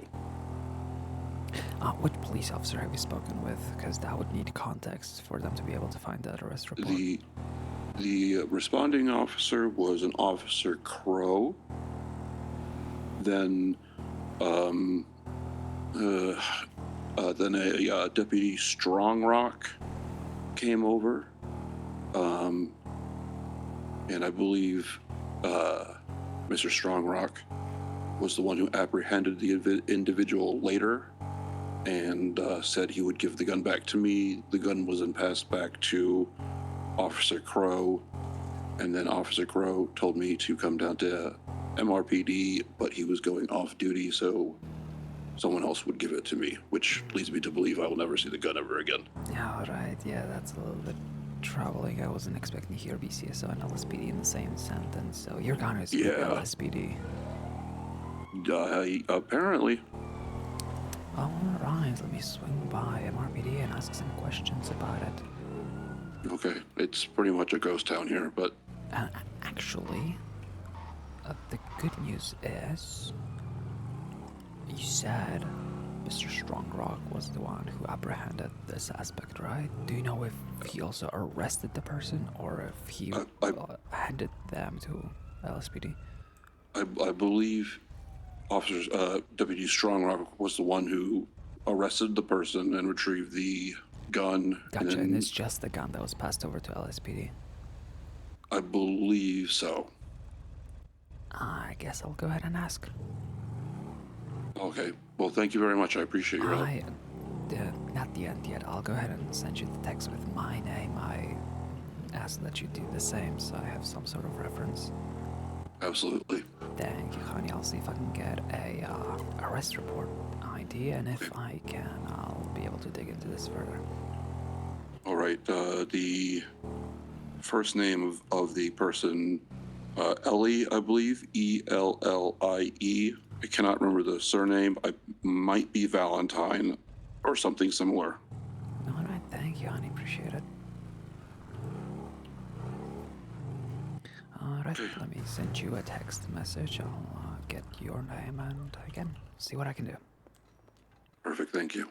Which police officer have you spoken with? Because that would need context for them to be able to find that arrest report. The responding officer was an Officer Crow. Then, then a Deputy Strongrock came over, and I believe Mr. Strongrock was the one who apprehended the individual later, and said he would give the gun back to me. The gun was then passed back to Officer Crow, and then Officer Crow told me to come down to MRPD, but he was going off duty, so someone else would give it to me, which leads me to believe I will never see the gun ever again. Yeah, right. Yeah, that's a little bit troubling. I wasn't expecting to hear BCSO and LSPD in the same sentence, so your gun is with LSPD. Apparently. Alright, let me swing by MRPD and ask some questions about it. Okay, it's pretty much a ghost town here, but... Actually, the good news is, you said Mr. Strongrock was the one who apprehended the suspect, right? Do you know if he also arrested the person, or if he handed them to LSPD? I believe Deputy Strongrock was the one who arrested the person and retrieved the gun. Gotcha, and it's just the gun that was passed over to LSPD? I believe so. I guess I'll go ahead and ask. Okay, well, thank you very much. I appreciate your help. Not the end yet. I'll go ahead and send you the text with my name. I ask that you do the same, so I have some sort of reference. Absolutely. Thank you, honey. I'll see if I can get a arrest report ID, and if I can, I'll be able to dig into this further. All right. The first name of the person, Ellie, I believe, Ellie. I cannot remember the surname. I might be Valentine or something similar. All right. Thank you, honey. Appreciate it. Alright, let me send you a text message. I'll get your name and, again, see what I can do. Perfect, thank you.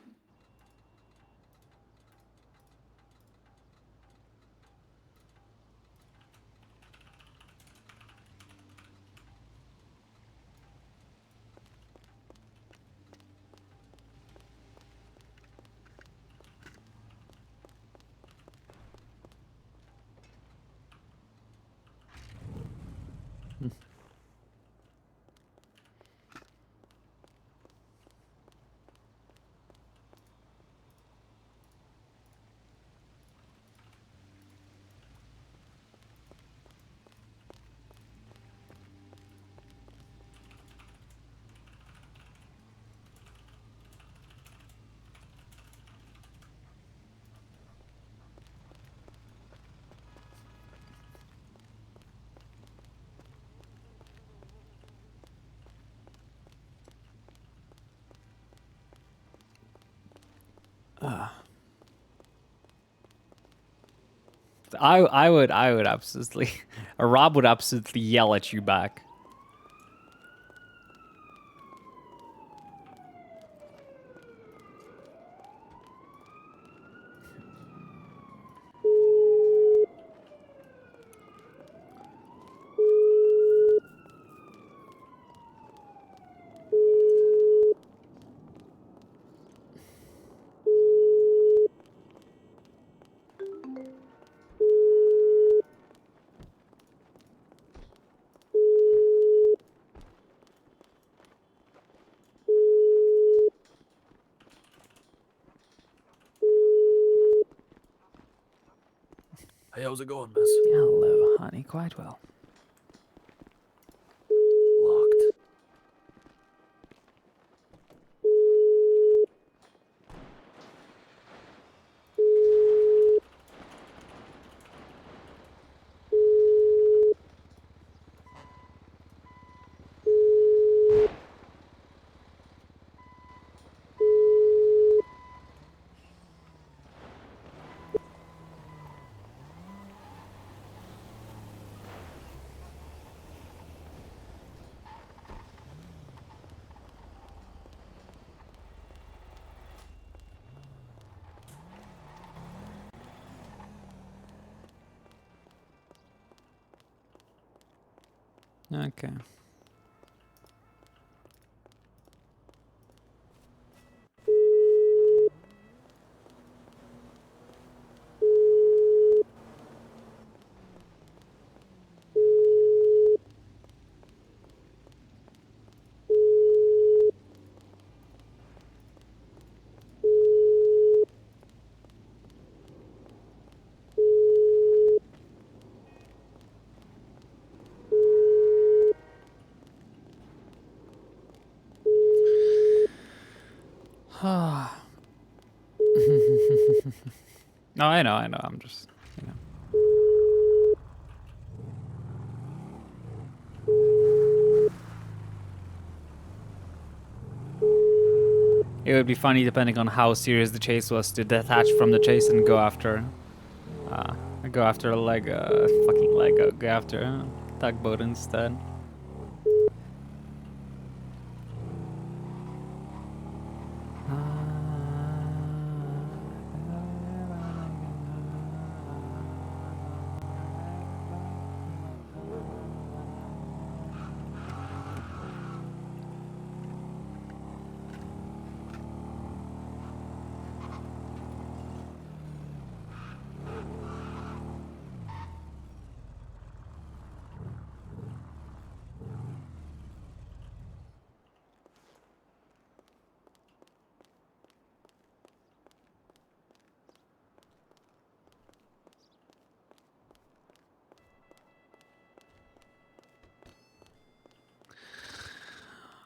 I would absolutely, Rob would absolutely yell at you back. Hey, how's it going, miss? Hello, honey. Quite well. Locked. Okay. No, I know. I'm just, you know. It would be funny depending on how serious the chase was to detach from the chase and go after a leg, fucking Lego. Go after a tugboat instead.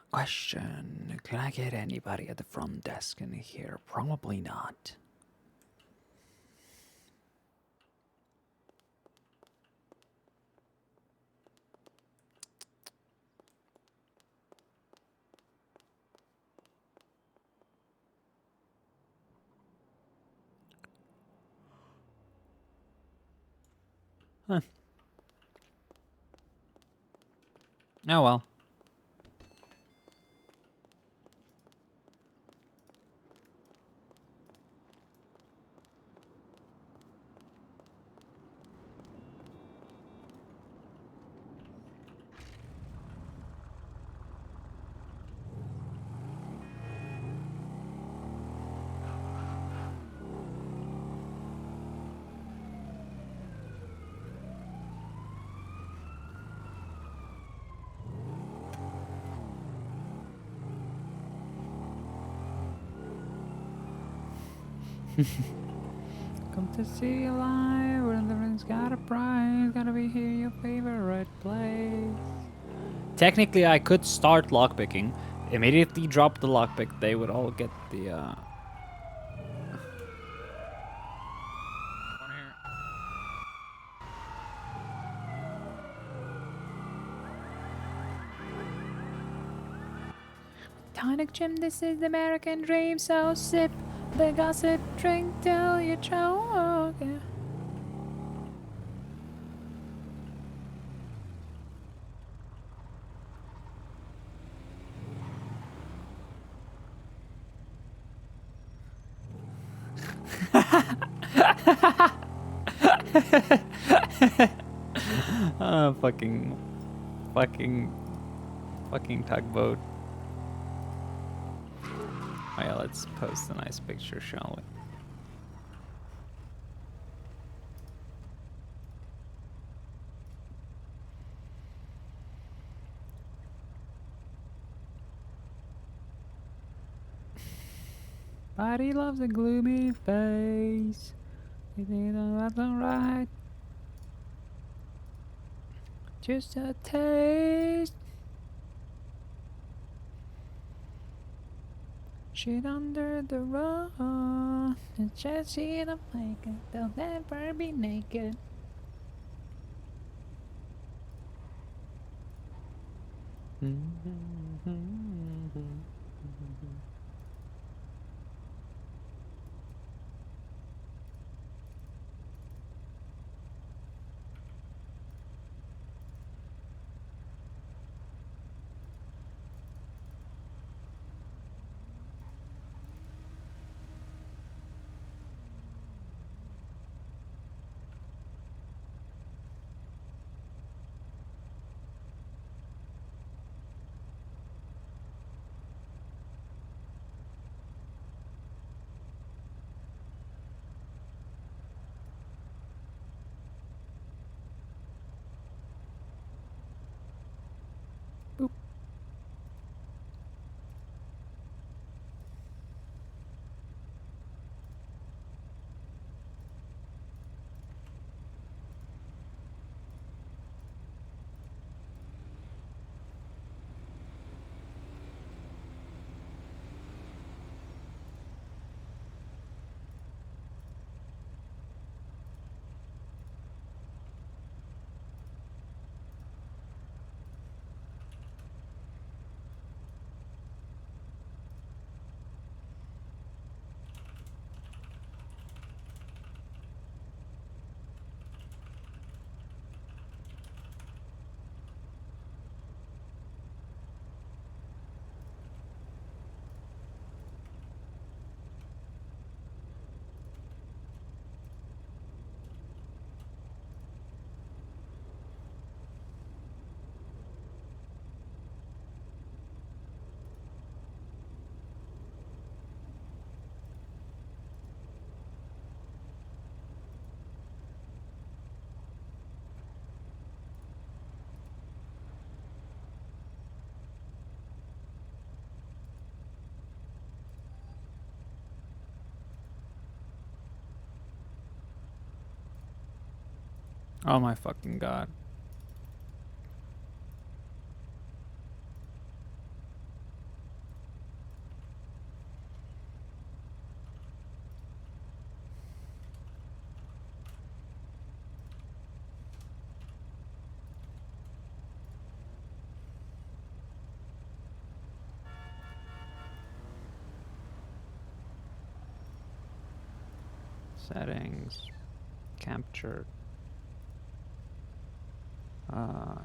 Question: can I get anybody at the front desk in here? Probably not. Huh. Oh well. Come to see you live, where the friends got a prize. Gotta be here, your favorite place. Technically, I could start lockpicking. Immediately drop the lockpick. They would all get the. Tonic Jim, this is the American dream, so sip The gossip drink till you choke. Yeah. Fucking tugboat. Oh yeah, let's post a nice picture, shall we? Body loves a gloomy face. You think that's alright? Just a taste. Shit under the rug. It's just shit of makeup. They'll never be naked. Oh my fucking god. Settings. Capture.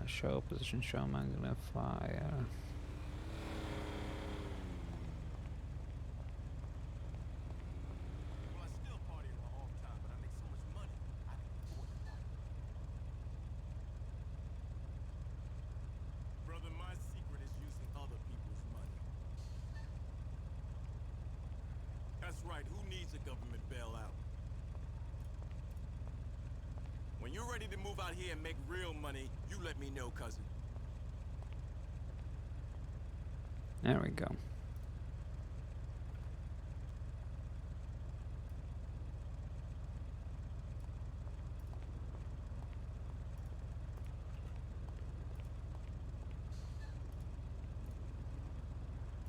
Show position, show magnifier. Brother, my secret is using other people's money. That's right, who needs a government bailout? When you're ready to move out here and make real money, you let me know, cousin. There we go.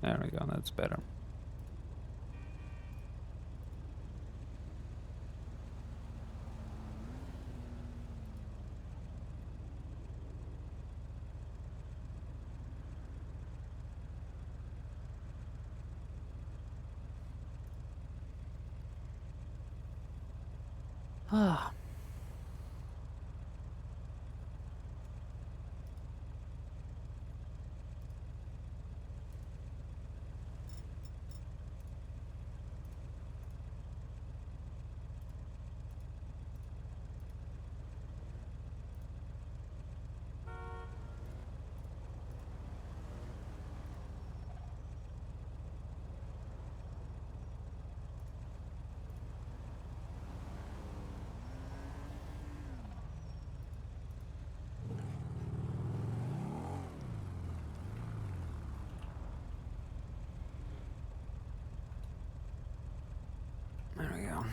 There we go, that's better. Ah. There we go.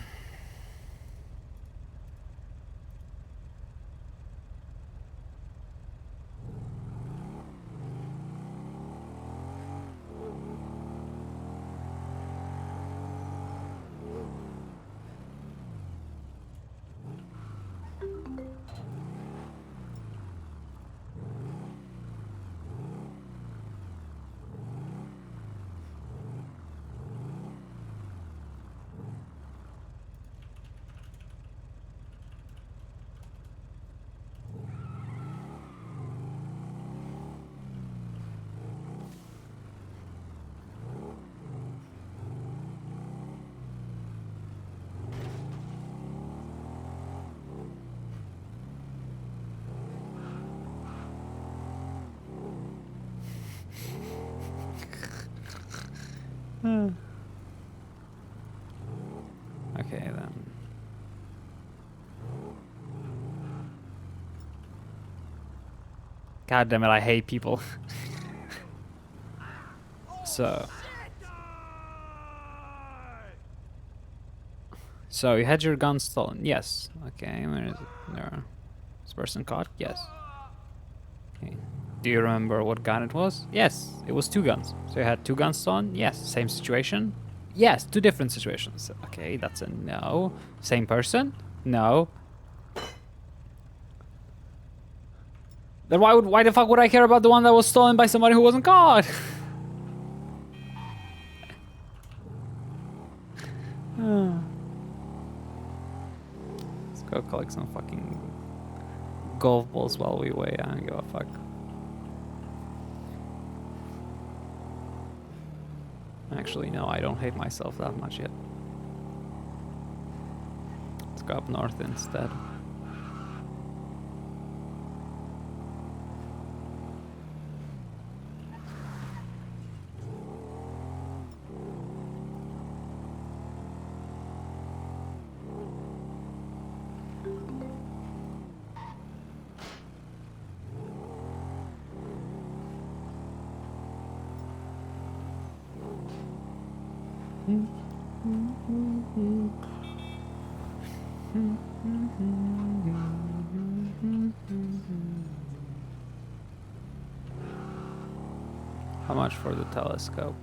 Okay then. God damn it, I hate people. So you had your gun stolen? Yes. Okay, where is it? There. This person caught? Yes. Okay. Do you remember what gun it was? Yes, it was 2 guns. So you had 2 guns stolen? Yes. Same situation? Yes, 2 different situations. Okay, that's a no. Same person? No. Then why the fuck would I care about the one that was stolen by somebody who wasn't caught? Let's go collect some fucking golf balls while we wait. I don't give a fuck. Actually, no, I don't hate myself that much yet. Let's go up north instead. How much for the telescope?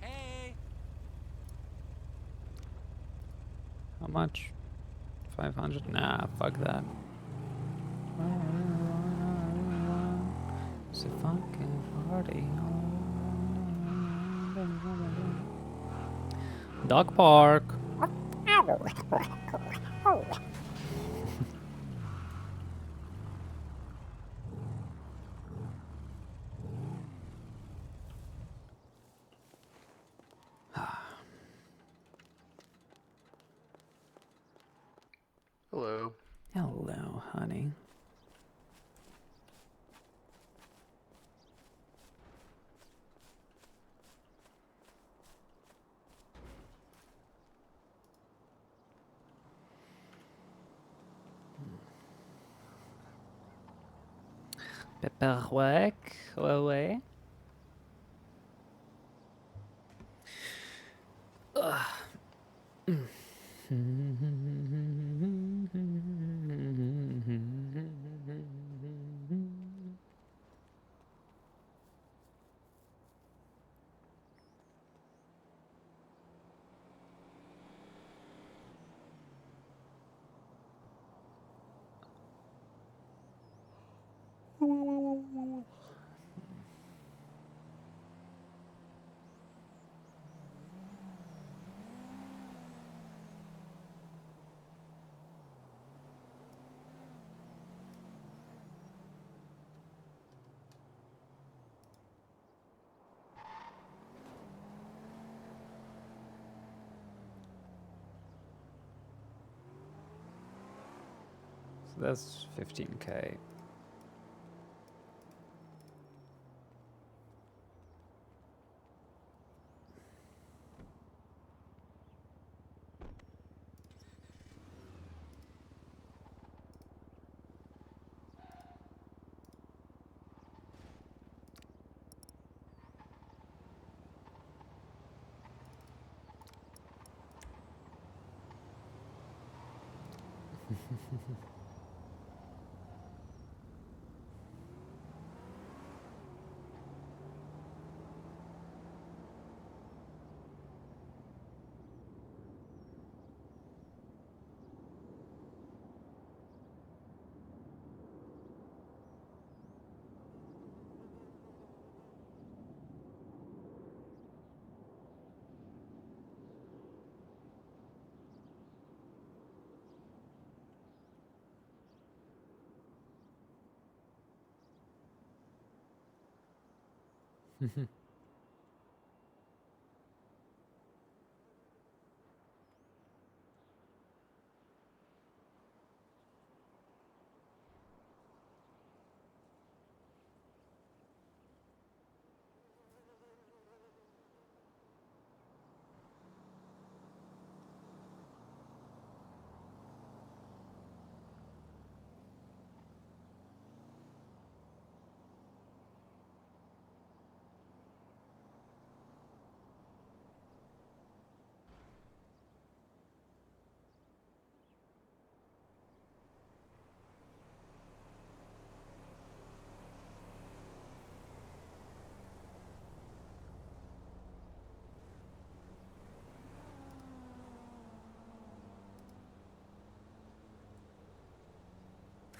Hey. How much? 500? Nah, fuck that. It's a fucking party. Dog park. Hello. Hello, honey. Pepperwick, away. So that's 15k.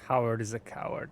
Howard is a coward.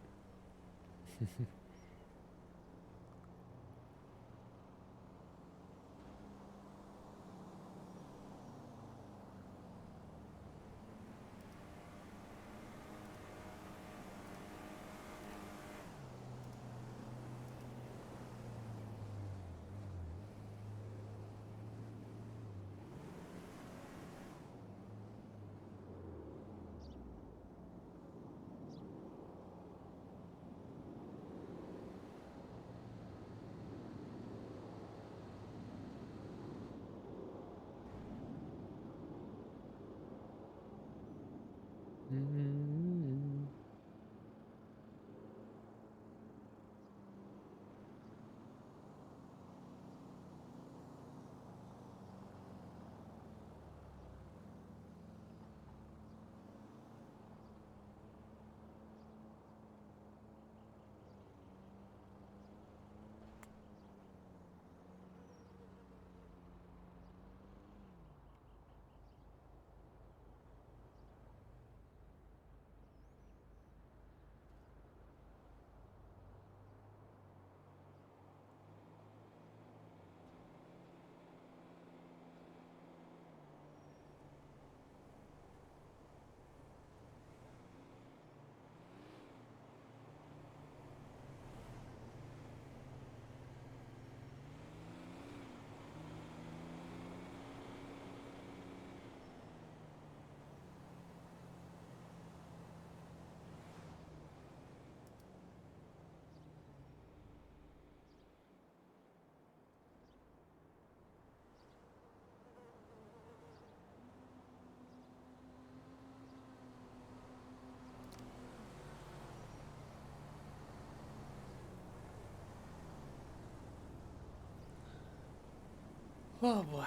Oh boy.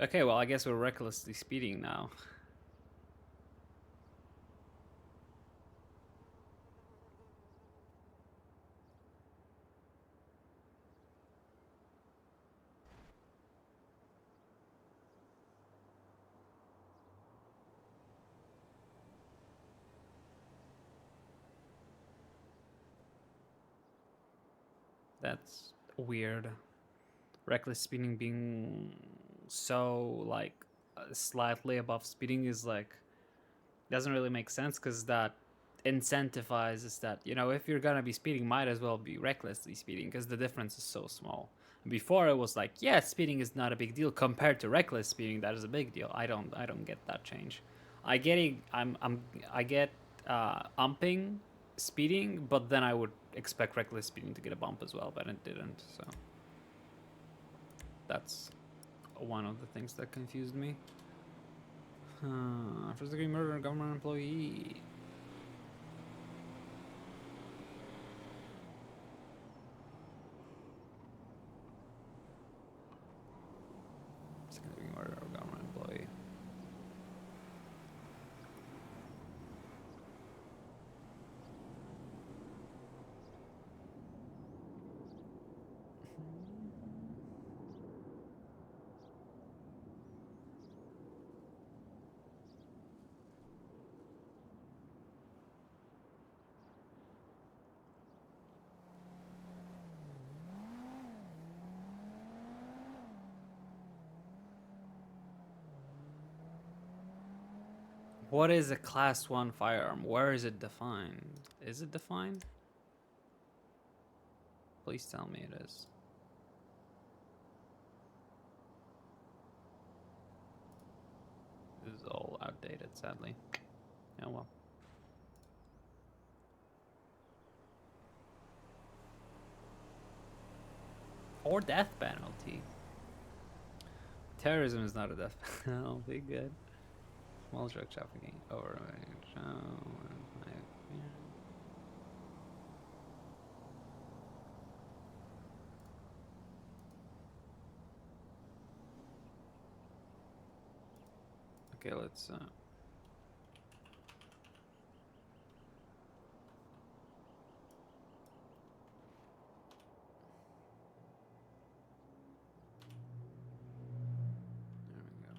Okay, well, I guess we're recklessly speeding now. that's weird. Reckless speeding being so like slightly above speeding is like doesn't really make sense because that incentivizes that, you know, if you're gonna be speeding, might as well be recklessly speeding because the difference is so small. Before it was like, yeah, speeding is not a big deal compared to reckless speeding. That is a big deal. I don't get that change. I get umping speeding, but then I would expect reckless speeding to get a bump as well, but it didn't. So that's one of the things that confused me. First degree murder, government employee. Second degree murder, government employee. What is a class 1 firearm? Where is it defined? Is it defined? Please tell me it is. This is all outdated, sadly. Oh well. Or death penalty. Terrorism is not a death penalty. Good. Small drug trafficking. Okay, let's there we go.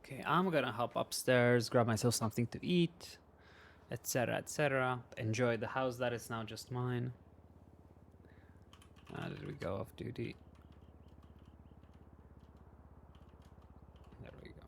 Okay, I'm gonna hop upstairs, grab myself something to eat, etc., etc. Enjoy the house that is now just mine. Did we go off duty? There we go.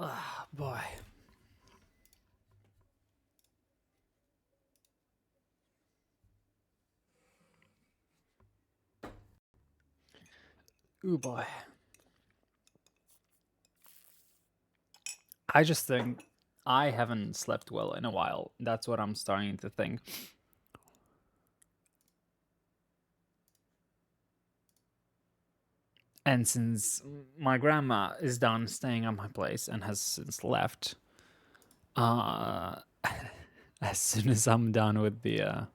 Ah, boy. Ooh, boy. I just think I haven't slept well in a while. That's what I'm starting to think. And since my grandma is done staying at my place and has since left, as soon as I'm done with the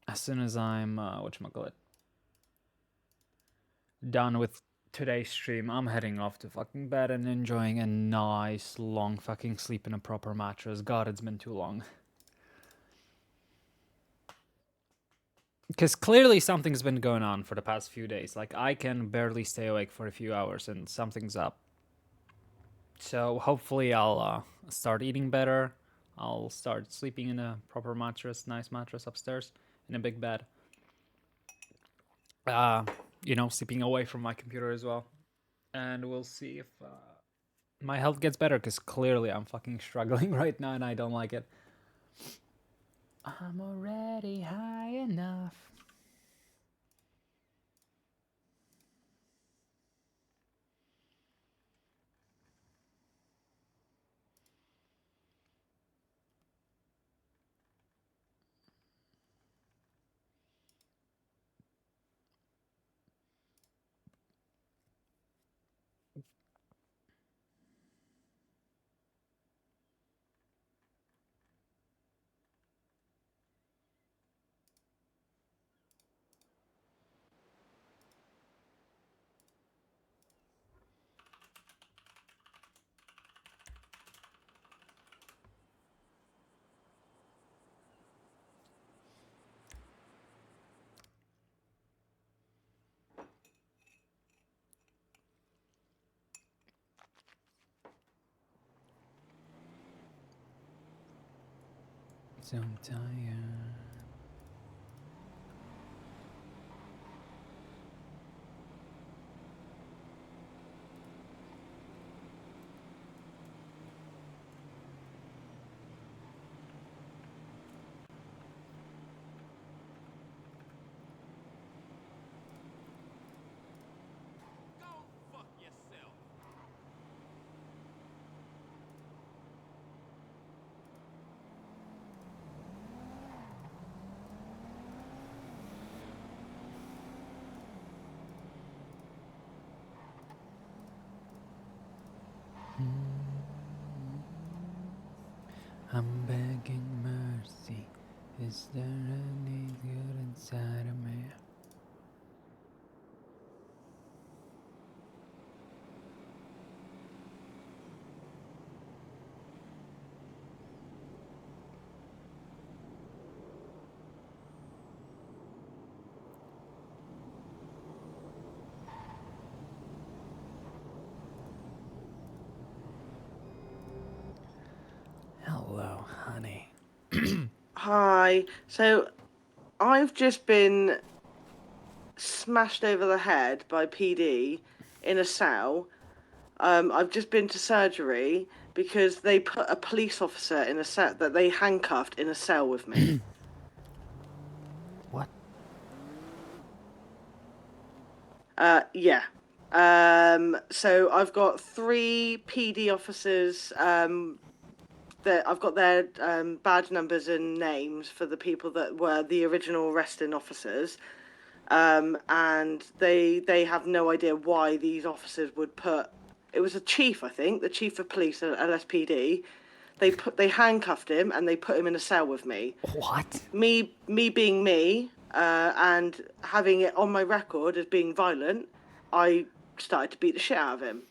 as soon as I'm whatchamacallit, done with today's stream, I'm heading off to fucking bed and enjoying a nice long fucking sleep in a proper mattress. God, it's been too long. Because clearly something's been going on for the past few days. Like, I can barely stay awake for a few hours and something's up. So hopefully I'll start eating better. I'll start sleeping in a proper mattress, nice mattress upstairs, in a big bed. You know, sleeping away from my computer as well. And we'll see if my health gets better, because clearly I'm fucking struggling right now and I don't like it. I'm already high enough. So tired. I'm begging mercy. Is there any good inside of me? Hello, honey. Hi. So, I've just been smashed over the head by PD in a cell. I've just been to surgery because they put a police officer in a cell that they handcuffed in a cell with me. What? Yeah. So I've got 3 PD officers. That I've got their badge numbers and names for the people that were the original arresting officers. And they have no idea why these officers would put. It was a chief, I think, the chief of police at LSPD. They handcuffed him and they put him in a cell with me. What? Me being me, and having it on my record as being violent, I started to beat the shit out of him.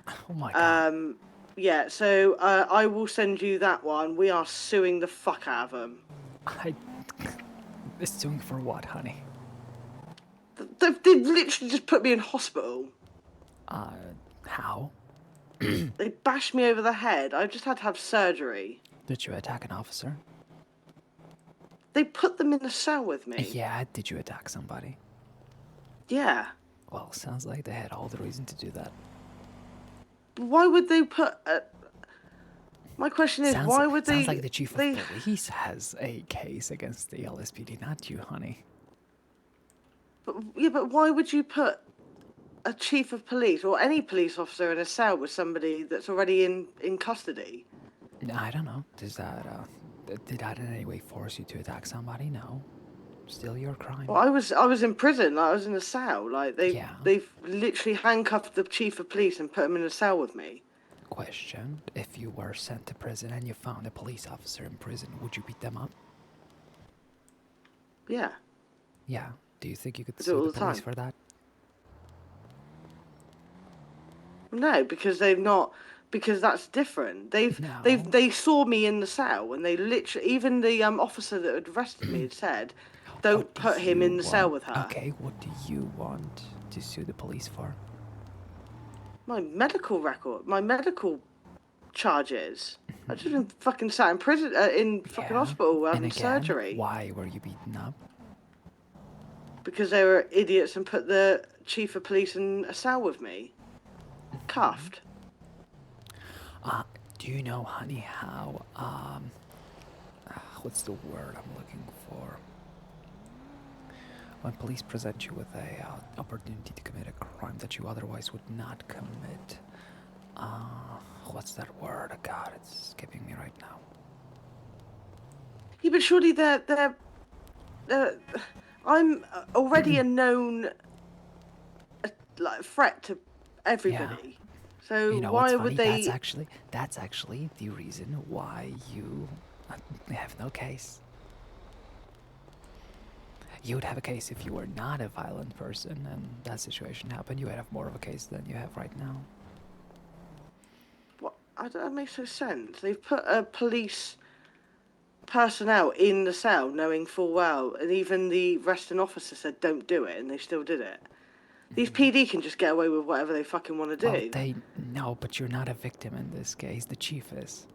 Oh my god. Yeah, so I will send you that one. We are suing the fuck out of them. Suing for what, honey? They literally just put me in hospital. How? They bashed me over the head. I just had to have surgery. Did you attack an officer? They put them in a cell with me. Yeah, did you attack somebody? Yeah. Well, sounds like they had all the reason to do that. Why would they put? My question is, why would they? Sounds like the chief of police has a case against the LSPD, not you, honey. But why would you put a chief of police or any police officer in a cell with somebody that's already in custody? I don't know. Did that in any way force you to attack somebody? No. Still your crime. Well, I was in prison. I was in a cell. Like they've literally handcuffed the chief of police and put him in a cell with me. Question: if you were sent to prison and you found a police officer in prison, would you beat them up? Yeah. Yeah. Do you think you could Do it sue all the the police time. for that? No, because they've not. Because that's different. They saw me in the cell and they literally, even the officer that had arrested me had said, "Don't put him in the cell with her." Okay, what do you want to sue the police for? My medical record, my medical charges. I just been fucking sat in prison, in fucking hospital having surgery. Why were you beaten up? Because they were idiots and put the chief of police in a cell with me, cuffed. Do you know, honey, how what's the word I'm looking for? When police present you with a opportunity to commit a crime that you otherwise would not commit. What's that word? God, it's skipping me right now. Yeah, but surely they're I'm already a known threat to everybody. Yeah. So You know why what's would funny? they? That's actually the reason why you have no case. You would have a case if you were not a violent person and that situation happened. You would have more of a case than you have right now. What? That makes no sense. They've put a police personnel in the cell knowing full well, and even the arresting officer said don't do it, and they still did it. These PD can just get away with whatever they fucking want to do. Well, they no, but you're not a victim in this case. The chief is.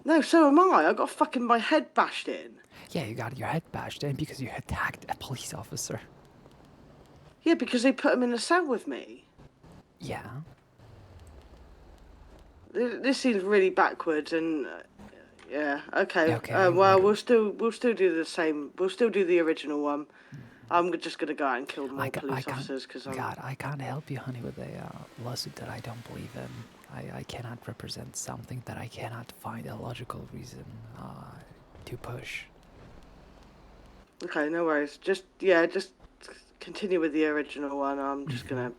No, so am I. I got fucking my head bashed in. Yeah, you got your head bashed in because you attacked a police officer. Yeah, because they put him in a cell with me. Yeah. This seems really backwards, and yeah, okay. Okay, well, we'll still do the same. We'll still do the original one. I'm just gonna go out and kill more police officers because I'm. God, I can't help you, honey, with a lawsuit that I don't believe in. I cannot represent something that I cannot find a logical reason to push. Okay, no worries. Just continue with the original one. I'm just gonna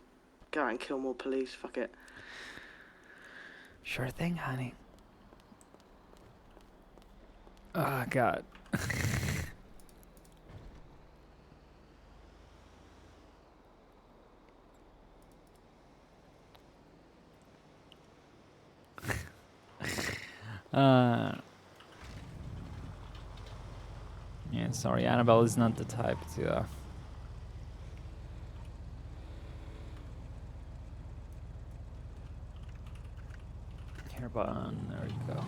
go out and kill more police. Fuck it. Sure thing, honey. Oh, God. Yeah, sorry, Annabelle is not the type to here button, there we go.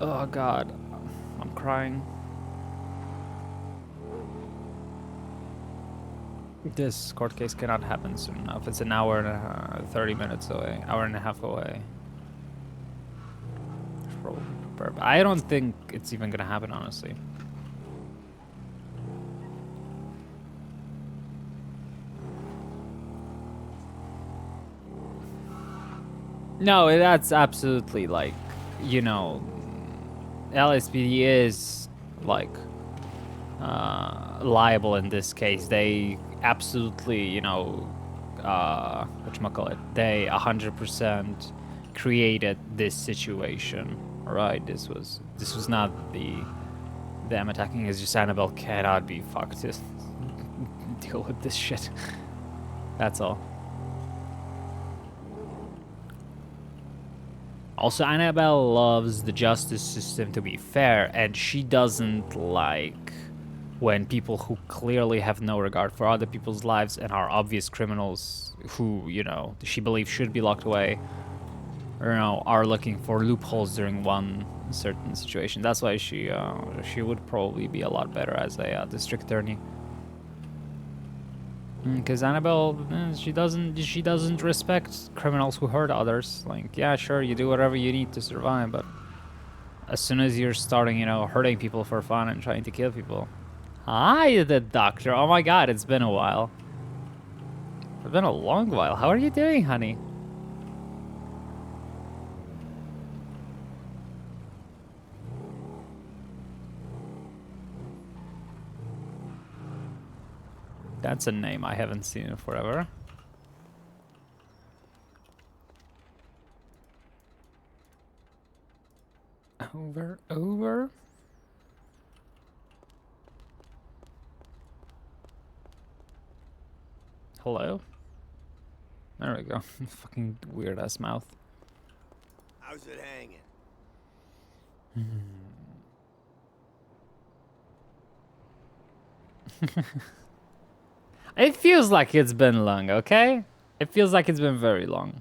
Oh God, I'm crying. This court case cannot happen soon enough. It's an hour and 30 minutes away, hour and a half away. I don't think it's even gonna happen, honestly. No, that's absolutely like, you know, LSPD is like liable in this case. They absolutely, you know, whatchamacallit, they 100% created this situation. Right, this was not them attacking. It's just Annabelle cannot be fucked to deal with this shit. That's all. Also, Annabelle loves the justice system to be fair, and she doesn't like when people who clearly have no regard for other people's lives and are obvious criminals who, you know, she believes should be locked away, or, you know, are looking for loopholes during one certain situation. That's why she would probably be a lot better as a district attorney. Because Annabelle, she doesn't respect criminals who hurt others. Like, yeah, sure, you do whatever you need to survive, but as soon as you're starting, you know, hurting people for fun and trying to kill people. Hi, the doctor. Oh my god, it's been a while. It's been a long while. How are you doing, honey? That's a name I haven't seen in forever. Over. Hello? There we go. Fucking weird ass mouth. How's it hanging? It feels like it's been long, okay? It feels like it's been very long.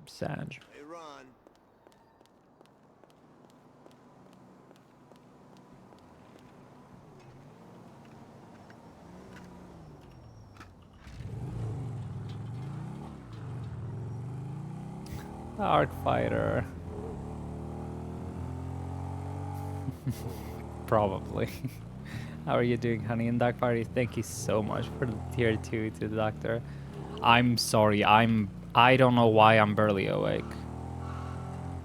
Sad. Hey, Ron. Arc Fighter. Probably. How are you doing, honey? And Dark Party, thank you so much for the tier 2 to the doctor. I'm sorry, I don't know why I'm barely awake.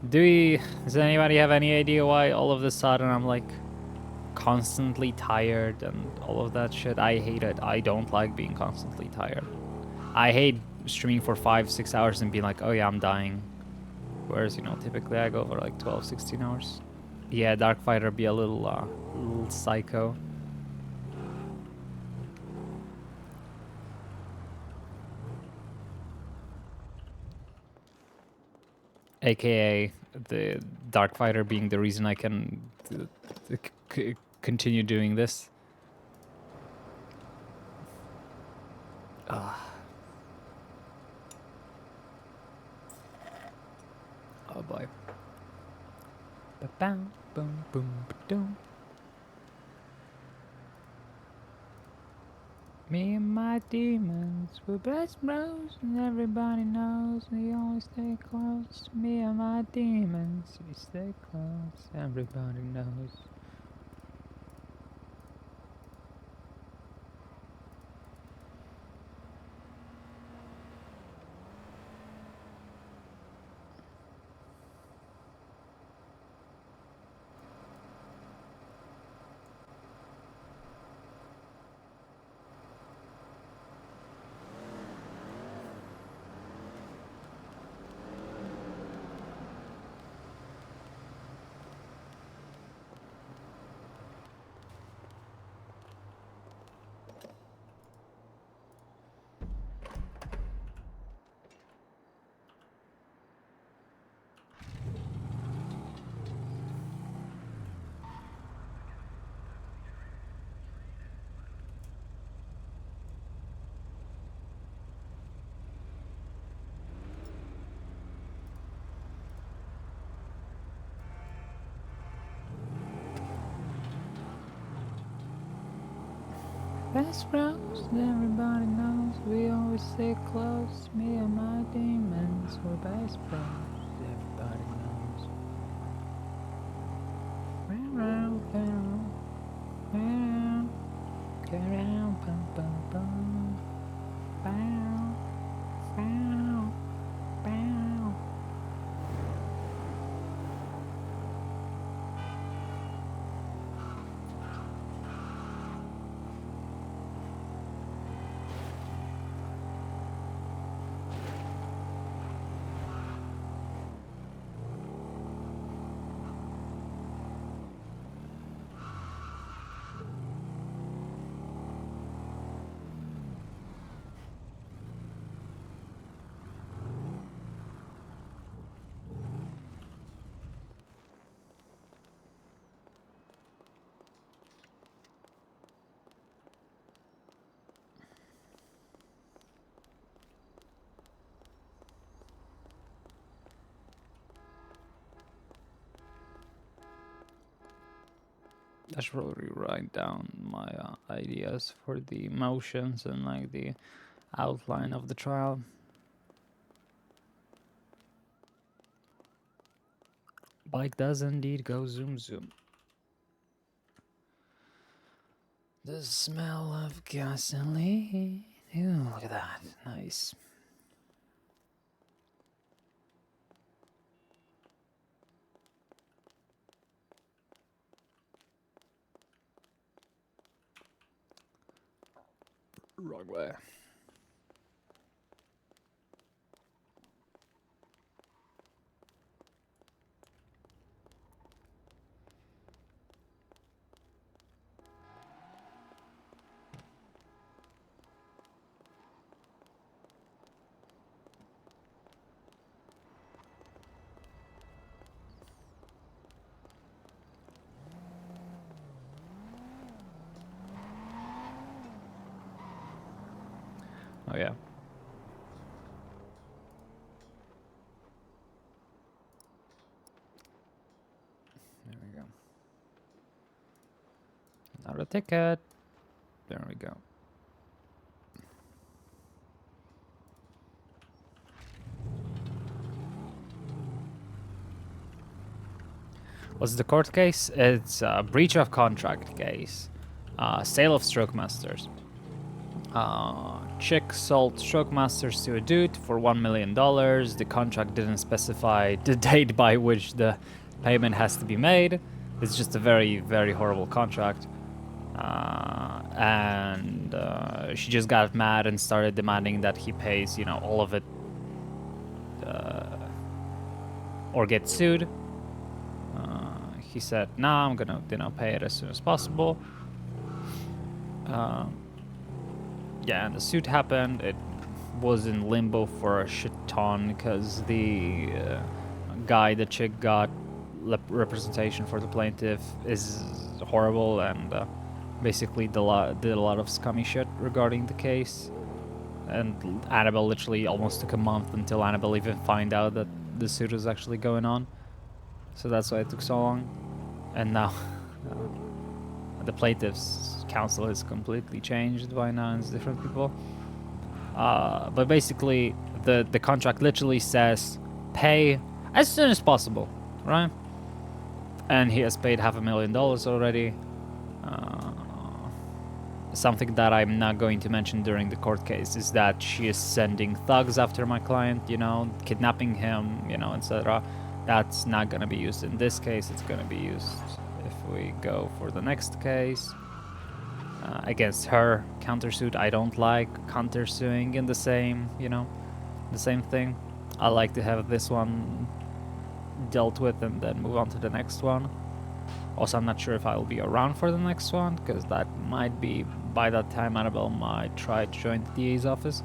Does anybody have any idea why all of a sudden I'm like constantly tired and all of that shit? I hate it. I don't like being constantly tired. I hate streaming for 5-6 hours and being like, oh yeah, I'm dying. Whereas, you know, typically I go for like 12-16 hours. Yeah, Dark Fighter be a little psycho. AKA the Dark Fighter being the reason I can continue doing this. Oh boy. Ba-bam, boom, boom, ba-doom. Me and my demons, we're best bros, and everybody knows we always stay close. Me and my demons, we stay close, everybody knows. Best bros, everybody knows we always stay close. Me and my demons, we're best bros, everybody knows. Round, round, round, round, bum, bum, bum. Bow, bow, bow. I should probably write down my ideas for the motions and like the outline of the trial. Bike does indeed go zoom zoom. The smell of gasoline. Ooh, look at that. Nice. Wrong way. Oh yeah. There we go. Not a ticket. There we go. What's the court case? It's a breach of contract case. Sale of Stroke Masters. Chick sold Stroke Masters to a dude for $1 million. The contract didn't specify the date by which the payment has to be made. It's just a very, very horrible contract. And she just got mad and started demanding that he pays, you know, all of it or get sued. He said, "Nah, I'm gonna, you know, pay it as soon as possible." Yeah, and the suit happened. It was in limbo for a shit ton because the guy the chick got representation for the plaintiff is horrible and basically did a lot of scummy shit regarding the case. And Annabelle literally almost took a month until Annabelle even found out that the suit was actually going on. So that's why it took so long. And now the plaintiff's counsel has completely changed by now, and it's different people. But basically, the contract literally says pay as soon as possible, right? And he has paid $500,000 already. Something that I'm not going to mention during the court case is that she is sending thugs after my client, you know, kidnapping him, you know, etc. That's not going to be used in this case. It's going to be used if we go for the next case. Against her countersuit. I don't like countersuing in the same, you know, the same thing. I like to have this one dealt with and then move on to the next one. Also, I'm not sure if I'll be around for the next one, because that might be, by that time, Annabelle might try to join the DA's office.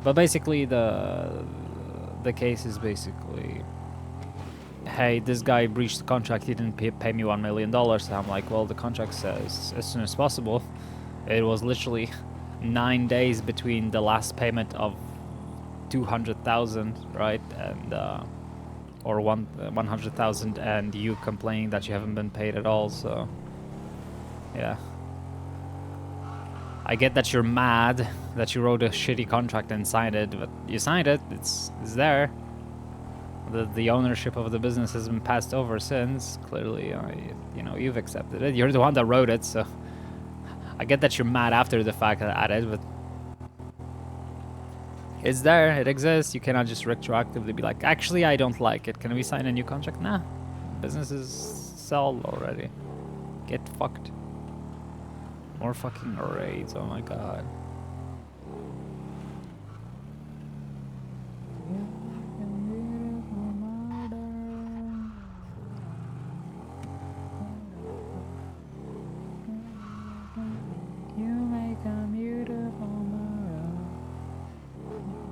But basically, the case is basically, hey, this guy breached the contract, he didn't pay me $1 million. So I'm like, well, the contract says as soon as possible. It was literally 9 days between the last payment of 200,000, right, and or 100,000, and you complaining that you haven't been paid at all. So yeah, I get that you're mad that you wrote a shitty contract and signed it, but you signed it. It's there. The ownership of the business has been passed over since. Clearly, you know, you've accepted it. You're the one that wrote it, so I get that you're mad after the fact at it, but it's there, it exists. You cannot just retroactively be like, actually, I don't like it. Can we sign a new contract? Nah, business is sold already. Get fucked. More fucking raids, oh my god.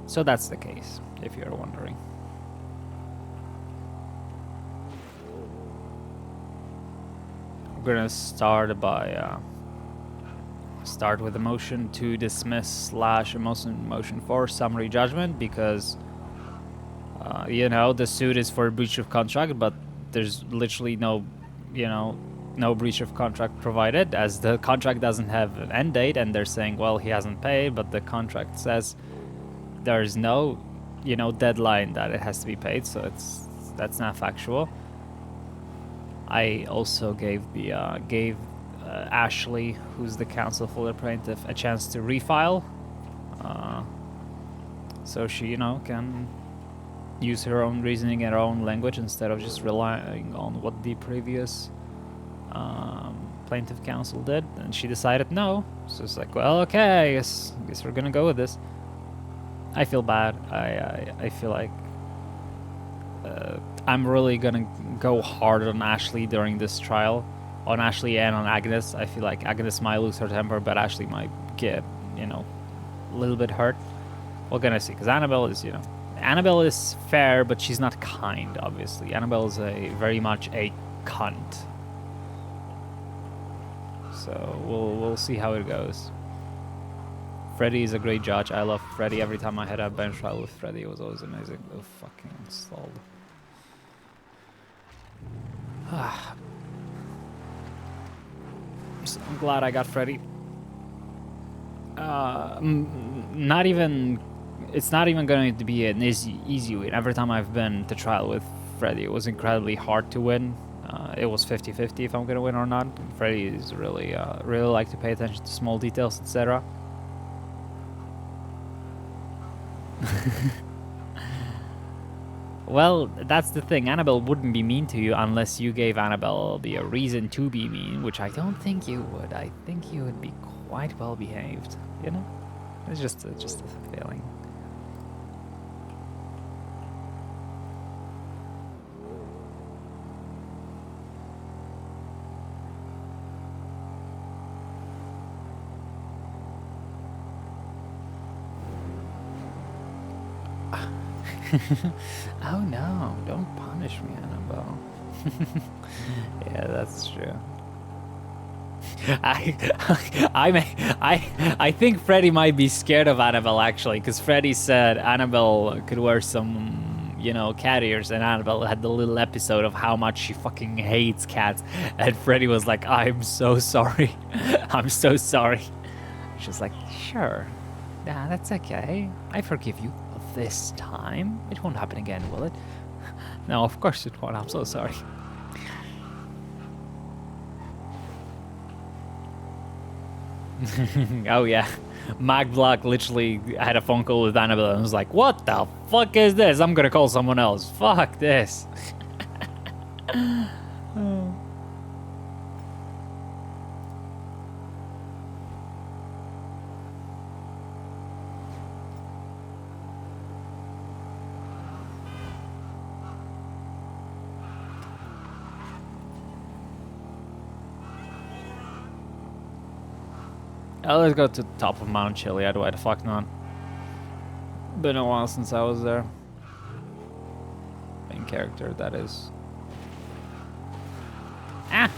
So that's the case, if you're wondering. We're gonna start by start with a motion to dismiss / a motion for summary judgment, because you know, the suit is for breach of contract, but there's literally no, you know, no breach of contract provided, as the contract doesn't have an end date, and they're saying, well, he hasn't paid, but the contract says there's no, you know, deadline that it has to be paid, so that's not factual. I also gave Ashley, who's the counsel for the plaintiff, a chance to refile, so she, you know, can use her own reasoning and her own language instead of just relying on what the previous plaintiff counsel did. And she decided no. So it's like, well, okay, I guess we're gonna go with this. I feel bad. I feel like I'm really gonna go hard on Ashley during this trial, on Ashley and on Agnes. I feel like Agnes might lose her temper, but Ashley might get, you know, a little bit hurt. We're gonna see, because Annabelle is, you know, Annabelle is fair, but she's not kind, obviously. Annabelle is very much a cunt. So we'll see how it goes. Freddy is a great judge. I love Freddy. Every time I had a bench trial with Freddy, it was always amazing. Oh, fucking stalled. So I'm glad I got Freddy. Not even... It's not even going to be an easy win. Every time I've been to trial with Freddy, it was incredibly hard to win. It was 50-50 if I'm going to win or not. Freddy is really like to pay attention to small details, etc. Well, that's the thing. Annabelle wouldn't be mean to you unless you gave Annabelle a reason to be mean, which I don't think you would. I think you would be quite well behaved, you know? It's just a feeling. Oh no, don't punish me, Annabelle. Yeah, that's true. I think Freddy might be scared of Annabelle, actually, because Freddy said Annabelle could wear some, you know, cat ears, and Annabelle had the little episode of how much she fucking hates cats, and Freddy was like, I'm so sorry. I'm so sorry. She's like, sure. Nah, that's okay. I forgive you. This time. It won't happen again, will it? No, of course it won't. I'm so sorry. Oh yeah. Mag Block literally had a phone call with Annabelle and was like, what the fuck is this? I'm gonna call someone else. Fuck this. Let's go to the top of Mount Chiliad. Why the fuck not? Been a while since I was there. Main character, that is. Ah!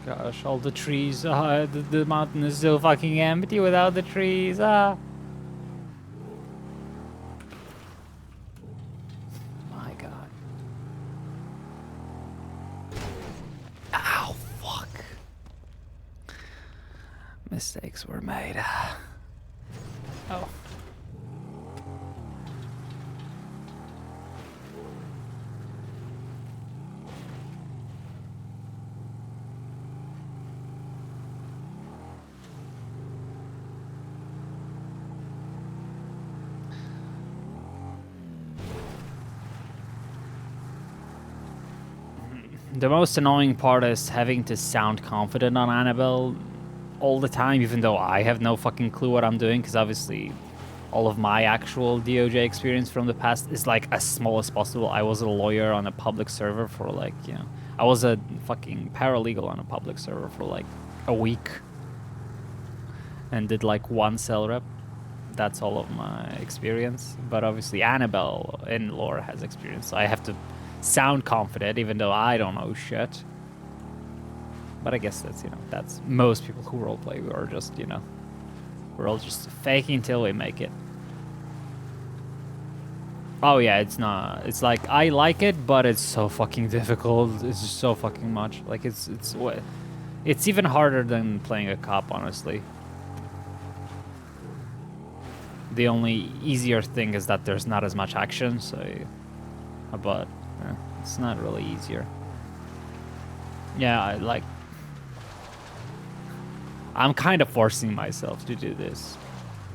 Gosh, all the trees. The mountain is so fucking empty without the trees. My god. Ow, fuck. Mistakes were made. Oh. The most annoying part is having to sound confident on Annabelle all the time, even though I have no fucking clue what I'm doing, because obviously all of my actual DOJ experience from the past is like as small as possible. I was a lawyer on a public server for like, you know, I was a fucking paralegal on a public server for like a week and did like one cell rep. that's all of my experience. But obviously Annabelle in lore has experience, so I have to sound confident even though I don't know shit. But I guess that's, that's most people who roleplay. We are just, we're all just faking till we make it. Oh yeah, it's not. It's like I like it, but it's so fucking difficult. It's just so fucking much. Like it's even harder than playing a cop, honestly. The only easier thing is that there's not as much action, so. But it's not really easier. Yeah, I'm kind of forcing myself to do this.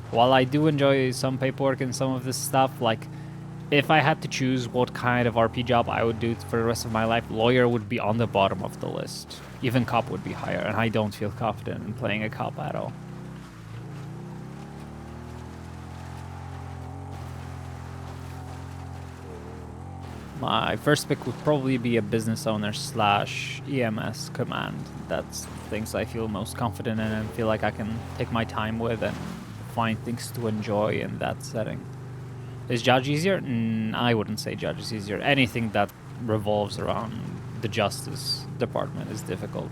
While I do enjoy some paperwork and some of this stuff, like, if I had to choose what kind of RP job I would do for the rest of my life, lawyer would be on the bottom of the list. Even cop would be higher, and I don't feel confident in playing a cop at all. My first pick would probably be a business owner / EMS command. That's things I feel most confident in and feel like I can take my time with and find things to enjoy in that setting. Is judge easier? I wouldn't say judge is easier. Anything that revolves around the justice department is difficult.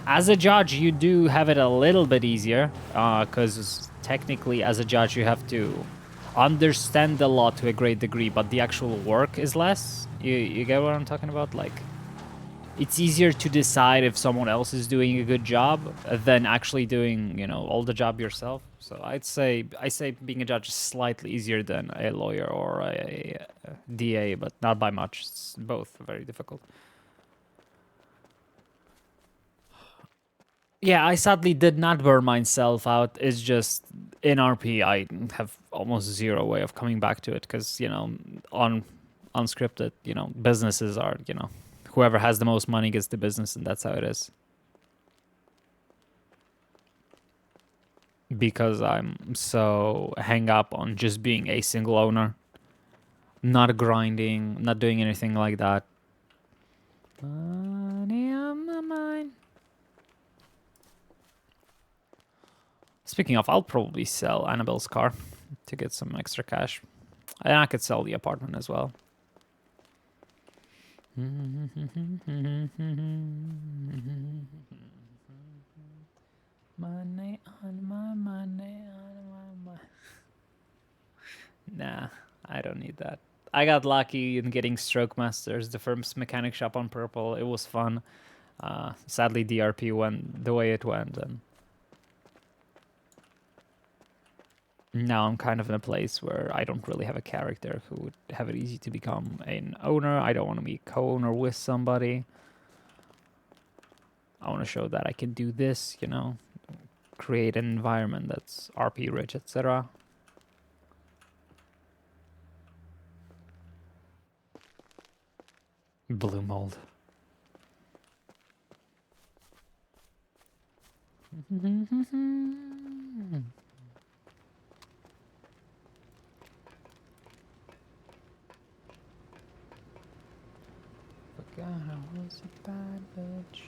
As a judge, you do have it a little bit easier, because technically as a judge you have to understand the law to a great degree, but the actual work is less. You get what I'm talking about? Like, it's easier to decide if someone else is doing a good job than actually doing, all the job yourself. So I say being a judge is slightly easier than a lawyer or a DA, but not by much. It's both very difficult. Yeah, I sadly did not burn myself out. It's just in RP, I have almost zero way of coming back to it because, on unscripted, businesses are, whoever has the most money gets the business, and that's how it is. Because I'm so hang up on just being a single owner, not grinding, not doing anything like that. Money on my mind. Speaking of, I'll probably sell Annabelle's car to get some extra cash. And I could sell the apartment as well. Money on my money on my mind. Nah, I don't need that. I got lucky in getting Stroke Masters, the firm's mechanic shop on Purple. It was fun. Sadly, DRP went the way it went, and now I'm kind of in a place where I don't really have a character who would have it easy to become an owner. I don't want to be co-owner with somebody. I want to show that I can do this, create an environment that's RP rich, etc. Blue mold. Forgot I was a bad bitch.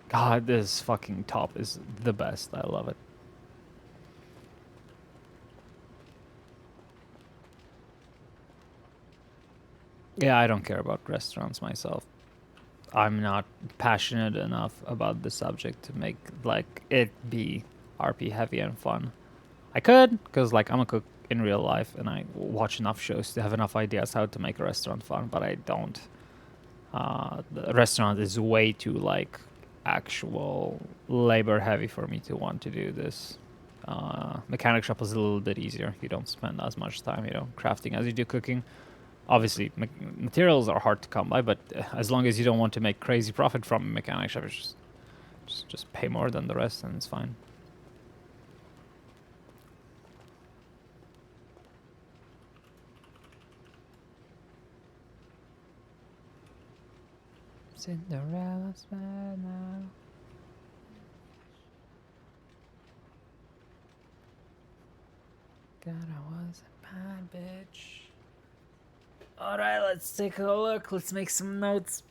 God, this fucking top is the best. I love it. Yeah, I don't care about restaurants myself. I'm not passionate enough about the subject to make it be RP heavy and fun. I could, because I'm a cook in real life and I watch enough shows to have enough ideas how to make a restaurant fun, but I don't. The restaurant is way too actual labor heavy for me to want to do this. Mechanic shop is a little bit easier. You don't spend as much time, crafting as you do cooking. Obviously, materials are hard to come by, but as long as you don't want to make crazy profit from a mechanic shop, just pay more than the rest and it's fine. Cinderella's bad now. God, I was a bad bitch. Alright, let's take a look. Let's make some notes.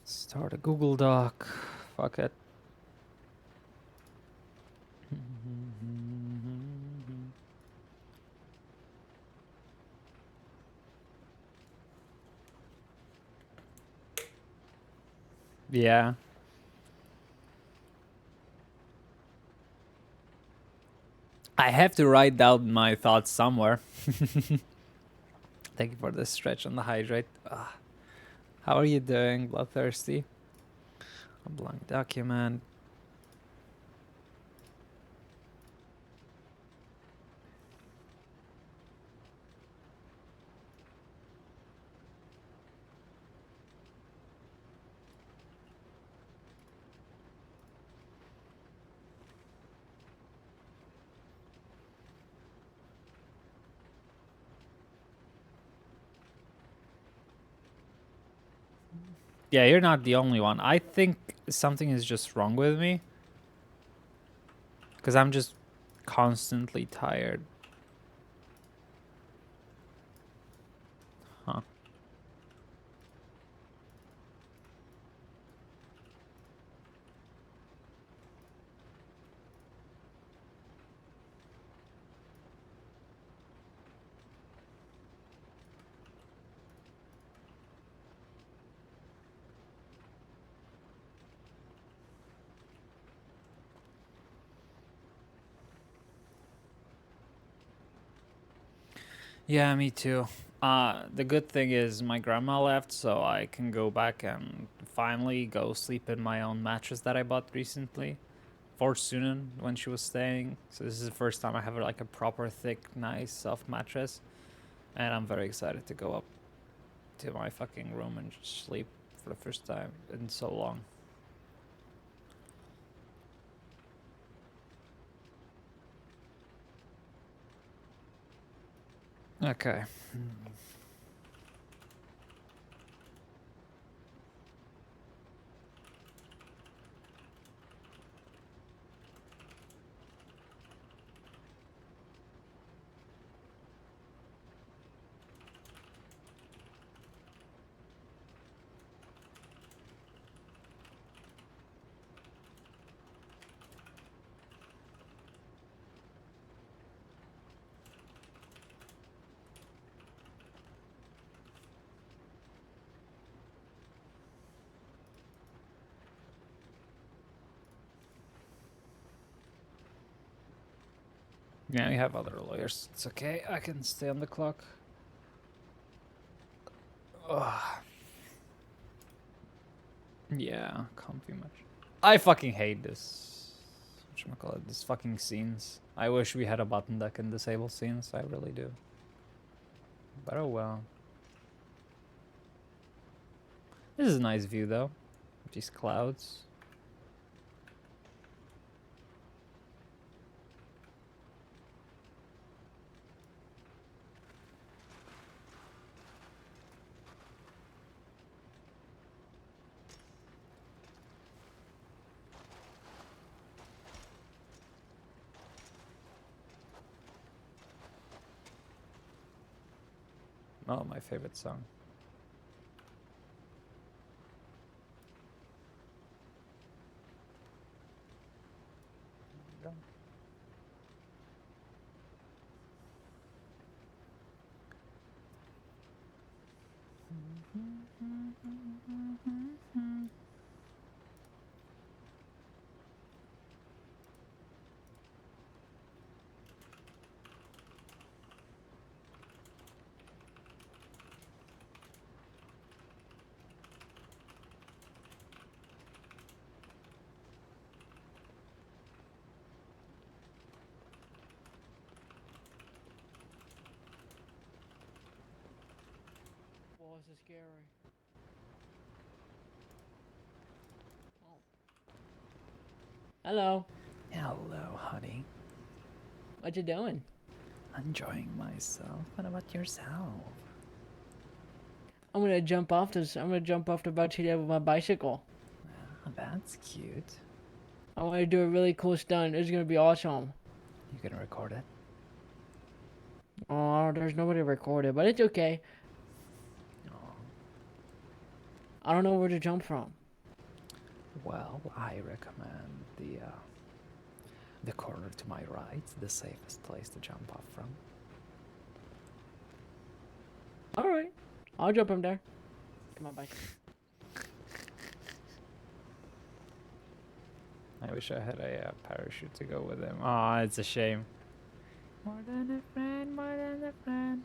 Start a Google Doc. Fuck it. Yeah. I have to write down my thoughts somewhere. Thank you for the stretch and the hydrate. How are you doing, Bloodthirsty? A blank document. Yeah, you're not the only one. I think something is just wrong with me. Because I'm just constantly tired. Huh. Yeah, me too. The good thing is my grandma left, so I can go back and finally go sleep in my own mattress that I bought recently for Sunan when she was staying. So this is the first time I have like a proper thick, nice, soft mattress, and I'm very excited to go up to my fucking room and just sleep for the first time in so long. Okay. Yeah, we have other lawyers. It's okay. I can stay on the clock. Ugh. Yeah, comfy much. I fucking hate this. Whatchamacallit, this fucking scenes. I wish we had a button that can disable scenes. I really do. But oh well. This is a nice view though. These clouds. Oh, my favorite song. this is scary. Oh. Hello. Hello, honey. What you doing? Enjoying myself. What about yourself? I'm gonna jump off this. I'm gonna jump off the boat here with my bicycle. Oh, that's cute. I want to do a really cool stunt. It's gonna be awesome. You can record it. Oh, there's nobody to record it, but it's okay. I don't know where to jump from. Well, I recommend the corner to my right, the safest place to jump off from. All right, I'll jump from there. Come on, bike. I wish I had a parachute to go with him. Aw, it's a shame. More than a friend, more than a friend.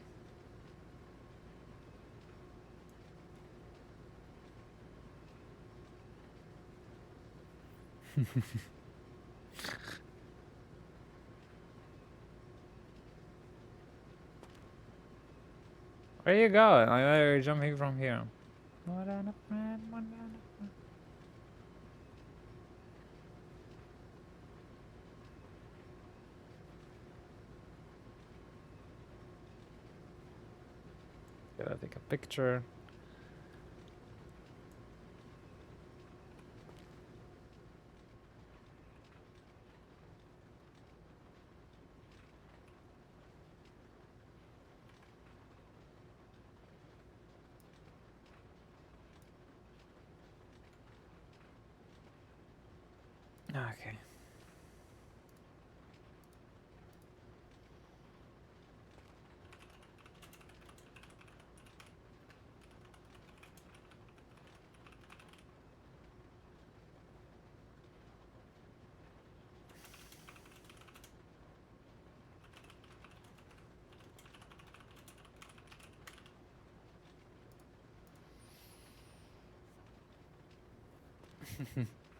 Where you going? You're jumping from here. More than a friend, more than a friend. Gotta take a picture. Okay.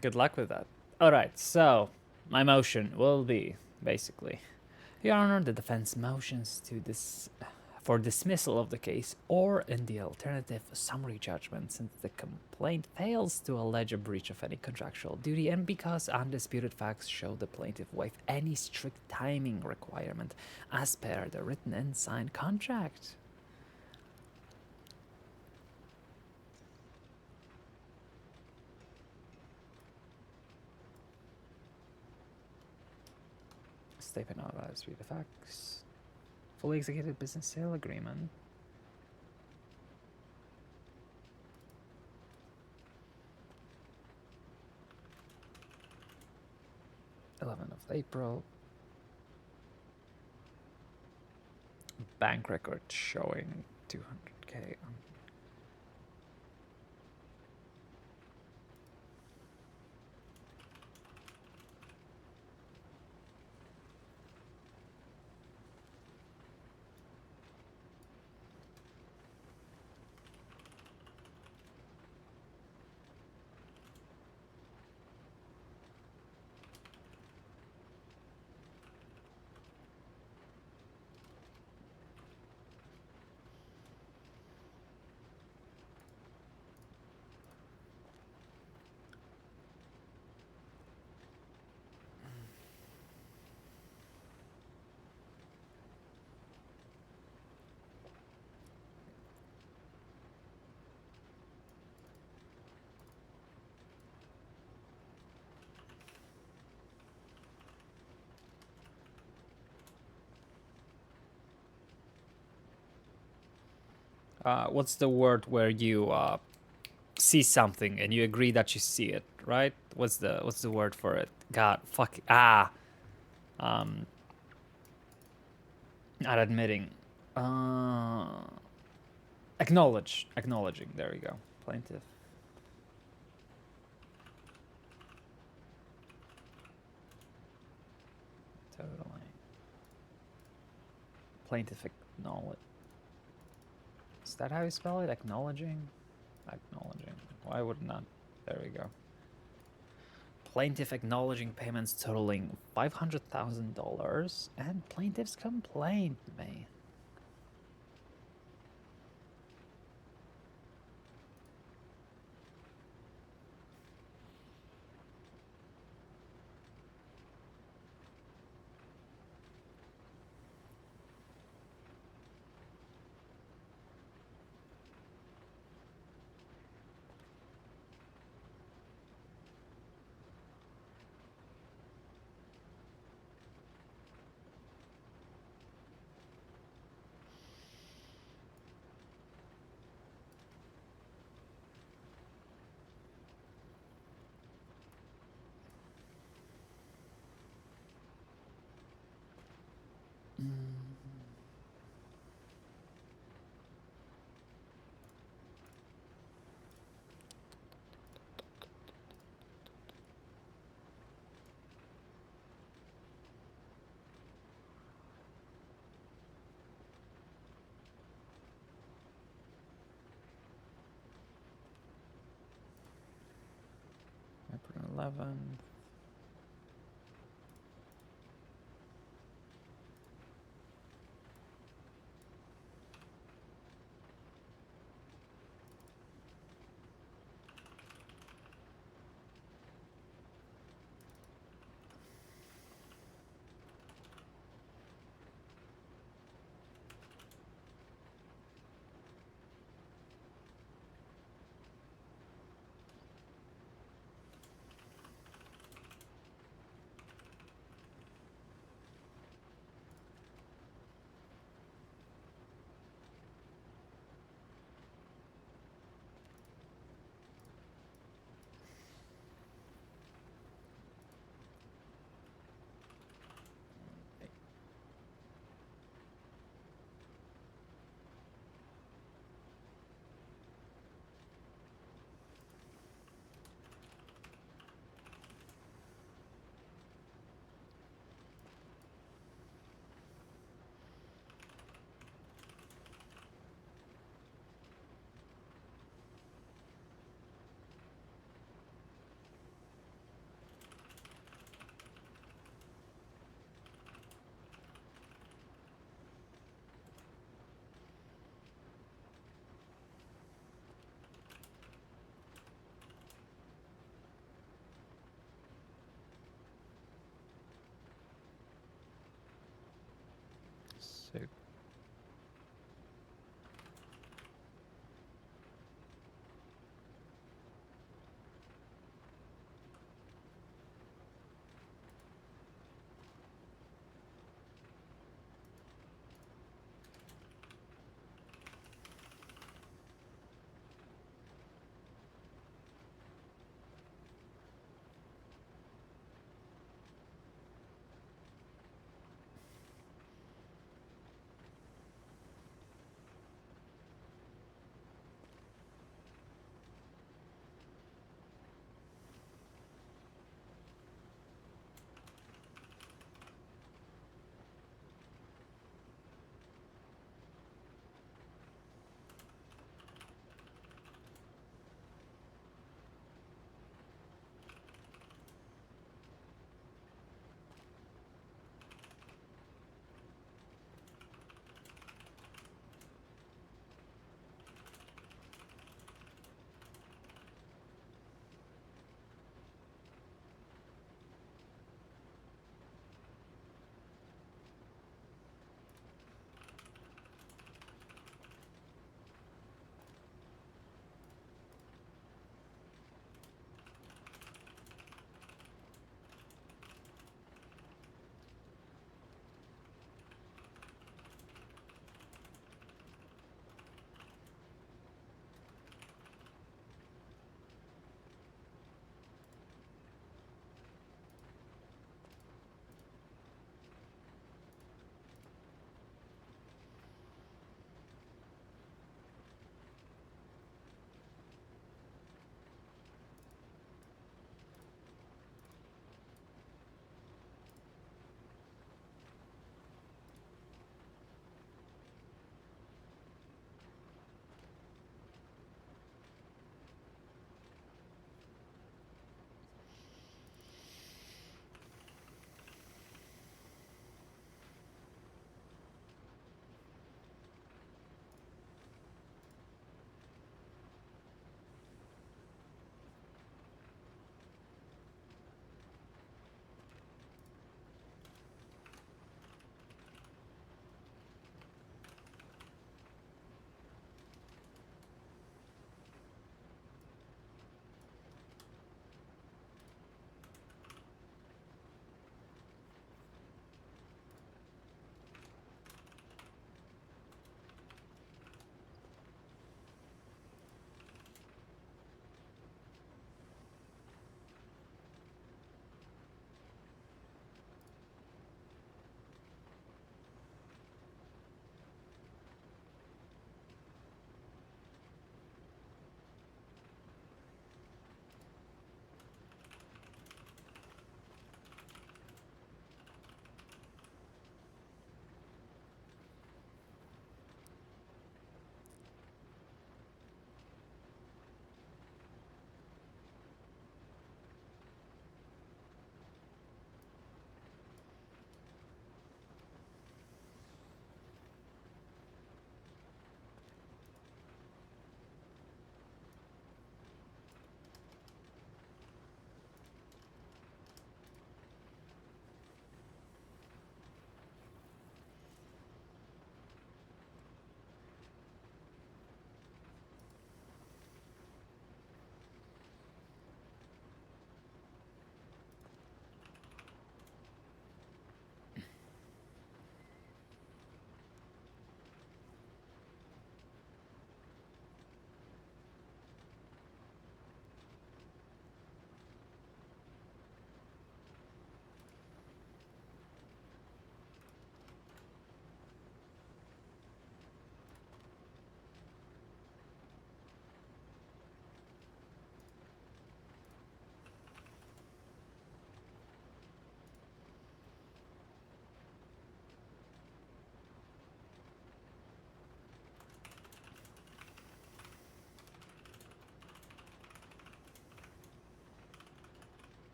Good luck with that. Alright, so my motion will be basically, Your Honor, the defense motions to for dismissal of the case, or in the alternative, summary judgment, since the complaint fails to allege a breach of any contractual duty, and because undisputed facts show the plaintiff waived any strict timing requirement as per the written and signed contract. Statement authorized read the facts. Fully executed business sale agreement. 11th of April. Bank record showing 200K on. What's the word where you see something and you agree that you see it, right? What's the word for it? God, fuck. Not admitting. Acknowledging. There we go. Plaintiff. Totally. Plaintiff acknowledge. Is that how you spell it? Acknowledging? Acknowledging. Why would not? There we go. Plaintiff acknowledging payments totaling $500,000 and plaintiff's complaint, man. 11.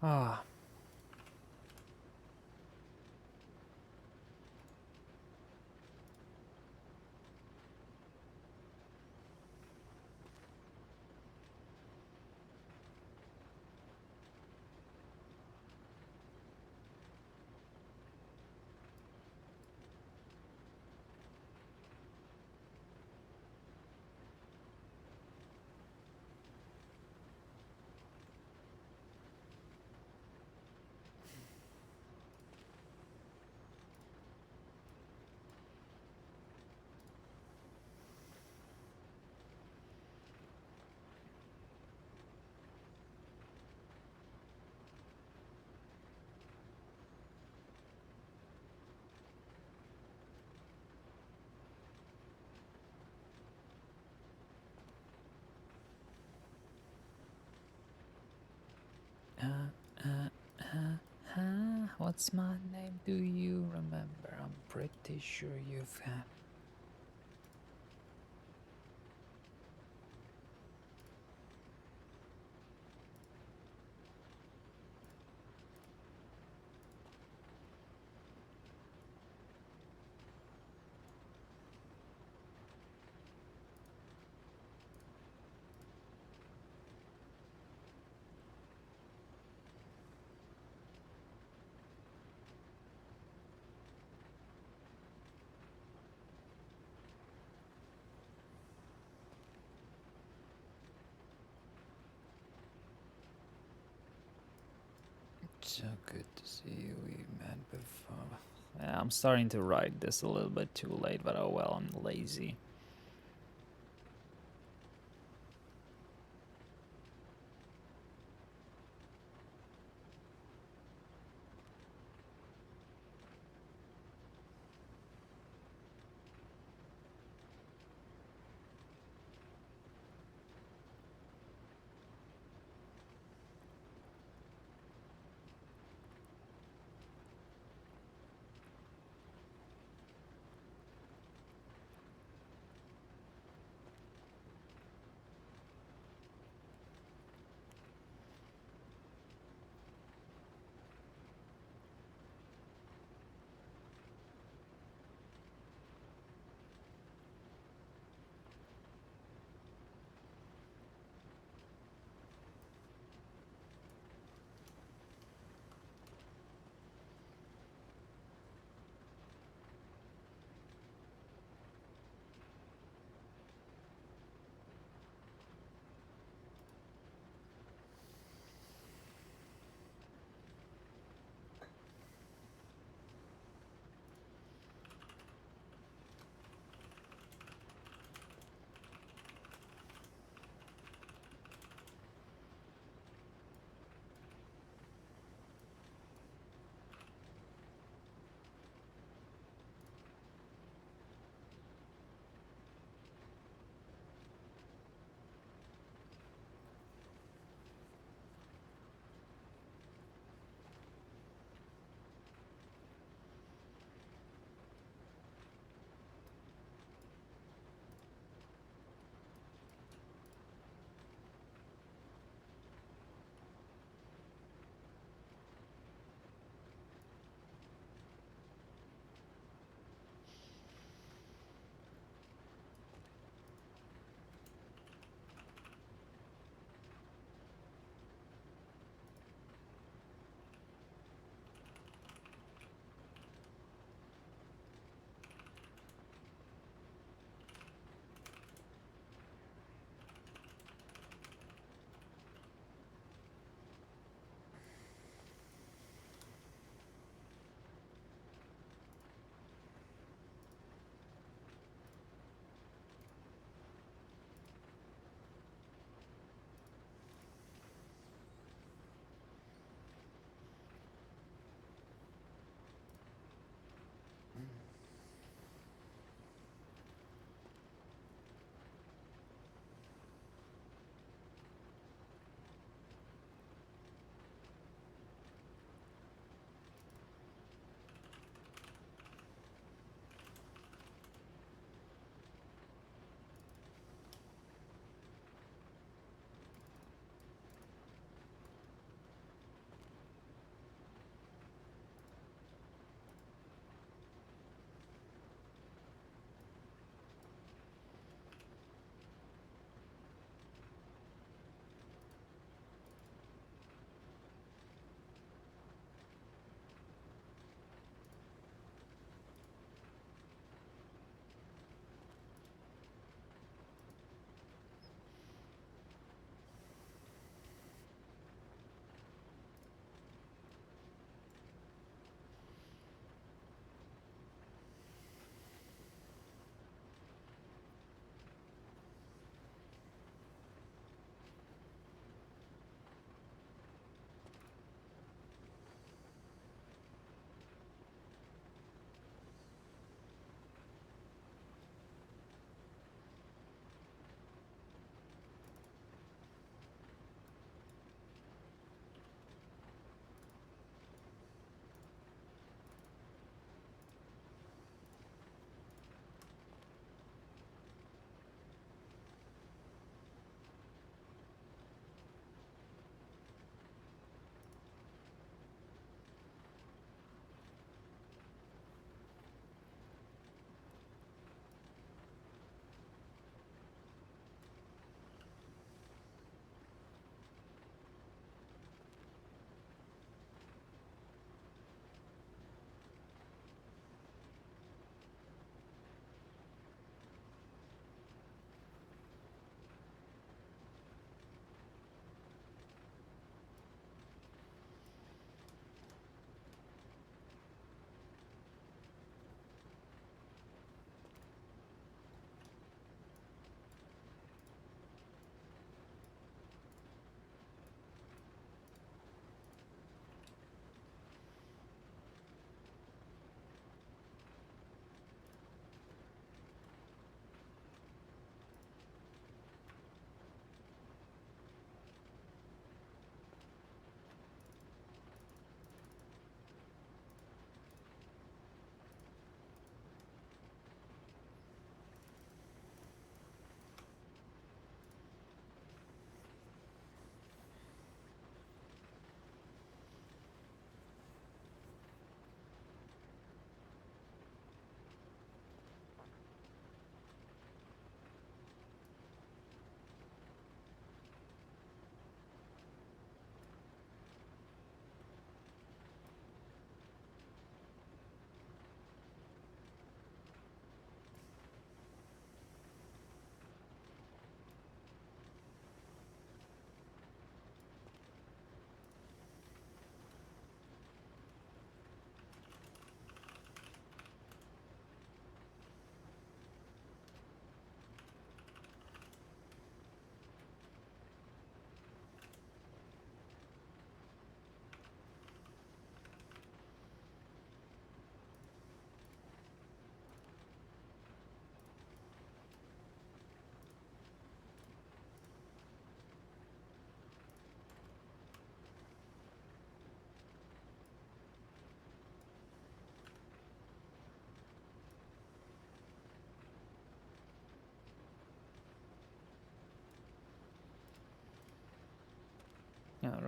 Ah. What's my name? Do you remember? I'm pretty sure you've had. So good to see you. We met before. Yeah, I'm starting to write this a little bit too late, but oh well, I'm lazy.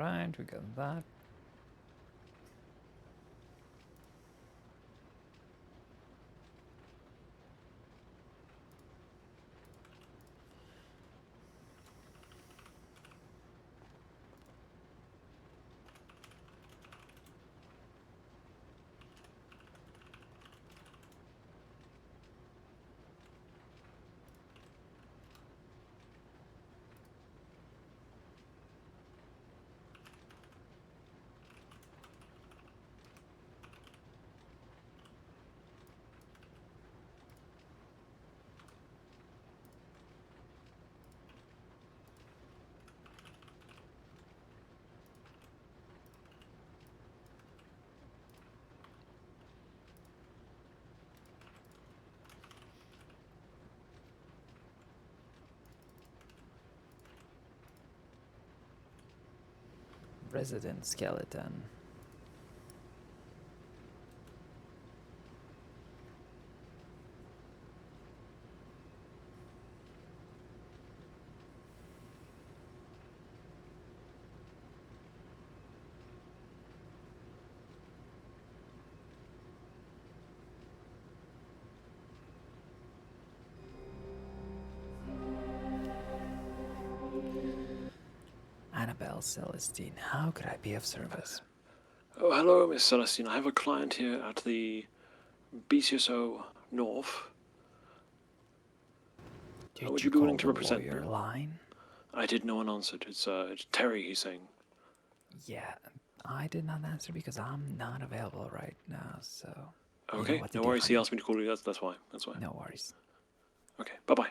Alright, we got that. Resident skeleton. Annabelle Celestine, how could I be of service? Oh, hello, Miss Celestine. I have a client here at the BCSO North. Would you be willing to represent me? Line? I did, no one answered. It's Terry, he's saying. Yeah, I did not answer because I'm not available right now, so... Okay, no worries. He asked me to call you. That's why. That's why. No worries. Okay, bye-bye.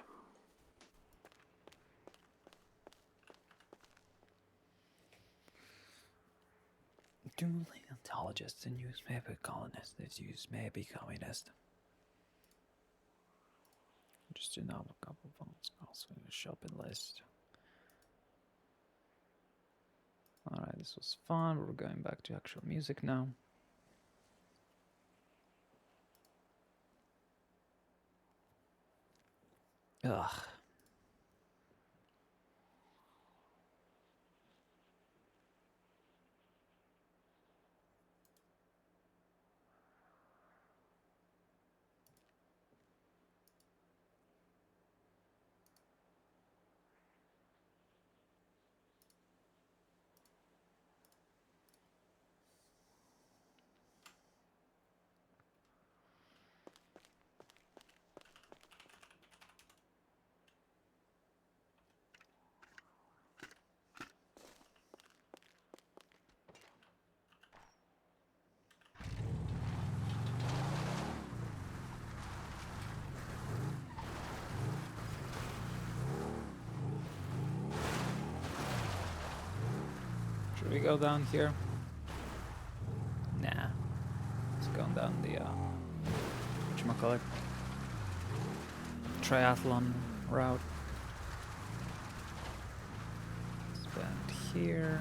Paleontologists and use may be colonists, use may be communist. Just to know a couple of them. Also in the shopping list. Alright, this was fun. We're going back to actual music now. Ugh. Should we go down here? Nah. Let's go down the, whatchamacallit? Triathlon route. Spend here.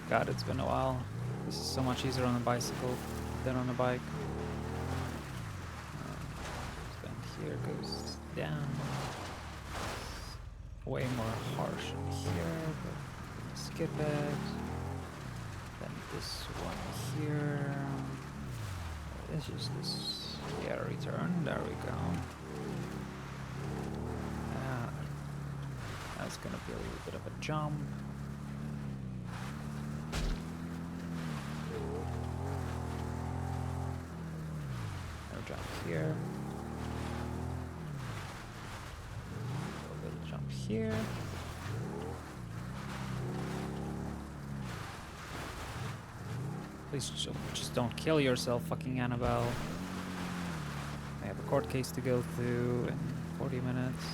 God, it's been a while. This is so much easier on a bicycle than on a bike. Spend here goes down. Way more harsh in here, but skip it. Then this one here. It's just this. Yeah, return. There we go. That's gonna be a little bit of a jump. No jump here. Here. Please just don't kill yourself, fucking Annabelle. I have a court case to go through in 40 minutes.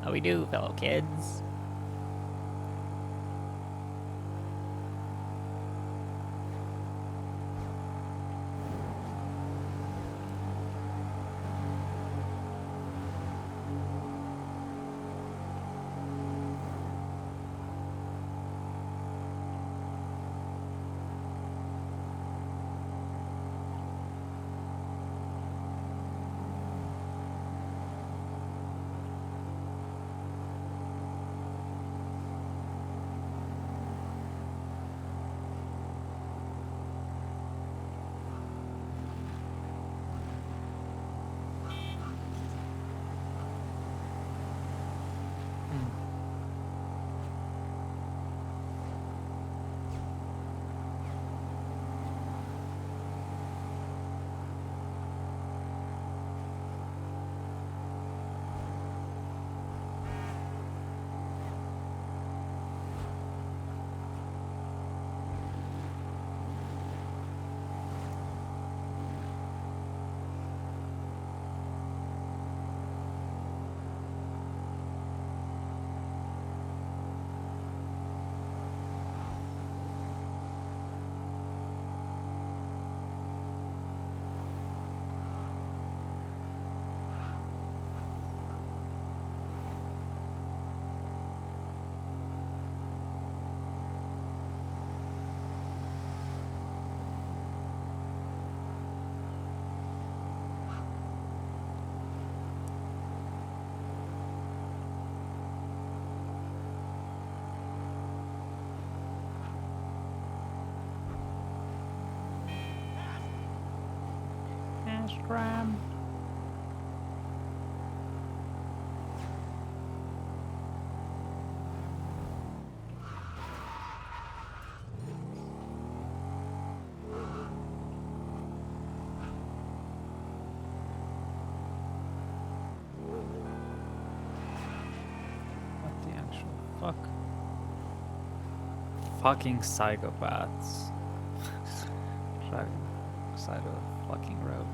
How we do, fellow kids? Instagram. What the actual fuck? Fucking psychopaths. Driving side of the fucking road.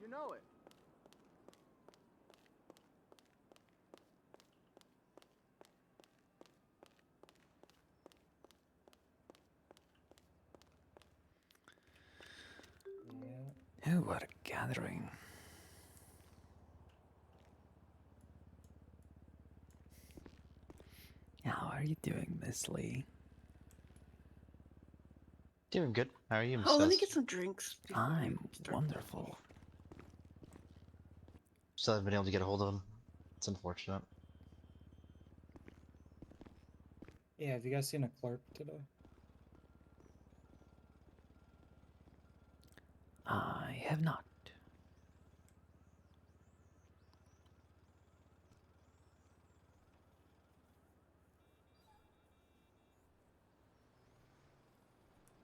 You know it. Oh, what a gathering. How are you doing, Miss Lee? Doing good. How are you, Miss Oh, let me Sus? get some drinks. I'm wonderful. Still haven't been able to get a hold of him. It's unfortunate. Yeah, have you guys seen a clerk today? I have not.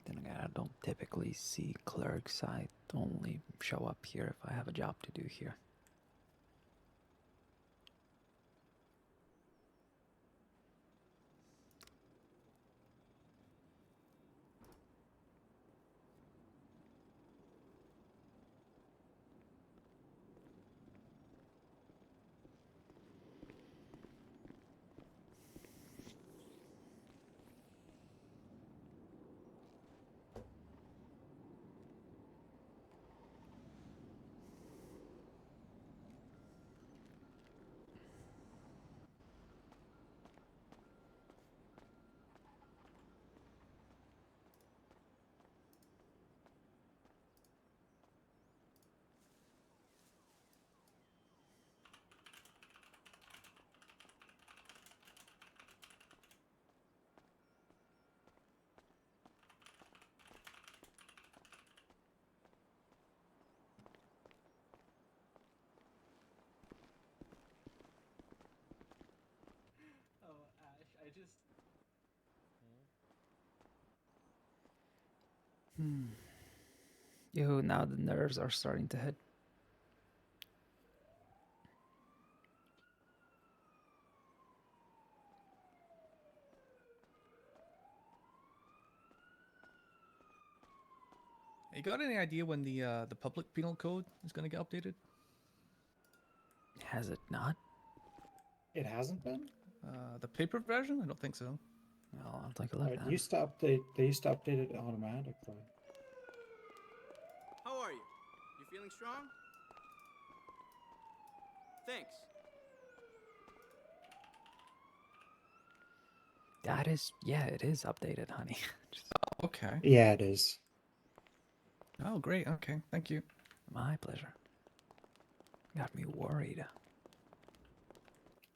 Then again, I don't typically see clerks. I only show up here if I have a job to do here. Oh, Ash, I just... Yo, now the nerves are starting to hit. You got any idea when the public penal code is going to get updated? Has it not? It hasn't been? The paper version? I don't think so. Well, I'll take a look It then. used to update. They used to update it automatically. How are you? You feeling strong? Thanks. That is, yeah, it is updated, honey. Okay. Yeah, it is. Oh, great. Okay, thank you. My pleasure. Got me worried.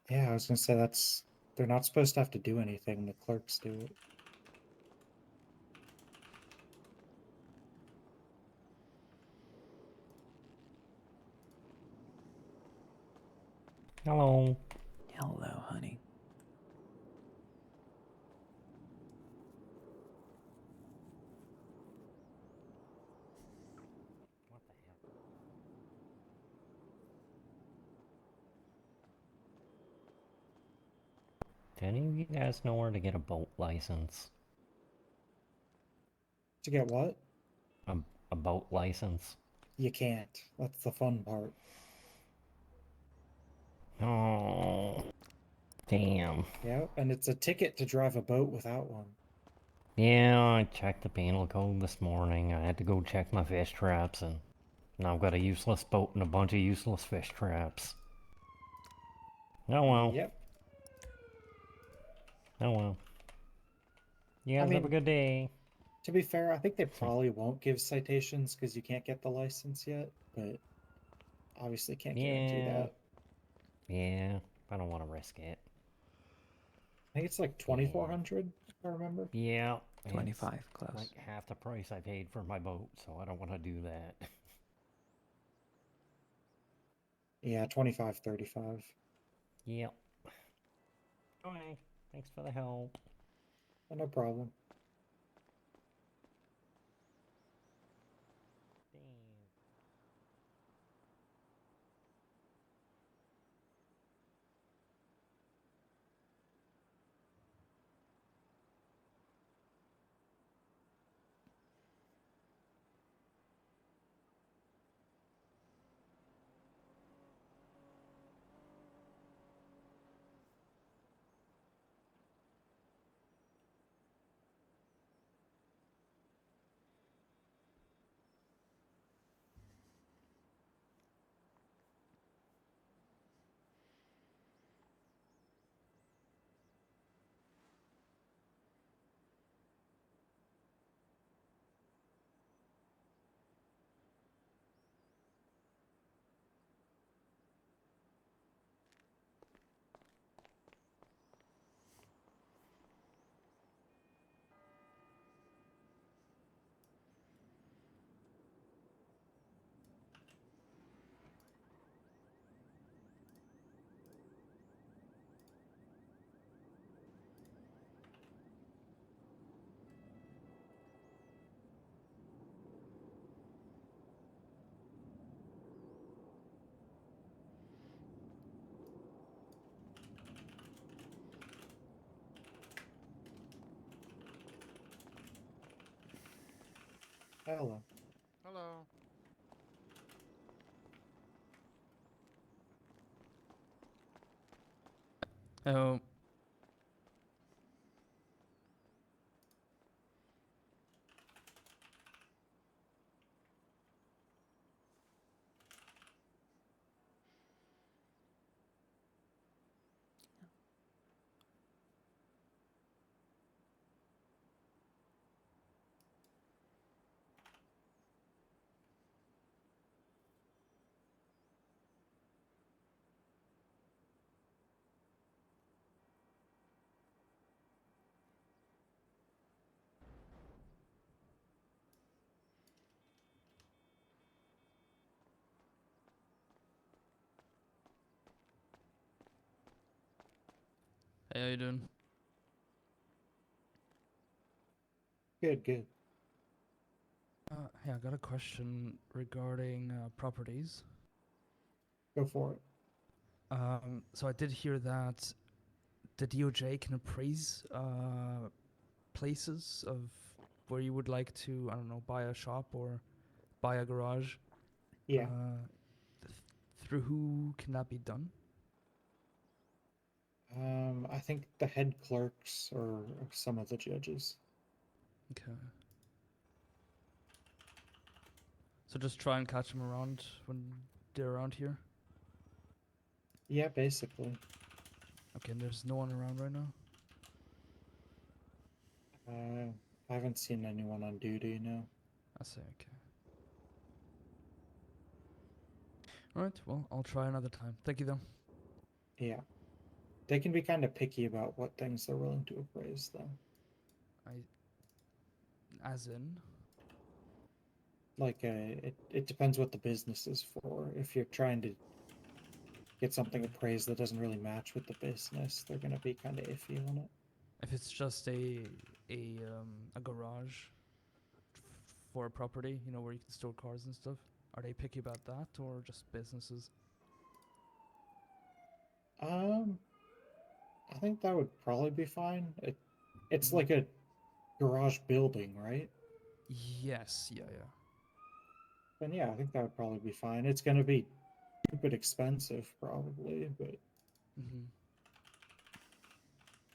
Yeah, I was gonna say that's. They're not supposed to have to do anything. The clerks do it. Hello. Hello, honey. Do any of you guys know where to get a boat license? To get what? A boat license? You can't. That's the fun part. Oh, damn. Yeah, and it's a ticket to drive a boat without one. Yeah, I checked the penal code this morning. I had to go check my fish traps, and now I've got a useless boat and a bunch of useless fish traps. Oh well. Yep. Oh well. You guys have a good day. To be fair, I think they probably won't give citations because you can't get the license yet, but obviously can't guarantee that. Yeah, I don't want to risk it. I think it's like 2,400, if I remember. Yeah. 25, it's close. like half the price I paid for my boat, so I don't want to do that. Yeah, 25, 35. Yep. Okay, thanks for the help. Oh, no problem. Hello. Hello. Oh. Hey, how you doing? Good, good. Hey, I got a question regarding properties. Go for it. So I did hear that the DOJ can appraise places of where you would like to, I don't know, buy a shop or buy a garage. Yeah. Through who can that be done? I think the head clerks or some of the judges. Okay. So just try and catch them around when they're around here? Yeah, basically. Okay, and there's no one around right now? I haven't seen anyone on duty, no. I see, okay. Alright, well, I'll try another time. Thank you, though. Yeah. They can be kind of picky about what things they're willing to appraise, though. As in? Like, it depends what the business is for. If you're trying to get something appraised that doesn't really match with the business, they're going to be kind of iffy on it. If it's just a garage for a property, you know, where you can store cars and stuff, are they picky about that or just businesses? I think that would probably be fine. It's like a garage building, right? Yes, yeah. Then yeah, I think that would probably be fine. It's going to be stupid expensive, probably, but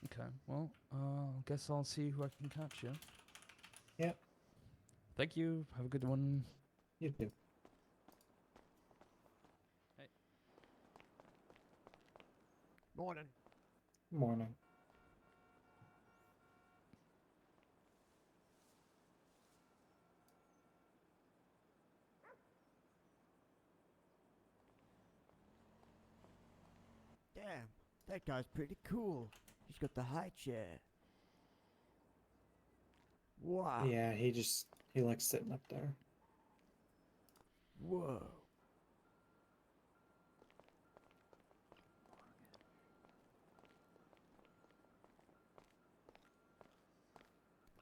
Okay, well, guess I'll see who I can catch, yeah? yeah, Thank you. Have a good one. you too. Hey. Morning. Morning. Damn, that guy's pretty cool. He's got the high chair. Wow. Yeah, he likes sitting up there. Whoa.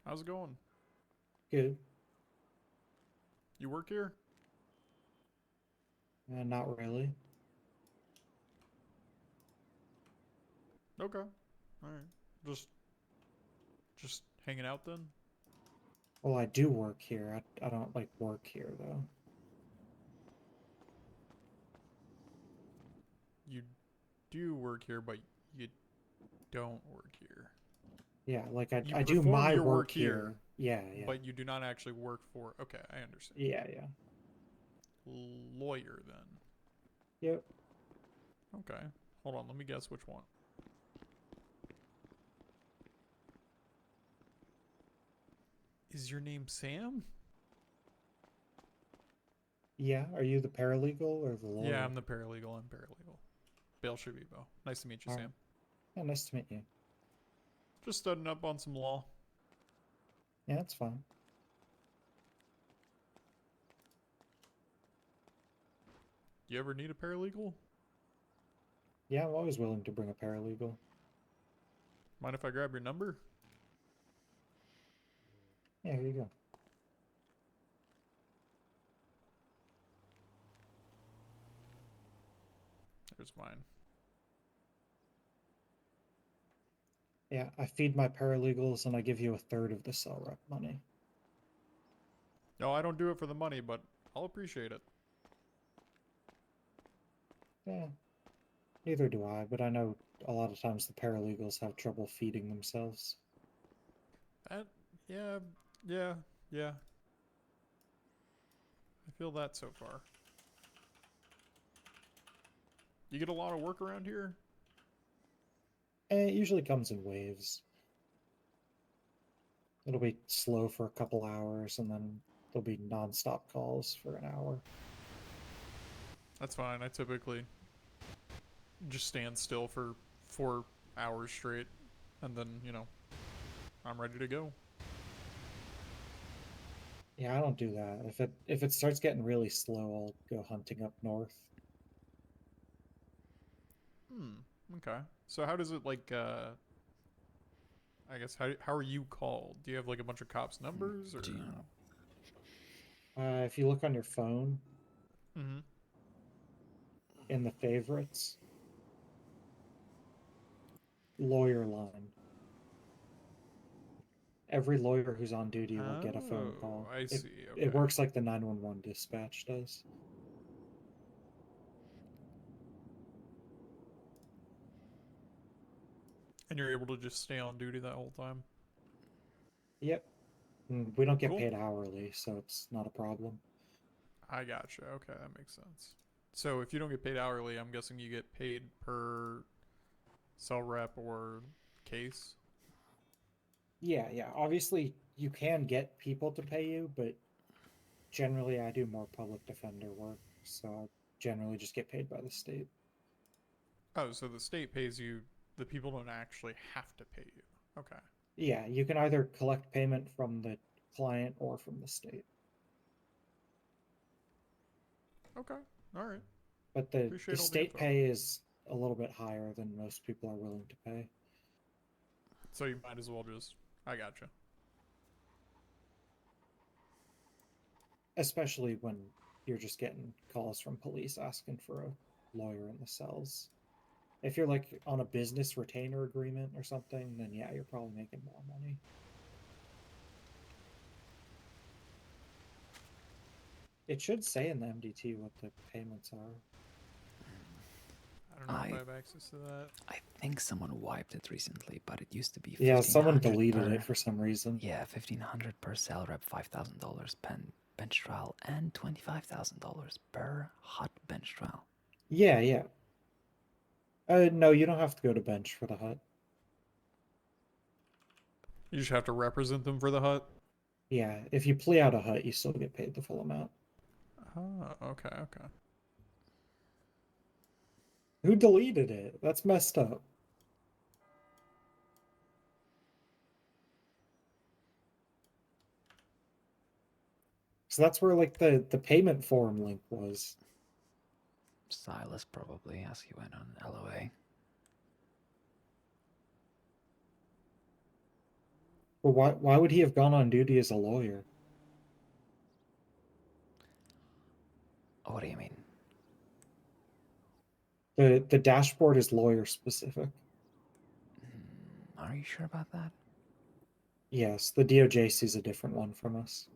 How's it going? Good. You work here? Not really. Okay. Alright. Just hanging out then? Well, I do work here. I don't like work here though. You do work here, but you don't work here. Yeah, like You I do perform my your work here. Yeah, yeah. But you do not actually work for. Okay, I understand. Yeah, yeah. Lawyer then. Yep. Okay. Hold on, let me guess which one. Is your name Sam? Yeah, are you the paralegal or the lawyer? Yeah, I'm the paralegal. I'm paralegal. Bail Shavibo. Nice to meet you, All Sam. right. Yeah, nice to meet you. Just studying up on some law. Yeah, that's fine. You ever need a paralegal? Yeah, I'm always willing to bring a paralegal. Mind if I grab your number? Yeah, here you go. Here's mine. Yeah, I feed my paralegals and I give you a third of the cell rep money. No, I don't do it for the money, but I'll appreciate it. Yeah. Neither do I, but I know a lot of times the paralegals have trouble feeding themselves. Yeah. I feel that so far. You get a lot of work around here? It usually comes in waves. It'll be slow for a couple hours, and then there'll be non-stop calls for an hour. That's fine. I typically just stand still for 4 hours straight, and then, you know, I'm ready to go. Yeah, I don't do that. If it starts getting really slow, I'll go hunting up north. Okay. So how does it, like, I guess, how are you called? Do you have, like, a bunch of cops' numbers, or? If you look on your phone, in the favorites, lawyer line. Every lawyer who's on duty will get a phone call. I see. Okay. It works like the 911 dispatch does. And you're able to just stay on duty that whole time? Yep. We don't get Cool. paid hourly, so it's not a problem. I gotcha. Okay, that makes sense. So if you don't get paid hourly, I'm guessing you get paid per cell rep or case? Yeah. Obviously, you can get people to pay you, but generally I do more public defender work, so I generally just get paid by the state. Oh, so the state pays you, the people don't actually have to pay you. Okay. Yeah, you can either collect payment from the client or from the state. Okay. All right. But the Appreciate all the state info. pay is a little bit higher than most people are willing to pay. So you might as well just, I gotcha. Especially when you're just getting calls from police asking for a lawyer in the cells. If you're like on a business retainer agreement or something, then yeah, you're probably making more money. It should say in the MDT what the payments are. I don't know if I have access to that. I think someone wiped it recently, but it used to be Yeah, someone 1500 deleted per, it for some reason. Yeah, 1500 per cell rep, $5,000 bench trial, and $25,000 per hot bench trial. Yeah. No, you don't have to go to bench for the hut. You just have to represent them for the hut? Yeah, if you plea out a hut, you still get paid the full amount. Oh, okay. Who deleted it? That's messed up. So that's where like the payment form link was. Silas probably, as he went on LOA. Well, why would he have gone on duty as a lawyer? What do you mean? The dashboard is lawyer specific. Are you sure about that? Yes, the DOJ sees a different one from us.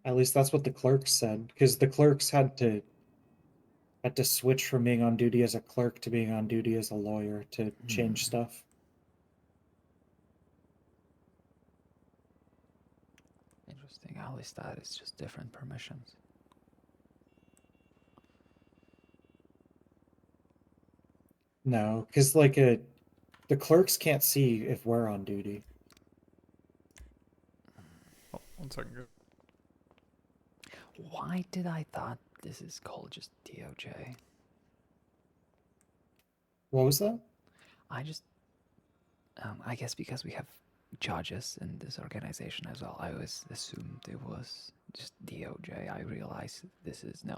At least that's what the clerks said, because the clerks had to switch from being on duty as a clerk to being on duty as a lawyer to change stuff. Interesting. At least that is just different permissions. No, because like the clerks can't see if we're on duty. Oh, 1 second. Why did I thought this is called just DOJ? What was that? I guess because we have judges in this organization as well, I always assumed it was just DOJ. I realized this is the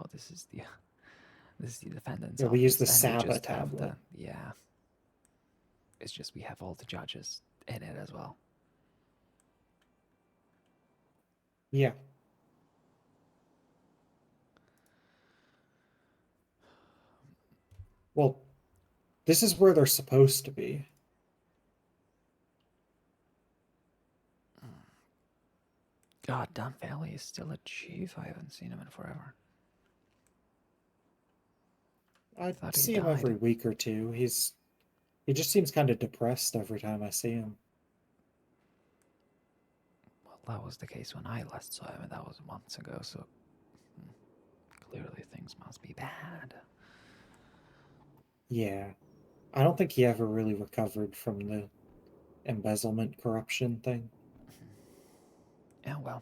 defendant's Yeah, office. we use the and we SABA just have tablet. yeah. It's just we have all the judges in it as well. Yeah. Well, this is where they're supposed to be. God, Don Valley is still a chief. I haven't seen him in forever. I Thought he see him every died. week or two. He just seems kind of depressed every time I see him. Well, that was the case when I last saw him, and that was months ago, so clearly things must be bad. Yeah. I don't think he ever really recovered from the embezzlement corruption thing. Yeah, well.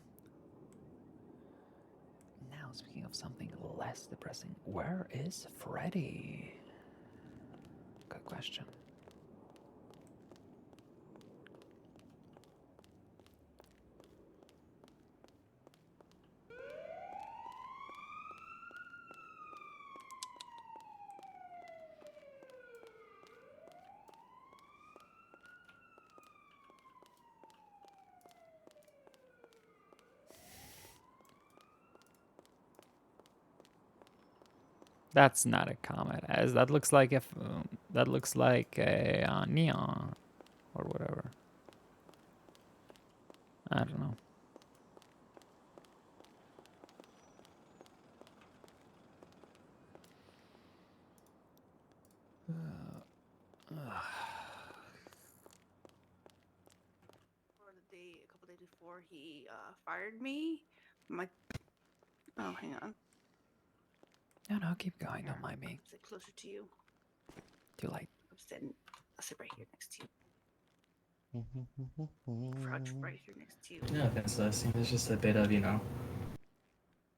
Now, speaking of something less depressing, where is Freddy? Good question. That's not a comet, as that looks like that looks like a neon or whatever. I don't know. A couple days before he fired me, oh, hang on. No, keep going. Don't mind me. Sit closer to you. Too late. I'll sit right here next to you. Crouch right here next to you. No offense, Leslie. It's just a bit of,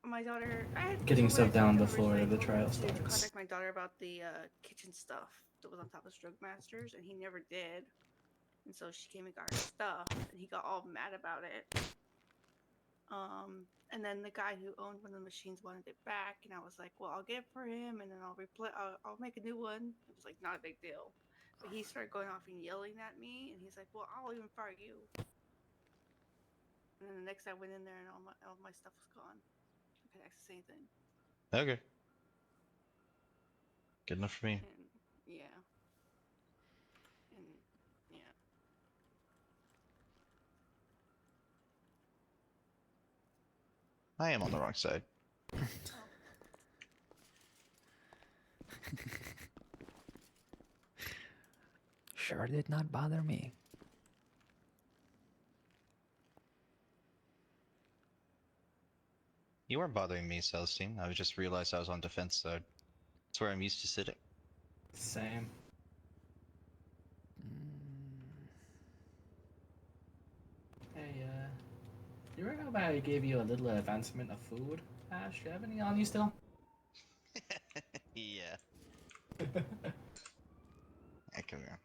My daughter, getting stuff down before the trial to starts. contact my daughter about the kitchen stuff that was on top of Drug Masters, and he never did. And so she came and got her stuff, and he got all mad about it. And then the guy who owned one of the machines wanted it back, and I was like, well, I'll get it for him, and then I'll make a new one. It was like not a big deal. But he started going off and yelling at me, and he's like, well, I'll even fire you. And then the next I went in there, and all my stuff was gone. I couldn't access anything. Okay. Good enough for me. And yeah. And yeah. I am on the wrong side. Sure did not bother me. You weren't bothering me, Celestine. I just realized I was on defense side. That's where I'm used to sitting. Same. Hey, you remember how I gave you a little advancement of food? Ash, do you have any on you still? Yeah. Hey, come here.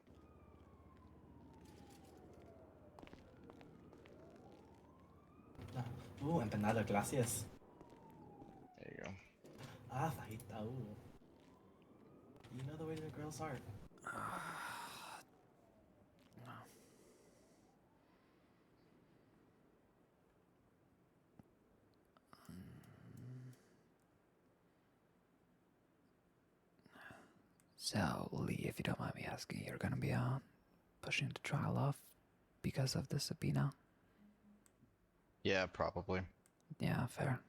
Ooh, empanada, gracias. There you go. Ah, fajita, ooh. You know the way the girls are. So, Lee, if you don't mind me asking, you're gonna be pushing the trial off because of the subpoena? Yeah, probably. Yeah, fair.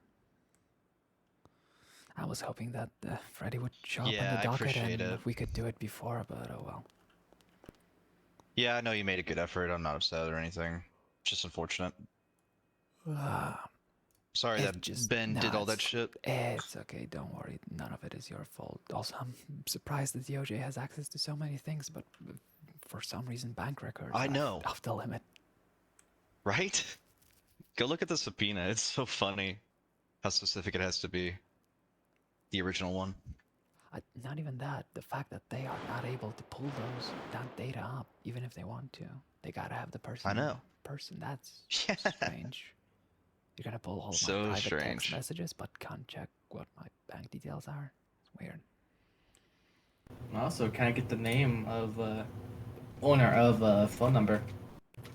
I was hoping that Freddy would show up on Yeah, the I docket appreciate and it. we could do it before, but oh well. Yeah, I know you made a good effort. I'm not upset or anything. Just unfortunate. Sorry that Ben did all that shit. It's okay, don't worry. None of it is your fault. Also, I'm surprised that the OJ has access to so many things, but for some reason, bank records I are know. off the limit. Right? Go look at the subpoena. It's so funny how specific it has to be. The original one. Not even that. The fact that they are not able to pull that data up, even if they want to. They gotta have the person. I know. That's strange. You're gonna pull all my private text messages, but can't check what my bank details are. It's weird. Also, can I get the name of owner of phone number?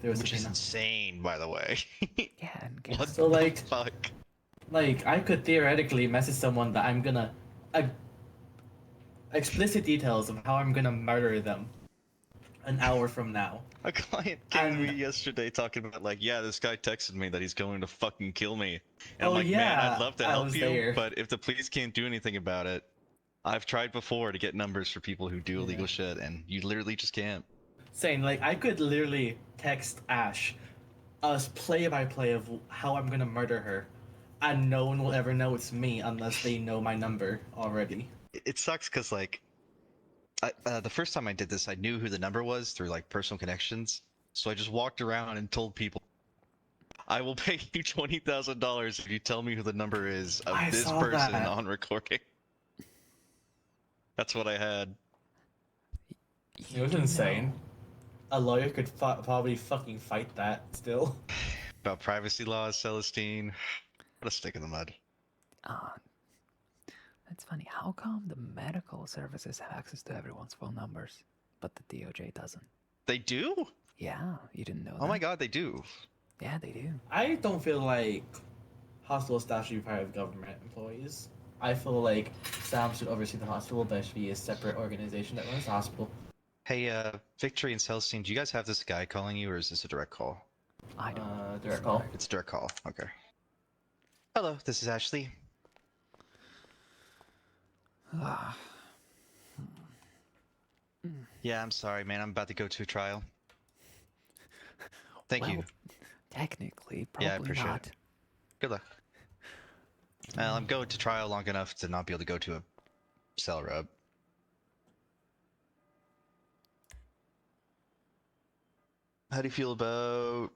Which is insane, by the way. Yeah, and what so the fuck? Like, I could theoretically message someone that I'm gonna explicit details of how I'm gonna murder them. an hour from now. A client came to me yesterday talking about like, yeah, this guy texted me that he's going to fucking kill me. And I'm Oh, like, man, I'd yeah, love to I help was you, there. but if the police can't do anything about it, I've tried before to get numbers for people who do illegal shit, and you literally just can't. Saying like I could literally text Ash us play by play of how I'm gonna murder her, and no one will ever know it's me unless they know my number already. It sucks because like, the first time I did this, I knew who the number was through like personal connections, so I just walked around and told people, I will pay you $20,000 if you tell me who the number is of I this saw person that. on recording. That's what I had. It was insane. A lawyer could probably fucking fight that still. About privacy laws, Celestine. What a stick in the mud. That's funny. How come the medical services have access to everyone's phone numbers, but the DOJ doesn't? They do? Yeah, you didn't know that? Oh my god, they do. Yeah, they do. I don't feel like hospital staff should be part of government employees. I feel like staff should oversee the hospital, but it should be a separate organization that runs the hospital. Hey, Victory and Celestine, do you guys have this guy calling you, or is this a direct call? I don't. Direct call. It's a direct call. Okay. Hello, this is Ashley. Yeah, I'm sorry, man. I'm about to go to a trial. Thank you. Technically, probably Yeah, I appreciate not. it. Good luck. Well, I'm going to trial long enough to not be able to go to a cell rub. How do you feel about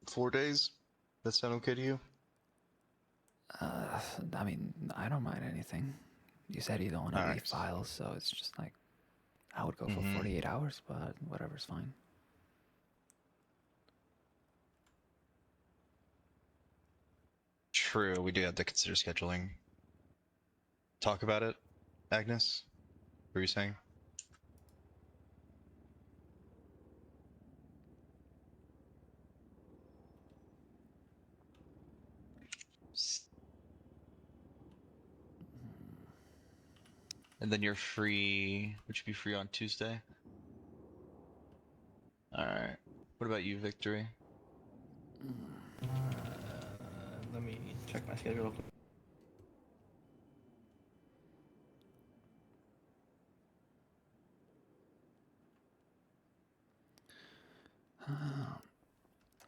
4 days? That sound okay to you? I mean, I don't mind anything. You said you don't want to Alright. leave files, so it's just like, I would go for Mhm. 48 hours, but whatever's fine. True, we do have to consider scheduling. Talk about it, Agnes? What were you saying? And then you're free. Would you be free on Tuesday? Alright. What about you, Victory? Let me check my schedule real quick.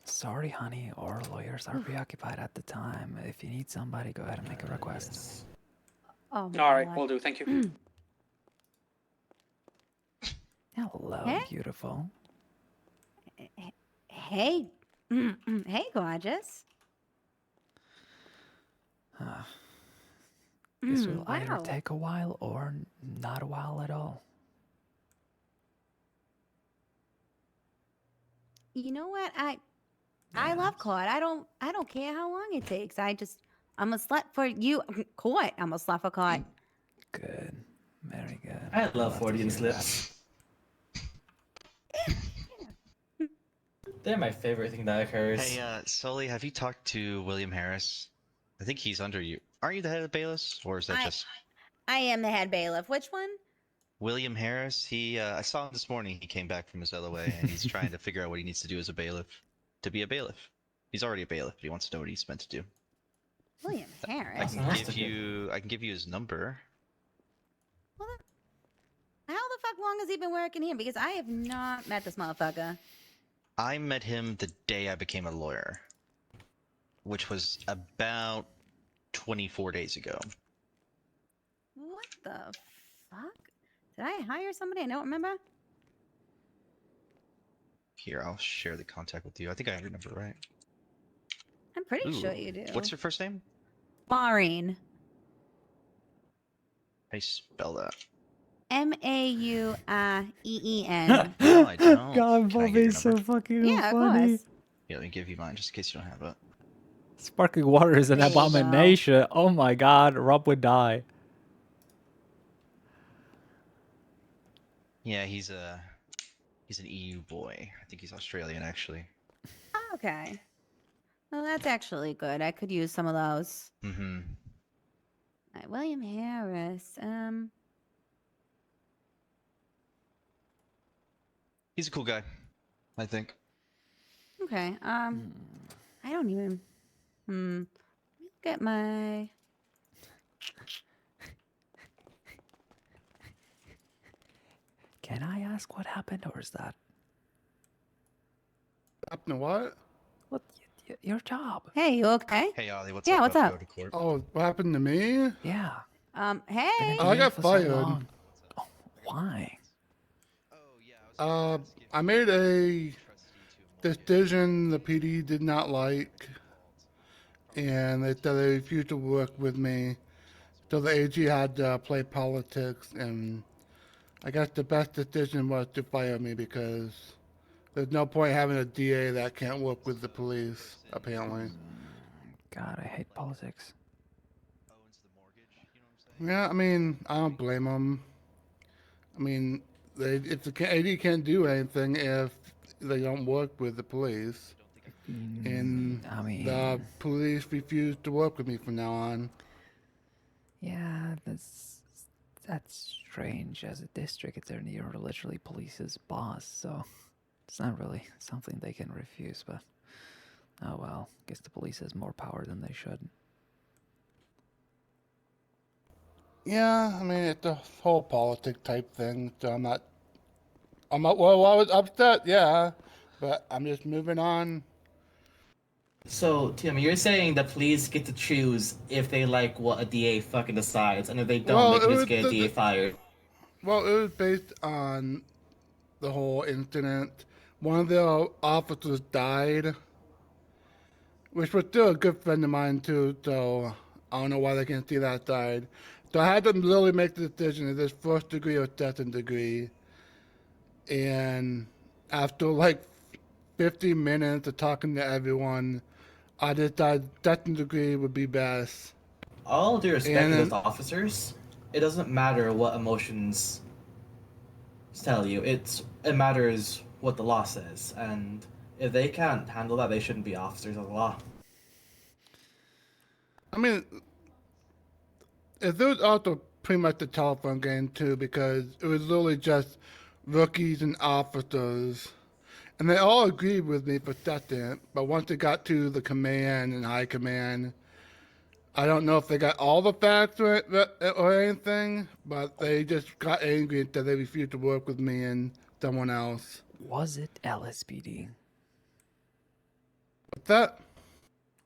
Sorry, honey, our lawyers are preoccupied at the time. If you need somebody, go ahead and make a request. Oh, All right, will do. Thank you. Hello, Hey? beautiful. Hey, hey, gorgeous. This will either Wow. take a while or not a while at all. You know what? I love court. I don't care how long it takes. I'm a slut for you. Court. I'm a slut for court. Good. Very good. I love to Freudian hear that. slips. They're my favorite thing that occurs. Hey, Sully, have you talked to William Harris? I think he's under you. Aren't you the head of Bayless? Or is that just I am the head bailiff. Which one? William Harris? I saw him this morning. He came back from his LOA and he's trying to figure out what he needs to do as a bailiff to be a bailiff. He's already a bailiff, but he wants to know what he's meant to do. William I Harris. can give you his number. How the fuck long has he been working here? Because I have not met this motherfucker. I met him the day I became a lawyer, which was about 24 days ago. What the fuck? Did I hire somebody? I don't remember. Here, I'll share the contact with you. I think I have your number, right? I'm pretty Ooh, sure you do. What's your first name? Maureen. How do you spell that? Maureen. No, I don't. God, Can I get your Bobby's so number? fucking Yeah, of funny. course. Yeah, let me give you mine just in case you don't have it. Sparkling water is an There you go. abomination. Oh my god, Rob would die. Yeah, he's an EU boy. I think he's Australian, actually. Okay. Well, that's actually good. I could use some of those. Mm-hmm. All right, William Harris. He's a cool guy, I think. Okay. I don't even. Get my. Can I ask what happened, or is that Happened to what? what your job? Hey, you okay? Hey, Ollie, what's Yeah, up? what's About up? to go to court? Oh, what happened to me? Yeah. Hey. Been in I DA got for so fired. long. Oh, why? I made a decision the PD did not like, and they said they refused to work with me. So the AG had to play politics, and I guess the best decision was to fire me because there's no point having a DA that can't work with the police, apparently. God, I hate politics. Yeah, I mean, I don't blame them. I mean, if the AD can't do anything if they don't work with the police, and I mean, the police refuse to work with me from now on. yeah, that's strange. As a district attorney, you're literally police's boss, so it's not really something they can refuse. But oh well, guess the police has more power than they should. Yeah, I mean, it's a whole politic type thing, so well, I was upset, yeah, but I'm just moving on. So, Tim, you're saying the police get to choose if they like what a DA fucking decides, and if they don't, they can just get a DA fired. Well, it was based on the whole incident. One of the officers died, which was still a good friend of mine too, so I don't know why they can't see that side. So I had to literally make the decision, is this first degree or second degree? And after like 50 minutes of talking to everyone, I decided second degree would be best. All due respect And to then- those officers, it doesn't matter what emotions tell you. It matters what the law says, and if they can't handle that, they shouldn't be officers of the law. I mean, it was also pretty much a telephone game too, because it was literally just rookies and officers. And they all agreed with me for second, but once it got to the command and high command, I don't know if they got all the facts or anything, but they just got angry and said they refused to work with me and someone else. Was it LSPD? What's that?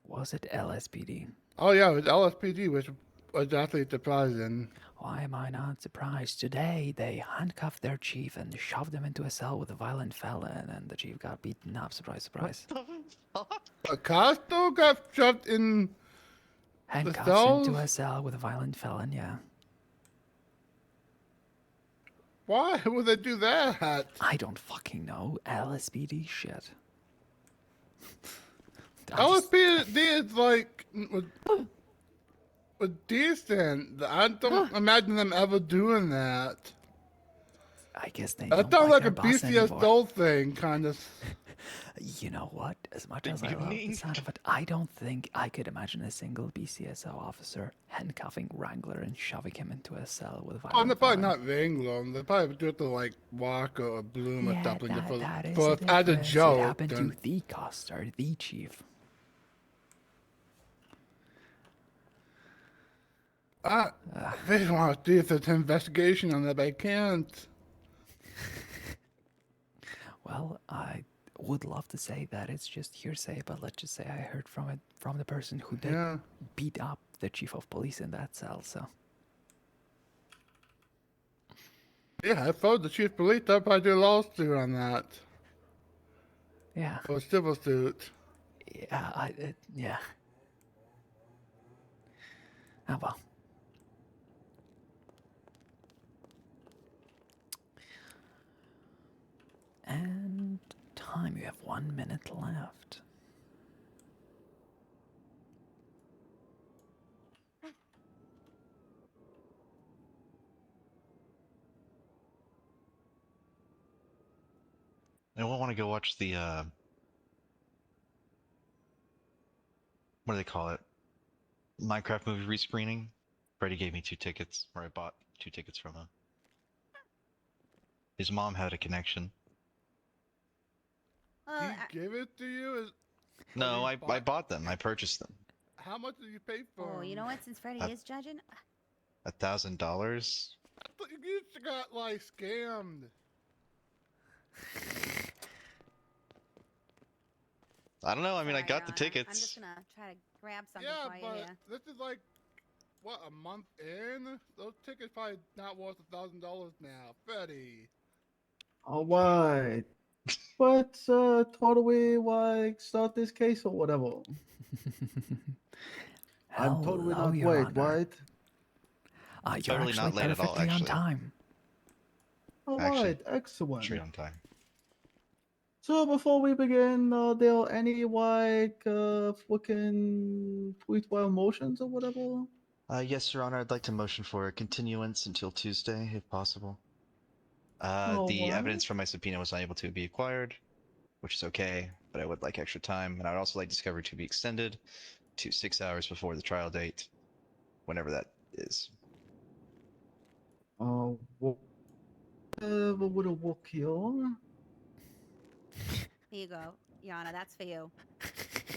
Was it LSPD? Oh yeah, it was LSPD, which was actually surprising. Why am I not surprised? Today, they handcuffed their chief and shoved him into a cell with a violent felon, and the chief got beaten up. Surprise, surprise. A Costo got shoved in the Handcuffs cells? into a cell with a violent felon, yeah. Why would they do that? I don't fucking know. LSPD shit. LSPD is like was decent. I don't imagine them ever doing that. I guess they That don't sounds like their a boss anymore. BCSO thing, kind of. You know what? As much as I love the sound of it, I don't think I could imagine a single BCSO officer handcuffing Wrangler and shoving him into a cell with a Oh, violent they're probably felon. not Wrangler. They probably do it to like Walker or Bloom or something that is for a as a difference. joke. It happened then- to the Coster, the chief. They want to do this investigation on that, but I can't. Well, I would love to say that it's just hearsay, but let's just say I heard from the person who did Yeah. beat up the chief of police in that cell. So Yeah, I thought the chief of police. I'll probably do a lawsuit on that. yeah, Or a civil suit. yeah, yeah. Oh well. And time, you have 1 minute left. I want to go watch the what do they call it? Minecraft movie rescreening. Freddie gave me 2 tickets, or I bought 2 tickets from him. His mom had a connection. He I- gave it to you? No, I bought them. I purchased them. How much did you pay for Oh, you know what? Since Freddie Uh, is judging, $1,000. I thought you just got, like, scammed. I don't know. I mean, I sorry, got the Your Honor. I'm tickets. just gonna try to grab something Yeah, for you but here. this is like, what, a month in? Those tickets probably not worth $1,000 now. Freddie. Alright. But how do we like start this case or whatever? I'm totally Hello, not Your late, Honor. right? You're Totally actually not late at all, perfectly on actually. time. Alright, Actually, excellent. straight on time. So before we begin, are there any like fucking pre-trial motions or whatever? Yes, Your Honor. I'd like to motion for a continuance until Tuesday, if possible. The Alright. evidence from my subpoena was unable to be acquired, which is okay, but I would like extra time, and I would also like discovery to be extended to 6 hours before the trial date, whenever that is. What would it work here? Here you go, Your Honor. That's for you.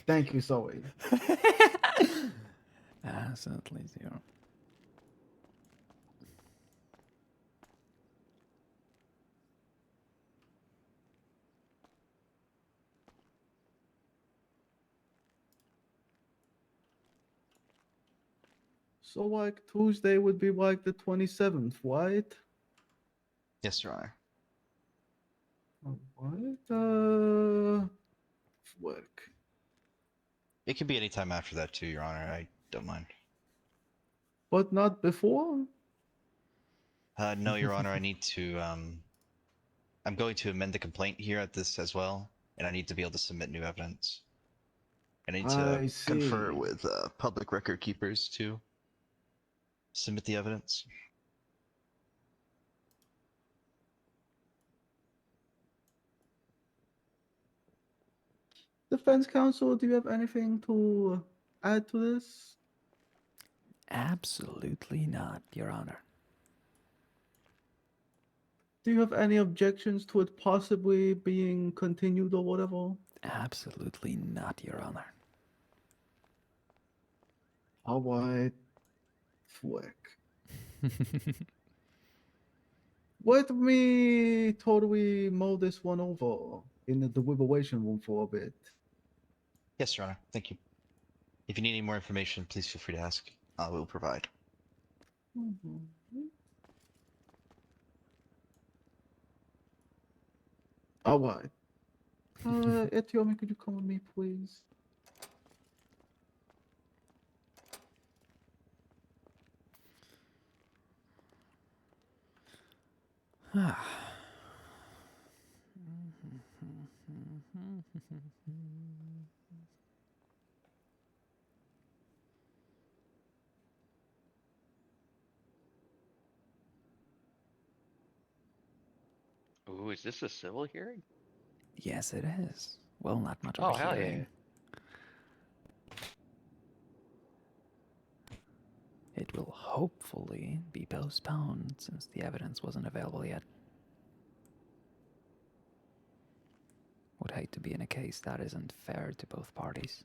Thank you, Zoe. Absolutely zero. So like Tuesday would be like the 27th, right? Yes, Your Honor. Alright, work. It can be any time after that too, Your Honor. I don't mind. But not before? No, Your Honor. I need to. I'm going to amend the complaint here at this as well, and I need to be able to submit new evidence. I need to I confer see. with public record keepers to submit the evidence. Defense counsel, do you have anything to add to this? Absolutely not, Your Honor. Do you have any objections to it possibly being continued or whatever? Absolutely not, Your Honor. Alright. Flick. Let me totally mull this one over in the deliberation room for a bit. Yes, Your Honor. Thank you. If you need any more information, please feel free to ask. I will provide. Alright. Etiomi, could you come with me, please? Ooh, is this a civil hearing? Yes, it is. Well, not much of Oh, a hell hearing. yeah. It will hopefully be postponed since the evidence wasn't available yet. Would hate to be in a case that isn't fair to both parties.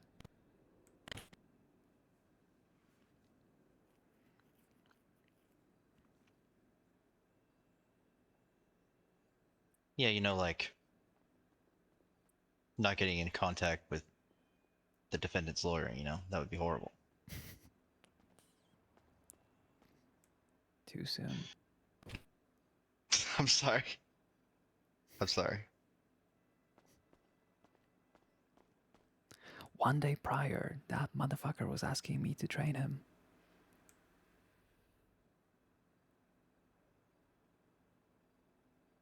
Yeah, you know, like not getting in contact with the defendant's lawyer, you know, that would be horrible. Too soon. I'm sorry. I'm sorry. One day prior, that motherfucker was asking me to train him.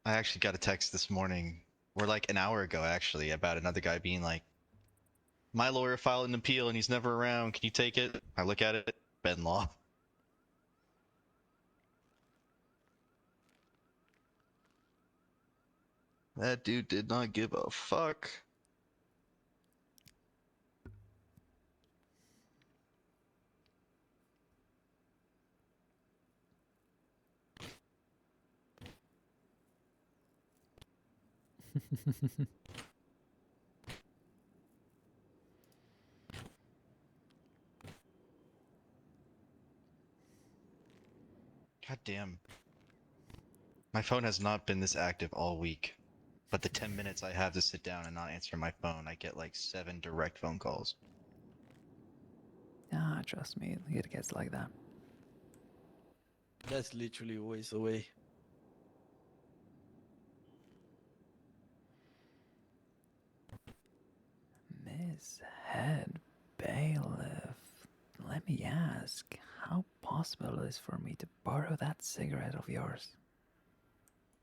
I actually got a text this morning, or like an hour ago actually, about another guy being like, my lawyer filed an appeal and he's never around. Can you take it? I look at it, Ben Law. That dude did not give a fuck. God damn. My phone has not been this active all week. But the 10 minutes I have to sit down and not answer my phone, I get like 7 direct phone calls. Ah, trust me, it gets like that. That's literally always the way. Miss Head Bailiff, let me ask, how possible is for me to borrow that cigarette of yours?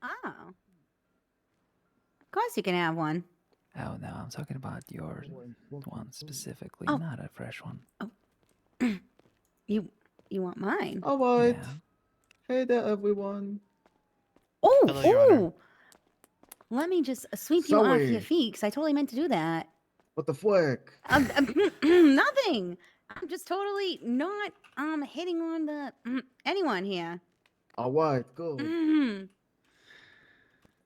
Oh. Of course you can have one. Oh no, I'm talking about your one specifically, Oh. not a fresh one. You want mine? Alright. Yeah. Hey there, everyone. Oh, Hello, Your Honor. oh! Let me just sweep you off your Sorry. feet, because I totally meant to do that. What the flick? Nothing. I'm just totally not hitting on the anyone here. Alright, good. Mhm.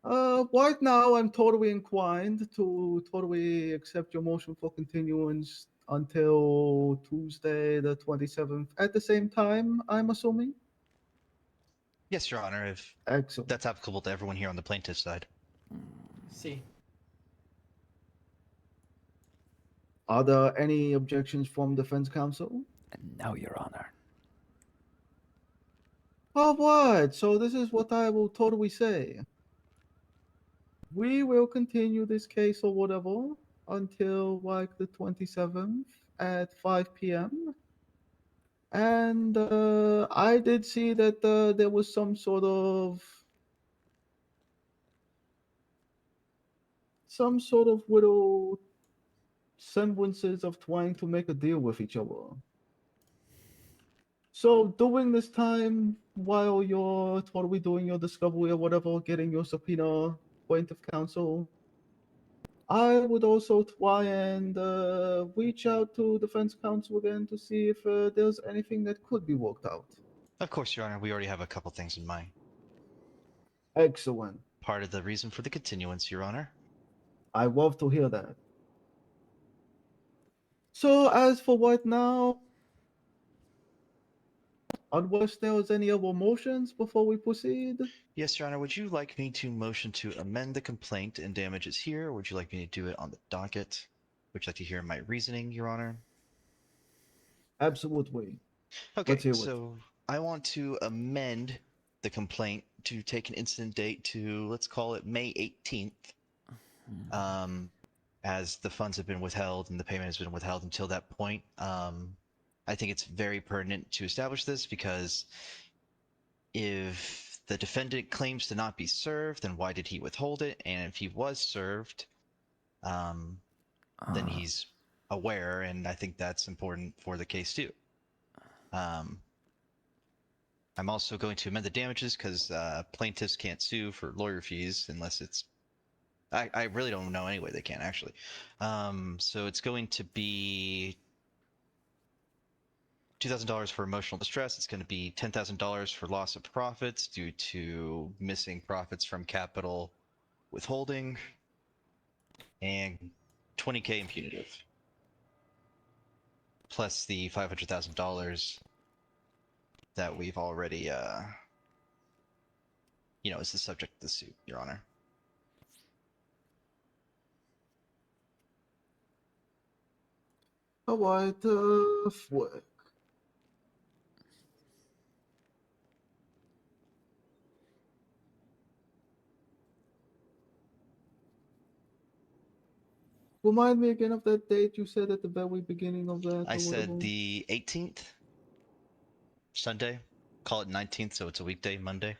Right now I'm totally inclined to totally accept your motion for continuance until Tuesday the 27th at the same time, I'm assuming? Yes, Your Honor, if Excellent. that's applicable to everyone here on the plaintiff's side. See. Are there any objections from defense counsel? No, Your Honor. Alright, so this is what I will totally say. We will continue this case or whatever until like the 27th at 5 p.m. And I did see that there was some sort of little semblances of trying to make a deal with each other. So during this time, while you're totally doing your discovery or whatever, getting your subpoena, plaintiff counsel, I would also try and reach out to defense counsel again to see if there's anything that could be worked out. Of course, Your Honor, we already have a couple things in mind. Excellent. Part of the reason for the continuance, Your Honor. I love to hear that. So as for right now, unless there is any other motions before we proceed, Yes, Your Honor, would you like me to motion to amend the complaint and damages here, or would you like me to do it on the docket? Would you like to hear my reasoning, Your Honor? absolutely. Okay, Let's hear it. so I want to amend the complaint to take an incident date to, let's call it May 18th. As the funds have been withheld and the payment has been withheld until that point. I think it's very pertinent to establish this because if the defendant claims to not be served, then why did he withhold it? And if he was served, then he's aware, and I think that's important for the case too. I'm also going to amend the damages because plaintiffs can't sue for lawyer fees unless it's. I really don't know anyway they can actually. So it's going to be $2,000 for emotional distress. It's going to be $10,000 for loss of profits due to missing profits from capital withholding, and $20K in punitive, plus the $500,000 that we've already, is the subject of the suit, Your Honor. Alright, flick. Remind me again of that date you said at the very beginning of that. I or said whatever. the 18th, Sunday. Call it 19th, so it's a weekday, Monday.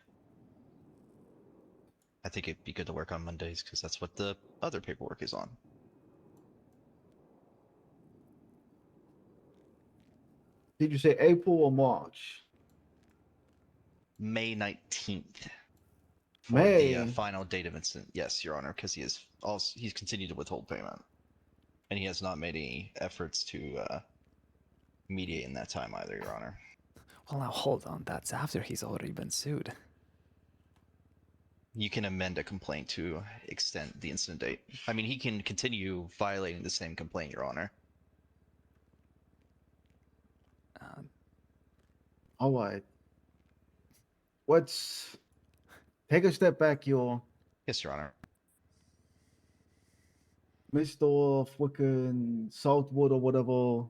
I think it'd be good to work on Mondays because that's what the other paperwork is on. Did you say April or March? May 19th. For May. the final date of incident. Yes, Your Honor, because he's continued to withhold payment. And he has not made any efforts to mediate in that time either, Your Honor. Well, now hold on. That's after he's already been sued. You can amend a complaint to extend the incident date. I mean, he can continue violating the same complaint, Your Honor. Alright. let's take a step back here. Yes, Your Honor. Mr. Frickin' Saltwood or whatever.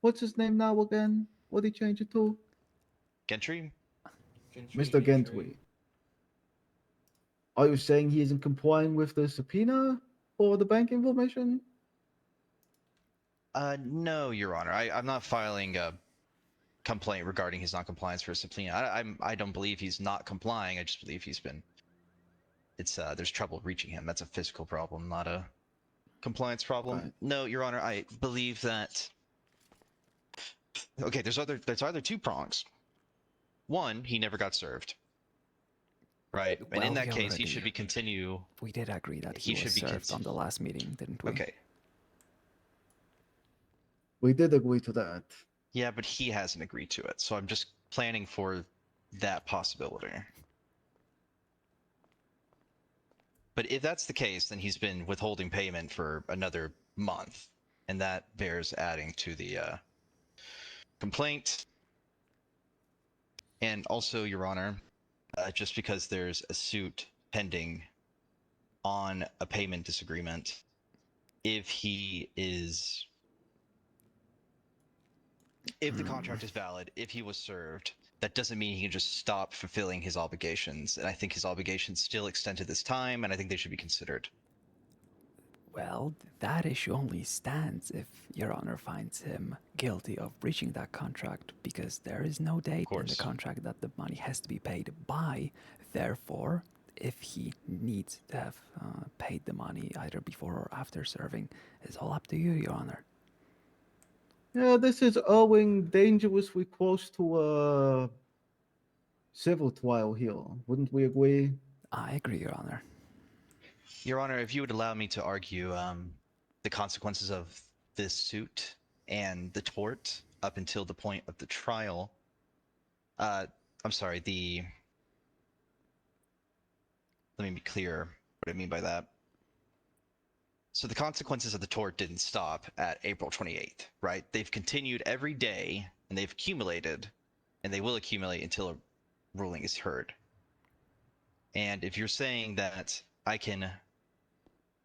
What's his name now again? What did he change it to? Gentry? Mr. Gentry. Are you saying he isn't complying with the subpoena for the bank information? No, Your Honor. I'm not filing a complaint regarding his non-compliance for a subpoena. I don't believe he's not complying. I just believe he's been. There's trouble reaching him. That's a physical problem, not a compliance problem. Right. No, Your Honor. I believe that. Okay, there's either two prongs. One, he never got served. Right, and in Well, that we case, he already- should be continue. We did agree that He he, should was be served on the last meeting, didn't we? Okay. We did agree to that. Yeah, but he hasn't agreed to it, so I'm just planning for that possibility. But if that's the case, then he's been withholding payment for another month, and that bears adding to the complaint. And also, Your Honor, just because there's a suit pending on a payment disagreement, if the contract is valid, if he was served, that doesn't mean he can just stop fulfilling his obligations. And I think his obligations still extend to this time, and I think they should be considered. Well, that issue only stands if Your Honor finds him guilty of breaching that contract, because there is no date in the contract that the money has to be paid by. Therefore, if he needs to have paid the money either before or after serving, it's all up to you, Your Honor. Yeah, this is owing dangerously close to a civil trial here. Wouldn't we agree? I agree, Your Honor. Your Honor, if you would allow me to argue the consequences of this suit and the tort up until the point of the trial. I'm sorry, let me be clear what I mean by that. So the consequences of the tort didn't stop at April 28th, right? They've continued every day, and they've accumulated, and they will accumulate until a ruling is heard. And if you're saying that I can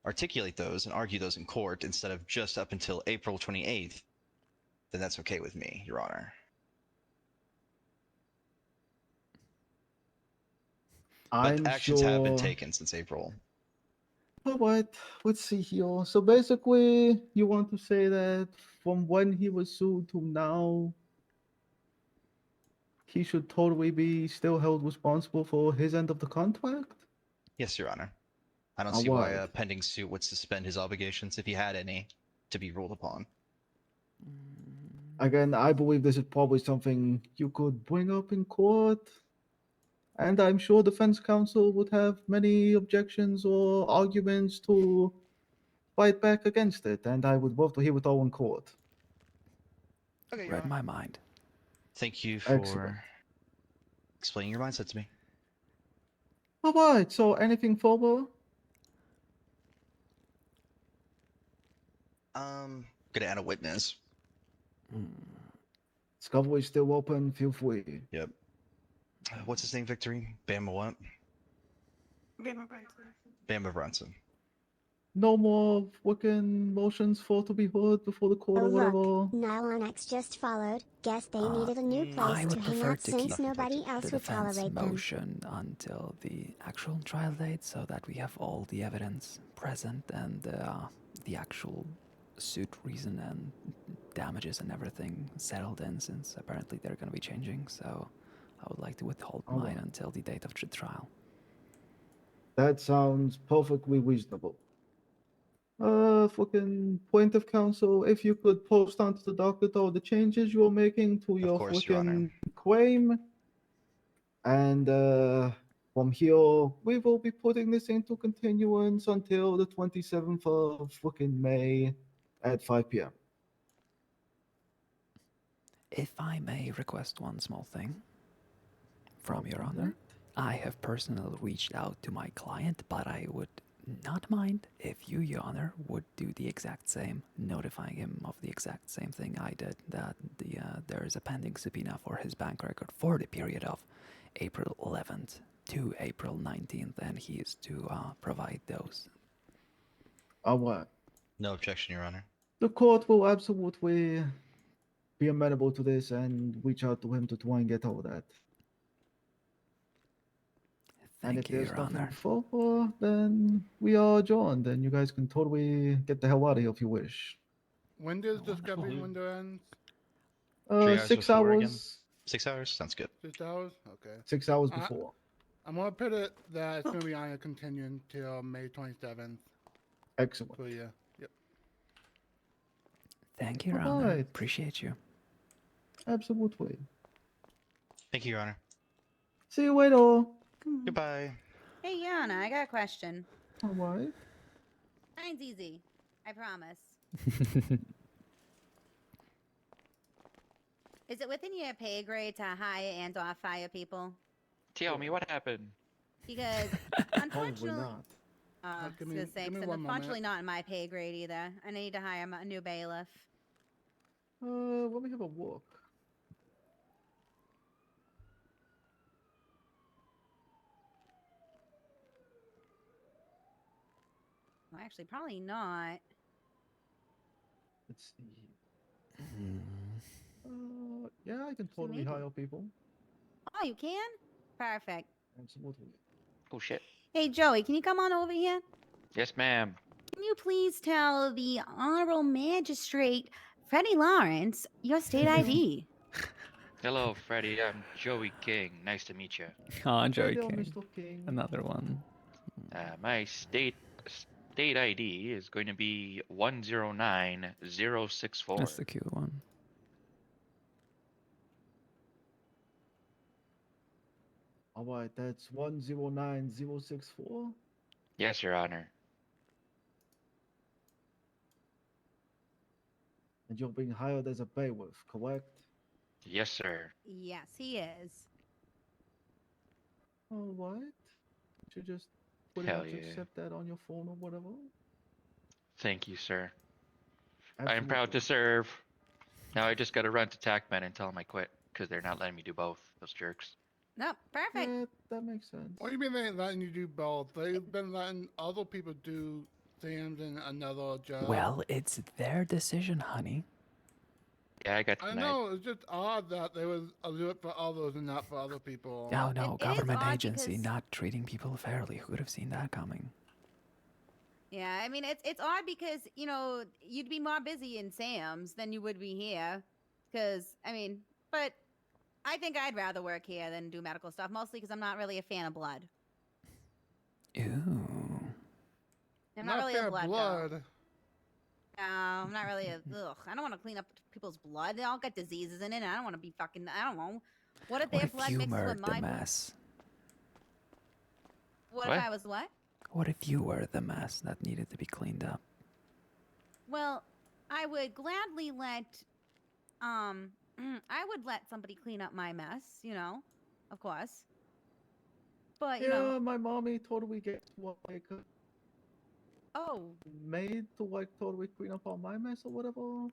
articulate those and argue those in court instead of just up until April 28th, then that's okay with me, Your Honor. But actions have been taken since April. All right, let's see here. So basically, you want to say that from when he was sued to now, he should totally be still held responsible for his end of the contract? Yes, Your Honor. I don't see why a pending suit would suspend his obligations if he had any to be ruled upon. Again, I believe this is probably something you could bring up in court. And I'm sure defense counsel would have many objections or arguments to fight back against it, and I would love to hear it all in court. Okay, Read my mind. Thank you for Excellent. explaining your mindset to me. All right, so anything further? Gonna add a witness. Discovery is still open, feel free. Yep. What's his name, Victory? Bama what? Bama Brunson. Bama Brunson. No more fucking motions for to be heard before the court Oh or whatever. look, Nylon just followed. Guess they needed a new place I would to hang prefer out to since keep nobody else the would defense tolerate them. motion until the actual trial date, so that we have all the evidence present and the actual suit reason and damages and everything settled in, since apparently they're going to be changing. So I would like to withhold mine until the date of the trial. That sounds perfectly reasonable. Fucking point of counsel, if you could post onto the docket all the changes you're making to your course, Your Honor. fucking claim. And from here, we will be putting this into continuance until the 27th of fucking May at 5 p.m. If I may request one small thing from Your Honor, I have personally reached out to my client, but I would not mind if you, Your Honor, would do the exact same, notifying him of the exact same thing I did, that there is a pending subpoena for his bank record for the period of April 11th to April 19th, and he is to provide those. Alright. No objection, Your Honor. The court will absolutely be amenable to this and reach out to him to try and get all that. And if Thank you, there's Your nothing Honor. further, then we are adjourned, and you guys can totally get the hell out of here if you wish. When does the discovery window end? 3 hours 6 before again? hours. 6 hours? Sounds good. 6 hours? Okay. 6 hours before. I'm gonna put it that it's gonna be on a continue until May 27th. Excellent. For you. Yep. Thank you, Your Honor. Alright. Appreciate you. Absolutely. Thank you, Your Honor. See you later. Goodbye. Hey, Yana, I got a question. Alright. Mine's easy. I promise. Is it within your pay grade to hire and or fire people? Tell me what happened. Because unfortunately, not. I was give me- gonna say, give me 'cause one unfortunately moment. not in my pay grade either. I need to hire a new bailiff. Let me have a look. Well, actually, probably not. Let's see. Yeah, I can totally maybe. hire people. Oh, you can? Perfect. Absolutely. Oh shit. Hey, Joey, can you come on over here? Yes, ma'am. Can you please tell the Honorable Magistrate Freddie Lawrence your state ID? Hello, Freddy. I'm Joey King. Nice to meet you. Oh, Joey there, King. Mr. King. Another one. My state ID is going to be 109064. That's the cute one. Alright, that's 109064. Yes, Your Honor. And you're being hired as a bailiff, correct? Yes, sir. Yes, he is. Alright. You just pretty Hell much yeah. accept that on your phone or whatever. Thank you, sir. I am Absolutely. proud to serve. Now I just gotta run to TACman and tell them I quit, because they're not letting me do both, those jerks. No, perfect. Yeah, that makes sense. What do you mean they ain't letting you do both? They've been letting other people do Sam's and another job. Well, it's their decision, honey. Yeah, I got I denied. know, it's just odd that they would do it for others and not for other people. Oh no, It is government odd agency because- not treating people fairly. Who would have seen that coming? Yeah, I mean it's odd because you'd be more busy in Sam's than you would be here, because but I think I'd rather work here than do medical stuff, mostly because I'm not really a fan of blood. Ooh. I'm not really a fair blood. blood. Girl. No, I'm not really a. Ugh, I don't want to clean up people's blood. They all got diseases in it. And I don't want to be fucking. I don't know. What if What their if blood you mixes were with the my blood? mess? What if I was what? What if you were the mess that needed to be cleaned up? Well, I would gladly let, I would let somebody clean up my mess, of course. But, Yeah, my mommy totally gets like oh, maid to like totally clean up all my mess or whatever.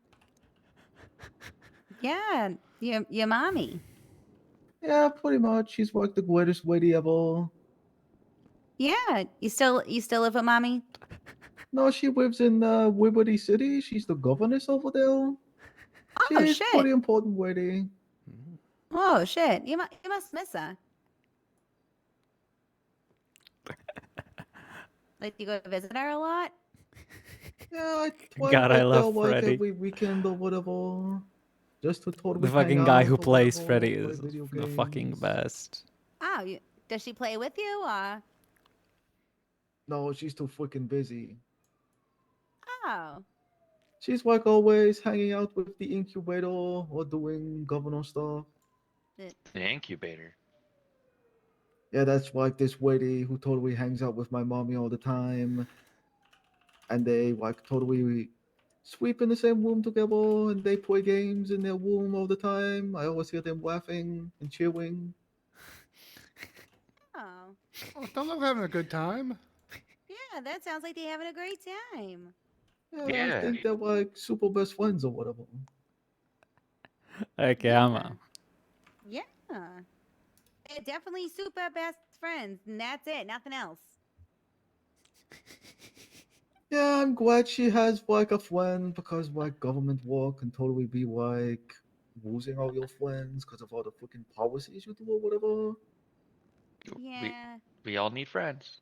yeah, your mommy. Yeah, pretty much. She's like the greatest lady ever. Yeah, you still live with mommy? No, she lives in Liberty City. She's the governess over there. Oh, She's shit. pretty important lady. Oh shit, you must miss her. Like, you go to visit her a lot? Yeah, God, I there love like Freddy. every weekend or whatever. Just to totally The fucking hang guy out who or plays whatever, Freddy play is video the fucking games. best. Oh, does she play with you, or? No, she's too freaking busy. Oh, She's like always hanging out with the incubator or doing governor stuff. The incubator. Yeah, that's like this lady who totally hangs out with my mommy all the time. And they like totally sweep in the same room together and they play games in their room all the time. I always hear them laughing and cheering. oh, Oh, sounds like they're having a good time. yeah, that sounds like they're having a great time. Yeah, I think they're like super best friends or whatever. Okay, I'm out. Yeah. They're definitely super best friends, and that's it. Nothing else. Yeah, I'm glad she has like a friend because like government work can totally be like losing all your friends because of all the freaking policies you do or whatever. Yeah. We all need friends.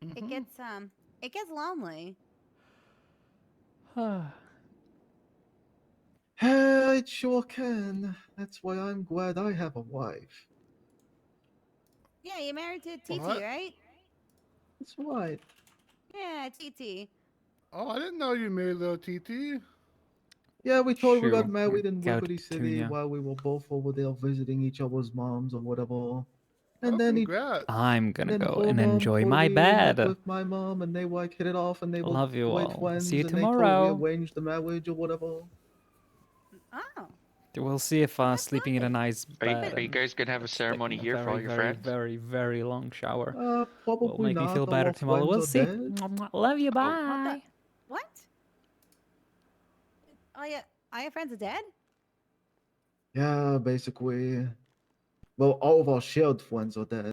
It gets lonely. Yeah, it sure can. That's why I'm glad I have a wife. Yeah, you're married to TT, What? right? That's right. Yeah, TT. Oh, I didn't know you married little TT. Yeah, we totally got True. married in Gout Liberty City Petunia. while we were both over there visiting each other's moms or whatever. And Oh, then congrats. I'm gonna then go her and mom enjoy my totally met bed. with my mom, and they like hit it off, and they were Love you great all. friends, See you and they totally tomorrow. rearranged the marriage or whatever. Oh. We'll see if sleeping in a nice Are you, bed are you and guys gonna have a just ceremony taking a here for all very, your very, friends? very, very long shower will Probably make me not. feel All better our tomorrow. friends We'll are see. dead. Love you. Oh. Bye. What? All your friends are dead? Yeah, basically. Well, all of our shared friends are dead.